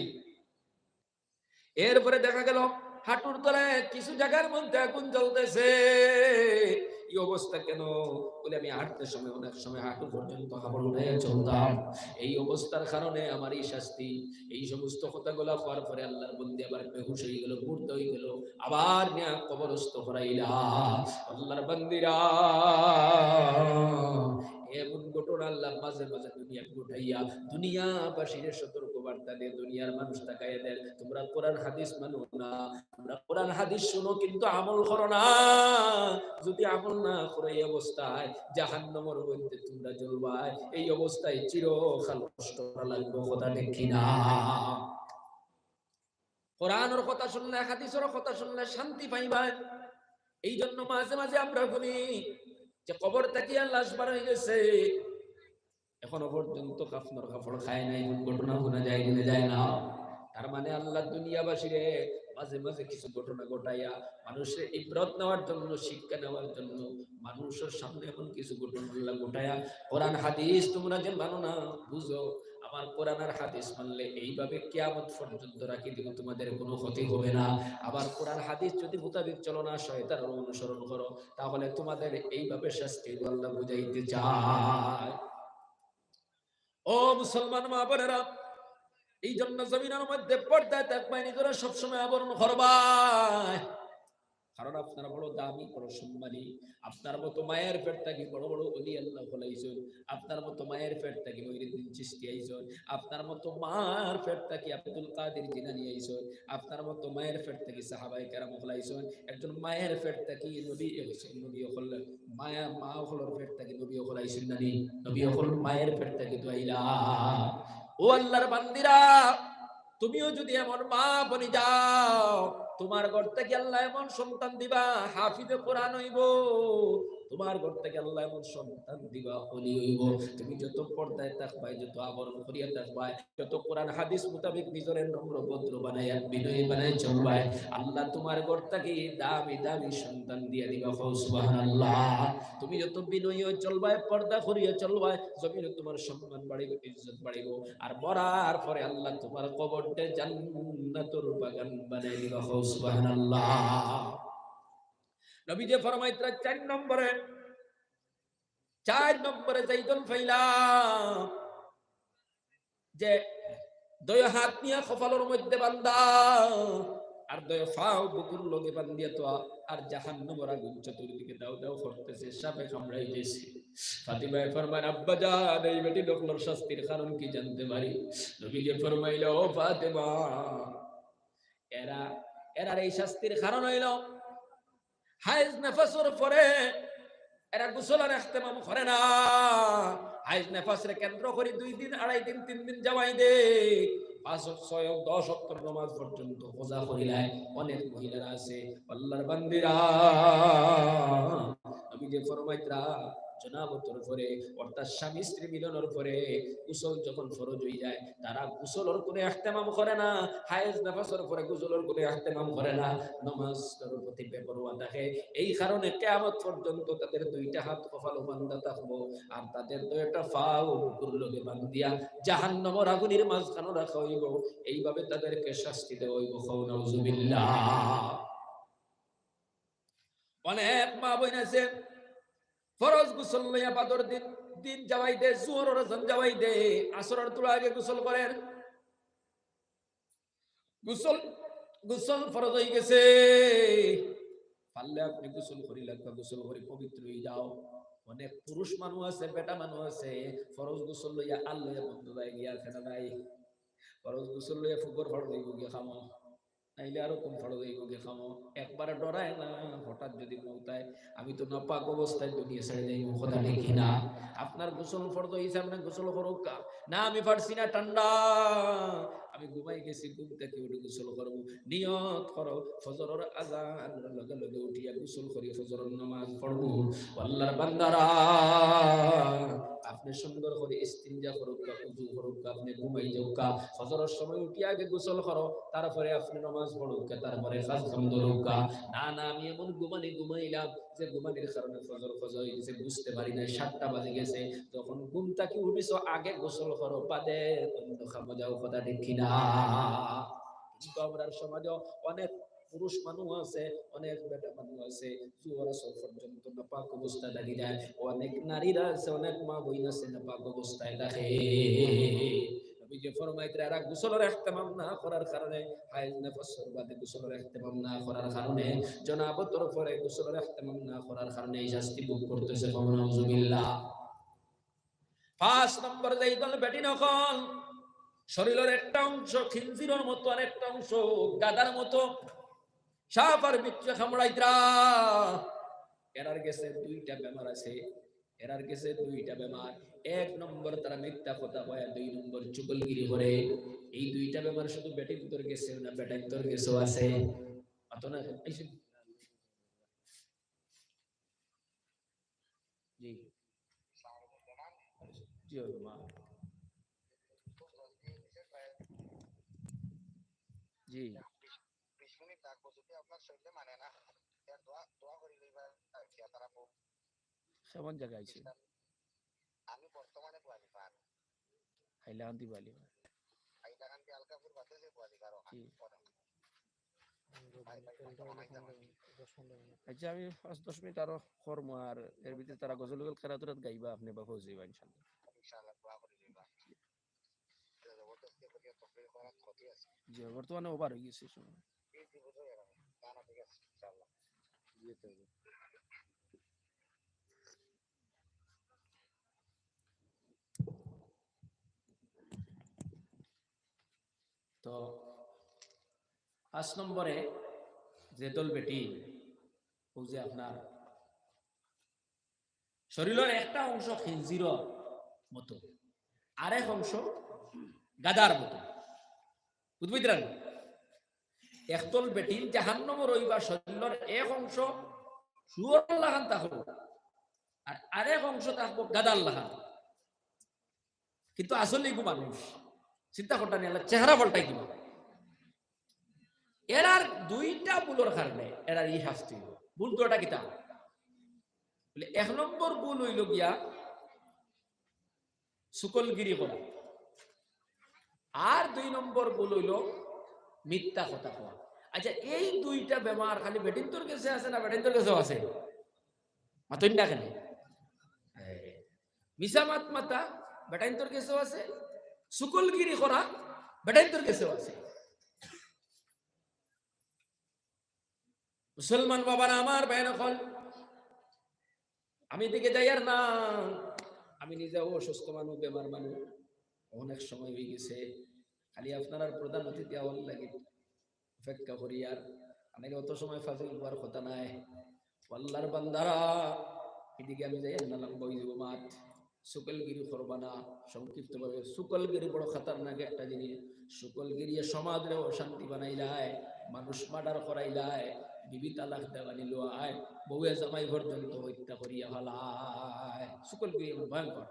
এরপরে দেখা গেল হাঁটুর তলায় কিছু জায়গার মধ্যে আগুন জ্বলতেছে। এই অবস্থা কেন? বলে আমি হাঁটতে সময় অনেক সময় হাঁটু পর্যন্ত কাপড় উঠে চলতাম, এই অবস্থার কারণে আমার এই শাস্তি। এই সমস্ত কথাগুলো হওয়ার পরে আল্লাহর বন্দী আবার বেহুশ হয়ে গেল, মূর্ত হয়ে গেল, আবার নিয়ে কবরস্থ করাইলা। আল্লাহর বন্দীরা এমন ঘটনা আল্লাহ মাঝে মাঝে দুনিয়া ঘটাইয়া দুনিয়াবাসীর সতর্ক বার্তা দিয়ে দুনিয়ার মানুষ তাকাইয়া দেয়, তোমরা কোরআন হাদিস মানো না, তোমরা কোরআন হাদিস শুনো কিন্তু আমল করো না, যদি আমল না করে এই অবস্থায় জাহান্নামের মধ্যে তোমরা জ্বলবা, এই অবস্থায় চিরকাল কষ্ট করা লাগবে, কথা ঠিক কিনা? কোরআনের কথা শুনলে, হাদিসের কথা শুনলে শান্তি পাইবা। এই জন্য মাঝে মাঝে আমরা বলি যে কবর থেকে লাশ বার হয়ে গেছে, এখনো পর্যন্ত কাফনের কাপড় খায় নাই, ঘটনা শোনা যায় কিনে যায় না। তার মানে আল্লাহ দুনিয়াবাসীরে মাঝে মাঝে কিছু ঘটনা ঘটাইয়া মানুষের ইবরত নেওয়ার জন্য, শিক্ষা নেওয়ার জন্য মানুষের সামনে এমন কিছু ঘটনা ঘটাইয়া, কোরআন হাদিস তোমরা যে মানো না, বুঝো আমার কোরআন আর হাদিস মানলে এইভাবে কিয়ামত পর্যন্ত রাখি দিব, তোমাদের কোনো ক্ষতি হবে না। আবার কোরআন হাদিস যদি মোতাবেক চলো না, শয়তানের অনুসরণ করো, তাহলে তোমাদের এইভাবে শাস্তি আল্লাহ বুঝাইতে চায়। ও মুসলমান মা বোনেরা, এই জন্য জমিনের মধ্যে পর্দায় থাকবাই, নিজেরা সবসময় আবরণ করবাই, কারণ আপনারা বড় দামি, বড় সম্মানী। আপনার মতো মায়ের পেট থাকি বড় বড় ওলি আল্লাহ বলাইছেন, আপনার মতো মায়ের পেট থাকি মঈনুদ্দিন চিশতি আইছেন, আপনার মতো মার পেট থাকি আব্দুল কাদের জিলানী আইছেন, আপনার মতো মায়ের পেট থাকি সাহাবায়ে কেরাম বলাইছেন। একজন মায়ের পেট থাকি নবী হইছেন, নবী হল মায়া, মা হলর পেট থাকি নবী হলাইছেন, নানি নবী হল মায়ের পেট থাকি দইলা। ও আল্লাহর বান্দিরা, তুমিও যদি এমন মা বনি যাও, তোমার ঘর থেকে আল্লাহ এমন সন্তান দিবা হাফিজে কোরআন হইব, তোমার ঘর থেকে আল্লাহ এমন সন্তান দিবা ওলি হইব। তুমি যত পর্দায় থাকবাই, যত আবরণ করিয়া থাকবাই, যত কোরআন হাদিস মোতাবেক নিজের নম্র ভদ্র বানাইয়া বিনয়ী বানাই চলবাই, আল্লাহ তোমার ঘর থেকে দামি দামি সন্তান দিয়া দিবা। সুবহানাল্লাহ। তুমি যত বিনয়ী চলবাই, পর্দা করিয়া চলবাই, জমিনে তোমার সম্মান বাড়িব, ইজ্জত বাড়িব, আর মরার পরে আল্লাহ তোমার কবরটা জান্নাতুল বাগান বানাই দিবা। সুবহানাল্লাহ। নবী যে ফরমাইতরা 4 নম্বরে যাইতুল ফাইলা যে দয় হাত নিয়ে কপালের মধ্যে বান্দা আর দয় ফাও বুকুর লগে বান্দিয়া তো আর জাহান্নামের আগুন চতুর্দিকে দাও দাও করতেছে, সাপে কামড়াইতেছে। ফাতিমা ফরমান আব্বা জান এই বেটি ডকলর শাস্তির কারণ কি জানতে পারি? নবী যে ফরমাইলো ও ফাতিমা এরা এই শাস্তির কারণ হইল হাইজ নেফাসের পরে এরা গোসলের ইহতিমাম করে না। হাইজ নেফাসের কেন্দ্র করে 2 দিন 2.5 দিন 3 দিন যাওয়াই দে 5 6 10 ওয়াক্ত নামাজ পর্যন্ত রোজা করিলায় অনেক মহিলারা আছে আল্লাহর বান্দিরা। আমি যে ফরমাইতরা জনাবতর পরে অর্থাৎ স্বামী স্ত্রী মিলনের পরে গোসল যখন ফরজ হয়ে যায় তারা গোসলের কোনো ইহতিমাম করে না। হায়েজ নেফাসের পরে গোসলের কোনো ইহতিমাম করে না, নামাজের প্রতি বেপরোয়া থাকে। এই কারণে কিয়ামত পর্যন্ত তাদের 2টা হাত কপালে বান্ধা থাকবো আর তাদের 2টা পাও বুকুর লগে বান্ধিয়া জাহান্নামের আগুনের মাঝখানে রাখা হইব। এইভাবে তাদেরকে শাস্তি দেওয়া হইব। নাউজুবিল্লাহ। অনেক মা বোন আছে ফরজ গোসল লইয়া বাদর দিন যাওয়াই দে, জোহরের আজান যাওয়াই দে, আসরের তোলা আগে গোসল করেন। গোসল ফরজ হয়ে গেছে, পারলে আপনি গোসল করি লাগবে, গোসল করি পবিত্র হয়ে যাও। অনেক পুরুষ মানুষ আছে, বেটা মানুষ আছে ফরজ গোসল লইয়া আল্লাহ বন্ধু ভাই গিয়া খেলা নাই, ফরজ গোসল লইয়া ফুকর ফড় হইব গিয়ে খামো, নাইলে আরো কম ফড় হইব গিয়ে খামো। একবারে ডরায় না হঠাৎ যদি মৌতায়, আমি তো নাপাক অবস্থায় দুনিয়া ছেড়ে যাই, কথা দেখি না। আপনার গোসল ফরজ হইছে, আপনি গোসল করুক না, আমি পারছি না, ঠান্ডা, আমি ঘুমাই গেছি, ঘুম থেকে উঠে গোসল করবো, নিয়ত করো ফজরের আজান লগে লগে উঠিয়া গোসল করি ফজরের নামাজ পড়বো। আল্লাহর বান্দারা আপনি সুন্দর করে ইস্তিনজা করুক, উযু করুক, আপনি ঘুমাই যাওক, ফজরের সময় উঠিয়া আগে গোসল করো, তারপরে আপনি নামাজ পড়ুক, তারপরে কাজ কাম করুক। না না আমি এমন ঘুমাইলাম যে ঘুমানির কারণে ফজর হয়ে গেছে, বুঝতে পারি না 7টা বাজে গেছে। যখন ঘুম থেকে উঠিছো আগে গোসল করো, বাদে বন্ধ খাবো যাও, কথা দেখি না। কিন্তু আমরা সমাজে অনেক পুরুষ মানুষ আছে, অনেক বেটা মানুষ আছে জোয়ার আসর পর্যন্ত নাপাক অবস্থায় দাঁড়িয়ে যায়। অনেক নারীরা আছে, অনেক মা বোন আছে নাপাক অবস্থায় দেখে। নবী যে ফরমাইতে এরা গোসলের ইহতিমাম না করার কারণে, হায়েজ নেফাসের বাদে গোসলের ইহতিমাম না করার কারণে, জনাবতের পরে গোসলের ইহতিমাম না করার কারণে এই শাস্তি ভোগ করতেছে। নাউজুবিল্লাহ। 5 নম্বর যেই দল বেটি নকল শরীরের একটা অংশ খিনজিরের মতো, আর একটা অংশ গাদার মতো, সাপ আর বিচ্ছু কামড়াইতরা। এরার গেছে 2টা বেমার আছে, এরার গেছে 2টা বেমার। 1 নম্বর তারা মিথ্যা কথা বলে, 2 নম্বর চুগলগিরি করে। এই 2টা বেমার শুধু বেটির ভিতর গেছে না, বেটার ভিতর গেছে আছে। অত না জি জি মা জি কেমন জায়গা আছে? আমি বর্তমানে কোয়ালিফাই হাইলাকান্দি বালি, হাইলাকান্দি আলকাপুর বাতে যে কোয়ালিফাই জি। আচ্ছা আমি 5-10 মিনিট আরো করবো, আর এর ভিতরে তারা গজল গজল খেলাধুলাত গাইবা, আপনি বা ফৌজ হইবা ইনশাআল্লাহ। জি বর্তমানে ওভার হয়ে গেছে সময়। তো 5 নম্বরে যে দল বেটি ও যে আপনার শরীরের একটা অংশ খিনজিরের মতো, আরেক অংশ গাদার মতো, বুঝবেন? একদল বেটি জাহান্নামে রইবা, শরীরের এক অংশ শুয়োর লাগান থাকবো আর আরেক অংশ থাকবো গাদার লাগান। কিন্তু আসলে এগু মানুষ চিন্তা করতে নিয়ে চেহারা পাল্টাই দিব। এরার 2টা ভুলের কারণে এরার এই শাস্তি। ভুল 2টা কিতা বলে, 1 নম্বর ভুল হইল গিয়া সুকলগিরি করা, আর 2 নম্বর ভুল হইল মিথ্যা কথা কওয়া। আচ্ছা এই দুইটা বেমার খালি বেটিন তোর কাছে আছে না বেটিন তোর কাছেও আছে? মাতইন না কেন? মিসামাত মাতা বেটাইন তোর কাছেও আছে, সুকলগিরি করা বেটাইন তোর কাছেও আছে। মুসলমান বাবারা আমার ভাই নকল, আমি দিকে যাই আর না, আমি নিজেও অসুস্থ মানুষ, বেমার মানুষ, অনেক সময় হয়ে গেছে। খালি আপনার প্রধান অতিথি হওয়ার লাগে অপেক্ষা করি, আর অনেকে অত সময় ফাজিল হওয়ার কথা নাই। আল্লাহর বান্দারা এদিকে আমি যাই আর না লাগবো মাত সুকলগিরি করবা না। সংক্ষিপ্ত ভাবে সুকলগিরি বড় খাতারনাক একটা জিনিস। সুকলগিরি সমাজে অশান্তি বানাইলায়, মানুষ মার্ডার করাইলায়, বিবি তালাক দেওয়ানি লোয়ায়, বউয়ে জামাই পর্যন্ত হত্যা করিয়া ফেলায়। সুকলগিরি ভয়ঙ্কর।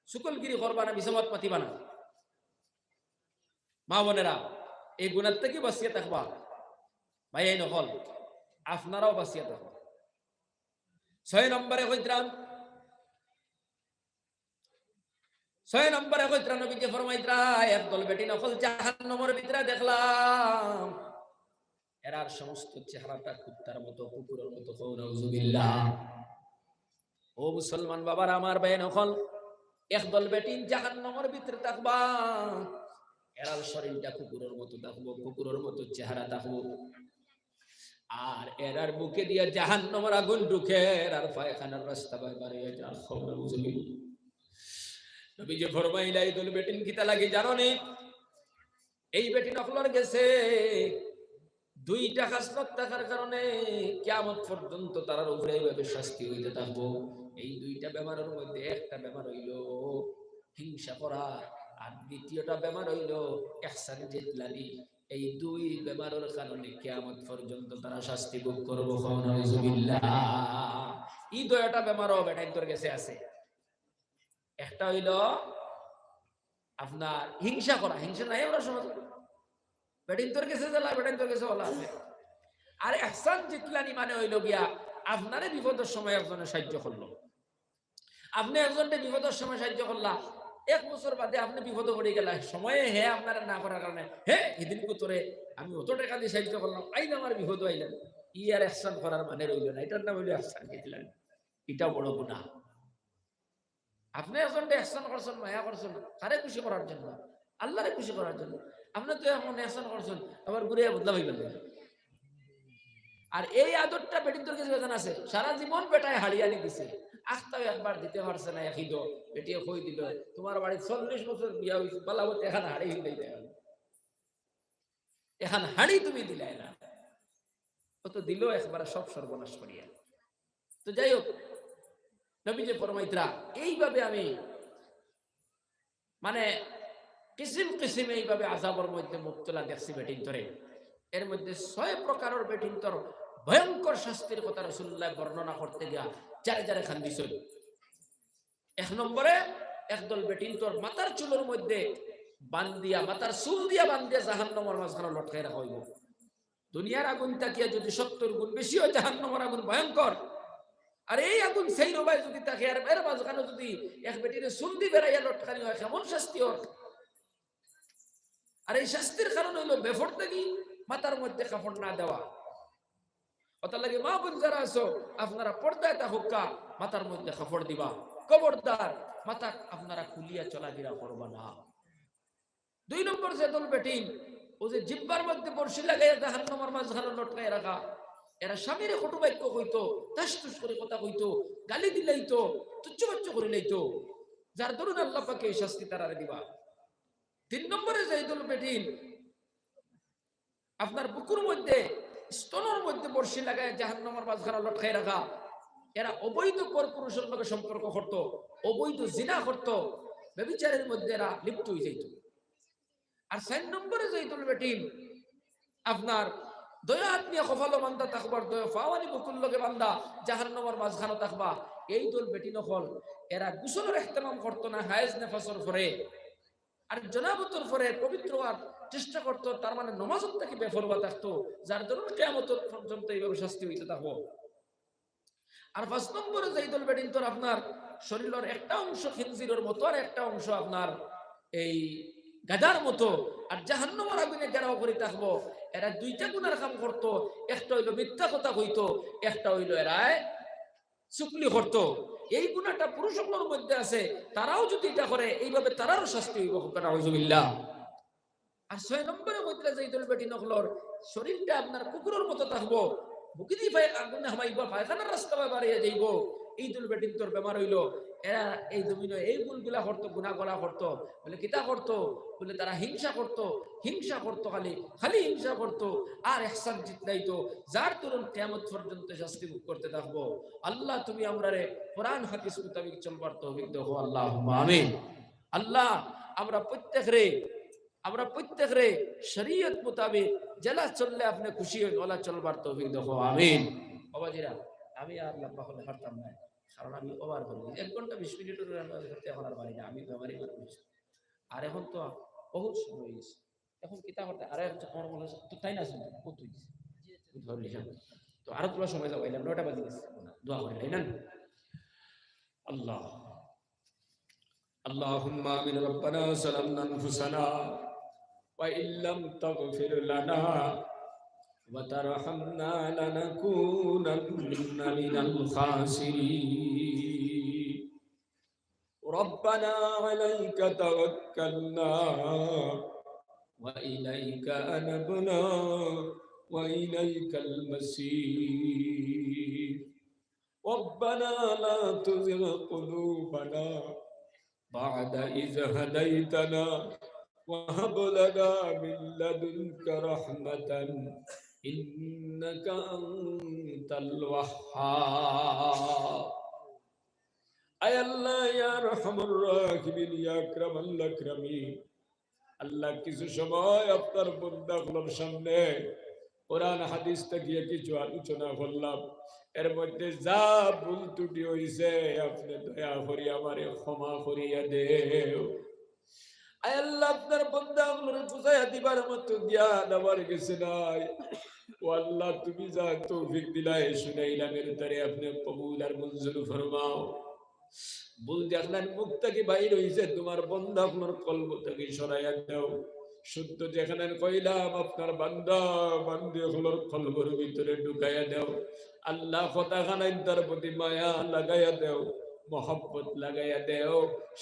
সুকলগিরি করবা না, বিষমত পাতিবা না। মা বোনেরা এই গুণার থেকে বাঁচিয়ে থাকবা। ভাই এই নকল আপনারাও বাঁচিয়ে থাকবা। 6 নম্বরে কইত্রাম, 6 নম্বরে কইত্রা নবীজি ফরমাইত্রা একদল বেটি নকল জাহান্নামের ভিতরে দেখলাম, এরার সমস্ত চেহারাটা কুত্তার মতো, কুকুরের মতো। নাউজুবিল্লাহ। ও মুসলমান বাবার আমার ভাই নকল, একদল বেটি জাহান্নামের ভিতরে থাকবা, এরার শরীরটা কুকুরের মতো থাকবো, কুকুরের মতো চেহারা থাকবো, আর এরার বুকে দিয়ে জাহান্নামের আগুন ঢুকে আর পায়খানার রাস্তা বাইরে যার খবর বুঝলি। নবীজি ফরমাইলা এই দল বেটিন কিতা লাগি জানো নি? এই বেটি নকলর গেছে দুইটা খাসলত থাকার কারণে কিয়ামত পর্যন্ত তার উপরে এইভাবে শাস্তি হইতে থাকবো। এই দুইটা বেমারের মধ্যে একটা বেমার হইল হিংসা করা, আর দ্বিতীয়টা বেমার হইল ইহসান জিতলানি। এই দুই বেমারের কারণে কিয়ামত পর্যন্ত তারা শাস্তি ভোগ করবো। নাউজুবিল্লাহ। এই দুইটা বেমারও বেটাই তোর কাছে আছে। একটা হইল আপনার হিংসা করা, হিংসা নাই আমরা সমাজ, বেটিন তোর কাছে জ্বালা, বেটিন তোর কাছে ওলা আছে। আর ইহসান জিতলানি মানে হইল গিয়া আপনারে বিপদের সময় একজনের সাহায্য করলো, আপনি একজনকে বিপদের সময় সাহায্য করলা, 1 বছর বাদে আপনি বিপদে পড়ে গেলা, সময়ে হে আপনারা না করার কারণে হে এদিন তোরে আমি অত টাকা দিয়ে সাহায্য করলাম, আইন আমার বিপদ আইলেন, ই আর ইহসান করার মানে রইল না। এটার নাম হইল ইহসান জিতলানি। এটা বড় গুনাহ। আপনি একজনকে ইহসান করছেন, মায়া করছেন, কারে খুশি করার জন্য? আল্লাহরে খুশি করার জন্য। আপনি তো এখন ইহসান করছেন, আবার ঘুরে বদলা হইবেন। আর এই আদরটা বেটির তোর কাছে আছে, সারা জীবন বেটায় হারিয়ানি দিছে, আখতাও একবার দিতে পারছে না। একই তো বেটিয়ে কই দিল তোমার বাড়ি 40 বছর বিয়া হয়েছে, বালাবত এখন হাড়ি হিলাই দেয়, এখন হাড়ি তুমি দিলাই না, ও তো দিল একবার সব সর্বনাশ করিয়া। তো যাই হোক, নবীজি ফরমাইতরা এইভাবে আমি মানে কিসিম কিসিম এইভাবে আযাবের মধ্যে মুবতলা দেখছি বেটিন ধরে। এর মধ্যে 6 প্রকারের বেটিন তোর ভয়ঙ্কর শাস্তির কথা রাসূলুল্লাহ বর্ণনা করতে গিয়া যারে যারে খান্দিছেন। 1 নম্বরে একদল বেটিন তোর মাথার চুলের মধ্যে বান্ধিয়া, মাথার চুল দিয়া বান্ধিয়া জাহান্নামের মাঝখানে লটকায় রাখা হইব। দুনিয়ার আগুন তাকিয়া যদি 70 গুণ বেশি হয় জাহান্নামের আগুন ভয়ঙ্কর। আর এই আগুন সেই রবায় যদি তাকে আর এর মাঝখানে যদি এক বেটির চুল দিয়ে বেড়াইয়া লটকানি হয়, কেমন শাস্তি হয়। আর এই শাস্তির কারণ হইল বেফরতেগি, মাথার মধ্যে কাপড় না দেওয়া। ওটা লাগে মা বোন যারা আছো আপনারা পর্দায় তা হুক্কা মাথার মধ্যে কাপড় দিবা, খবরদার মাথা আপনারা খুলিয়া চলাফেরা করবা না। 2 নম্বর যে দল বেটিন ও যে জিব্বার মধ্যে বর্ষি লাগাইয়া জাহান্নামের মাঝখানে লটকায় রাখা, এরা স্বামীর কটু বাক্য কইতো, তাসতুস করে কথা কইতো, গালি দিলাইতো, তুচ্ছবাচ্য করে লাইতো, যার দরুন আল্লাহ পাকে এই শাস্তি তারারে দিবা। 3 নম্বরে যে দল বেটিন আপনার বুকুর মধ্যে স্তনের মধ্যে বর্ষি লাগায় জাহান্নামের মাঝখানে লটকায় রাখা, এরা অবৈধ পরপুরুষের লগে সম্পর্ক করত, অবৈধ জিনা করত, ব্যভিচারের মধ্যে এরা লিপ্ত হয়ে যাইত। আর 4 নম্বরে যে দল বেটিন আপনার দয়া হাত নিয়ে কপালো বান্ধা থাকবার, দয়া ফাওয়ানি বুকুর লগে বান্ধা জাহান্নামের মাঝখানে থাকবা, এই দল বেটিন হল এরা গোসলের ইহতিমাম করতো না হায়েজ নেফাসের পরে, আর জনাবতের পরে পবিত্র হওয়ার চেষ্টা করতো, তার মানে নমাজত থেকে বেফরওয়া থাকতো, যার জন্য কিয়ামত পর্যন্ত এইভাবে শাস্তি হইতে থাকবো। আর 5 নম্বরে যে দল বেটিন তোর আপনার শরীরের একটা অংশ খিনজিরের মতো আর একটা অংশ আপনার এই গাদার মতো, আর জাহান্নামের আগুনে ঘেরাও করে থাকবো, এরা দুইটা গুনার কাম করতো, একটা হইলো মিথ্যা কথা কইতো, একটা হইলো এরা চুকলি করতো। এই গুনাহটা পুরুষগুলোর মধ্যে আছে, তারাও যদি এটা করে এইভাবে তারারও শাস্তি হইব। নাউজুবিল্লাহ। আর 6 নম্বরের মধ্যে যে দল বেটি নকলর শরীরটা আপনার কুকুরের মতো থাকবো, বুকি দি ভাই আগুনে হামাইব, পায়খানার রাস্তা বাড়িয়ে যাইব। এই দল বেটিন তোর বেমার হইলো। এরা এই জমিনে এই গুলগুলা করতো, গুনাহ গলা করতো। বলে কিতা করতো? বলে তারা হিংসা করতো, হিংসা করতো, খালি খালি হিংসা করতো আর ইহসান জিতলাইতো, যার দরুন কিয়ামত পর্যন্ত শাস্তি ভোগ করতে থাকবো। আল্লাহ তুমি আমরারে কোরআন হাদিস মোতাবেক চলবার তৌফিক দাও, আল্লাহুম্মা আমিন। আল্লাহ আমরা প্রত্যেকরে শরীয়ত মোতাবেক জেলা চললে আপনি খুশি হন, ওলা চলবার তৌফিক দাও, আমিন। বাবাজিরা, আমি আর লম্বা হলে হারতাম না, কারণ আমি ওভার করে 1 ঘন্টা 20 মিনিটের এখন আর পারি না, আমি ব্যবহারই মানুষ। আর এখন তো বহুত সময় হয়েছে, এখন কিতা করতে আর আমার মনে হচ্ছে তো তাই না, কত ধরলি তো আরো তোমার সময় যাবো, 9টা বাজে গেছে, দোয়া করি তাই না। আল্লাহ اللهم آمين ربنا ظلمنا أنفسنا وإن لم تغفر لنا وترحمنا لنكونن من الخاسرين ربنا عليك توكلنا وإليك أنبنا وإليك المصير ربنا لا تزغ قلوبنا بعد إذ هديتنا وهب لنا من لدنك رحمة إنك أنت الوهاب أي الله يا أرحم الراحمين يا أكرم الأكرمين আল্লাহ কিছু সময় আপনার বান্দাগুলোর সামনে কোরআন হাদিস থেকে কিছু আলোচনা করলাম, এর মধ্যে যা ভুল ত্রুটি হইছে আপনি দয়া করে আমারে ক্ষমা করিয়া দেও। আয় আল্লাহ আপনার বান্দাগুলোর বুঝাইয়া দিবার মতো জ্ঞান আমার কাছে নাই। ও আল্লাহ তুমি যা তৌফিক দিলাই শুনাইলাম, এর তারে আপনি কবুল আর মঞ্জুর ফরমাও। ভুল দেখলেন মুখ থেকে বাইর হইছে, তোমার বান্দাগুলোর কলব থেকে সরাইয়া দাও। শুদ্ধ যেখানে কইলাম আপনার বান্দা বান্দিগুলোর কলবের ভিতরে ঢুকাইয়া দাও। আল্লাহ কথাখানায় তার প্রতি মায়া লাগাইয়া দাও, মহব্বত লাগাইয়া দেও।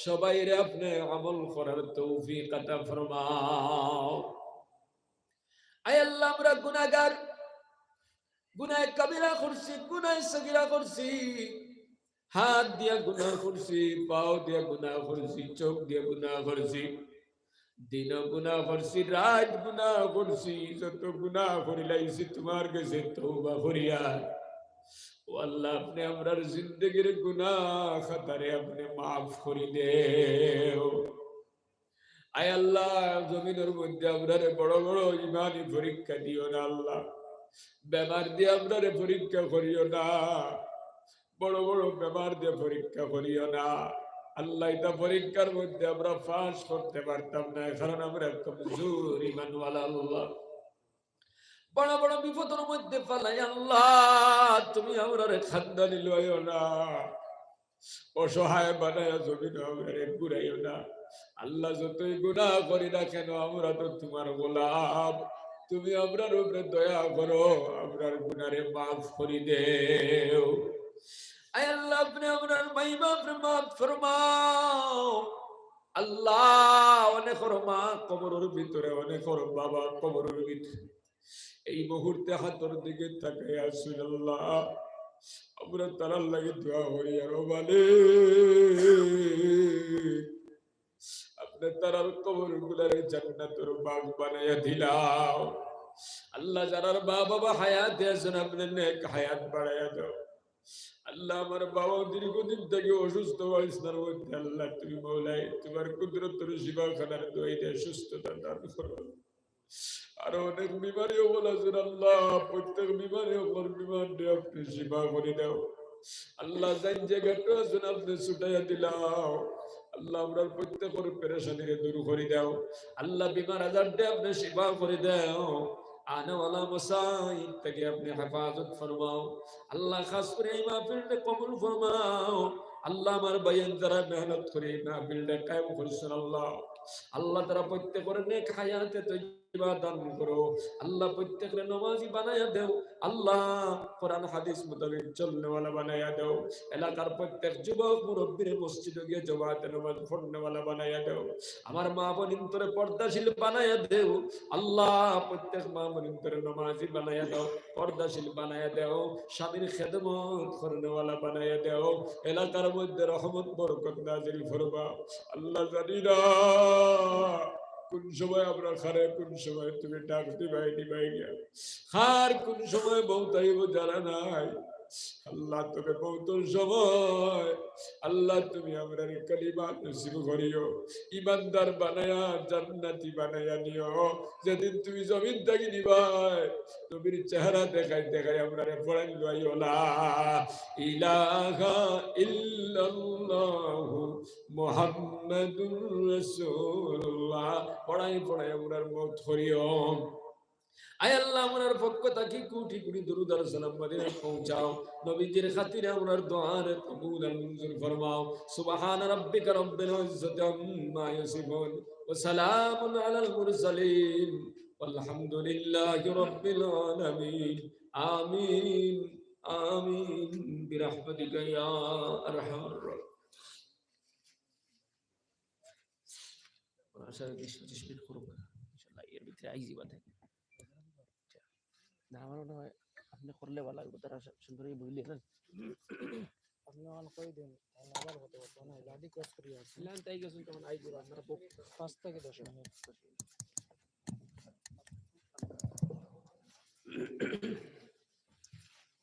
সবাইরে আপনি আমল করার তৌফিক আতা ফরমাও। আয় আল্লাহ আমরা গুনাহগার, গুনাহ কবিরা করছি, গুনাহ সগীরা করছি, হাত দিয়া গুনাহ করছি, পাও দিয়া গুনাহ করছি, চোখ দিয়া গুনাহ করছি, দিন গুনাহ করছি, রাত গুনাহ করছি, যত গুনাহ করিলাইছি তোমার কাছে তওবা করিয়া। ও আল্লাহ আপনি আমরার জিন্দেগির গুনাহ খাতারে আপনি মাফ করে দেও। আয় আল্লাহ জমিনের মধ্যে আমরারে বড় বড় ইমানি পরীক্ষা দিও না আল্লাহ, বেমার দিয়ে আমরারে পরীক্ষা করিও না, বড় বড় বেমার দিয়ে পরীক্ষা করিও না আল্লাহ। এটা পরীক্ষার মধ্যে আমরা পাস করতে পারতাম না, কারণ আমরা কমজোর ঈমানওয়ালা আল্লাহ। বড় বড় বিপদের মধ্যে ফেলাই আল্লাহ তুমি আমরারে খান্দানি লইও না, অসহায় বানায় জমিন আমরারে ঘুরাইও না আল্লাহ। যতই গুনাহ করি না কেন আমরা তো তোমার গোলাম, তুমি আমরার উপরে দয়া করো, আমরার গুনারে মাফ করে দেও। আয় আল্লাহ আপনি আমরার মাফ ফরমাও আল্লাহ। অনেক মা কবরের ভিতরে, অনেক বাবা কবরের ভিতরে, এই মুহূর্তে হাতের দিকে তাকাই আসুন আল্লাহ, আমরা তারার লাগে দোয়া করি আর আপনি তারার কবর গুলারে জান্নাতের বাগ বানাইয়া দিলাও আল্লাহ। যারার বাবা হায়াত আছেন আপনি নেক হায়াত বাড়াইয়া দাও আল্লাহ। আমার বাবা দীর্ঘদিন থেকে অসুস্থ অবস্থার মধ্যে আল্লাহ তুমি মৌলাই তোমার কুদরতের শিবাখানার দোয়াইতে সুস্থতা দান করো। আরো অনেক বিমারি বলেছেন আল্লাহ, প্রত্যেক বিমারি ওপর বিমান দিয়ে আপনি শিবা করে দাও আল্লাহ। যাই জায়গাটা আছেন আপনি ছুটাইয়া দিলাও আল্লাহ। আমরা প্রত্যেকের পেরেশানিকে দূর করে দাও আল্লাহ। বিমার আজার দিয়ে আপনি শিবা করে দাও, আনে ওয়ালা মুসাইব থেকে আপনি হেফাজত ফরমাও আল্লাহ। খাস করে এই মাহফিলটা কবুল ফরমাও আল্লাহ। আমার ভাইয়ের যারা মেহনত করে মাহফিলটা কায়েম করছেন আল্লাহ, আল্লাহ তারা প্রত্যেকের নেক হায়াতে তৈবা দান করো। আল্লাহ প্রত্যেকের নামাজি বানায়া দেও। আল্লাহ কোরআন হাদিস মোতাবেক চলনেওয়ালা বানায়া দেও। এলাকার প্রত্যেক যুবক মুরব্বীর মসজিদে গিয়ে জমাতে নামাজ পড়নেওয়ালা বানায়া দেও। আমার মা বোনিন তোরে পর্দাশীল বানায়া দেও। আল্লাহ প্রত্যেক মা বোনিন তোরে নামাজি বানায়া দাও, পর্দাশীল বানায়া দেও, স্বামীর খেদমত করনেওয়ালা বানায়া দেও। এলাকার মধ্যে রহমত বরকত নাজিল ফরমা। আল্লাহ জানি না কোন সময় আমরা খারে, কোন সময় তুমি ডাক দিবাই দিবাই গিয়া খার, কোন সময় বৌতাইব জানা নাই। আল্লাহ তোকে বৌতর সময় আল্লাহ তুমি আমরা কালিমা নসিব করিও, ইমানদার বানায়া জান্নাতি বানায়া নিও। যেদিন তুমি জমিন থাকি দিবাই নবীর চেহারা দেখাই দেখাই আমরা পড়াই লইও লা ইলাহা ইল্লাল্লাহু মুহাম্মাদুর রাসূলুল্লাহ পড়াই পড়াই আমরা মত করিও। আয় আল্লাহ আমরার পক্ষ থাকি কোটি কোটি দরুদ আর সালাম মদিনায় পৌঁছাও। নবীজির খাতিরে আমরার দোয়ার কবুল আর মঞ্জুর ফরমাও। সুবহান রাব্বিকা রাব্বিল ইজ্জাতি আম্মা ইয়াসিফুন ওয়া সালামুন আলাল মুরসালিন ওয়ালহামদুলিল্লাহি রাব্বিল আলামিন। আমিন আমিন বিরহমাতিকা ইয়া আরহামার রাহিমিন। আশা করি 20-25 মিনিট করব ইনশাআল্লাহ, এর ভিতরে আইজি বাদে না। আমার মনে হয় আপনি করলে ভালো লাগবে, তারা সুন্দরই বুঝলি না। আপনি আমার কই দেন আবার হতে হতো না, লাডি ক্রস করি আছে লান তাই গেছেন তখন আই দিব আপনারা 5 থেকে 10 মিনিট।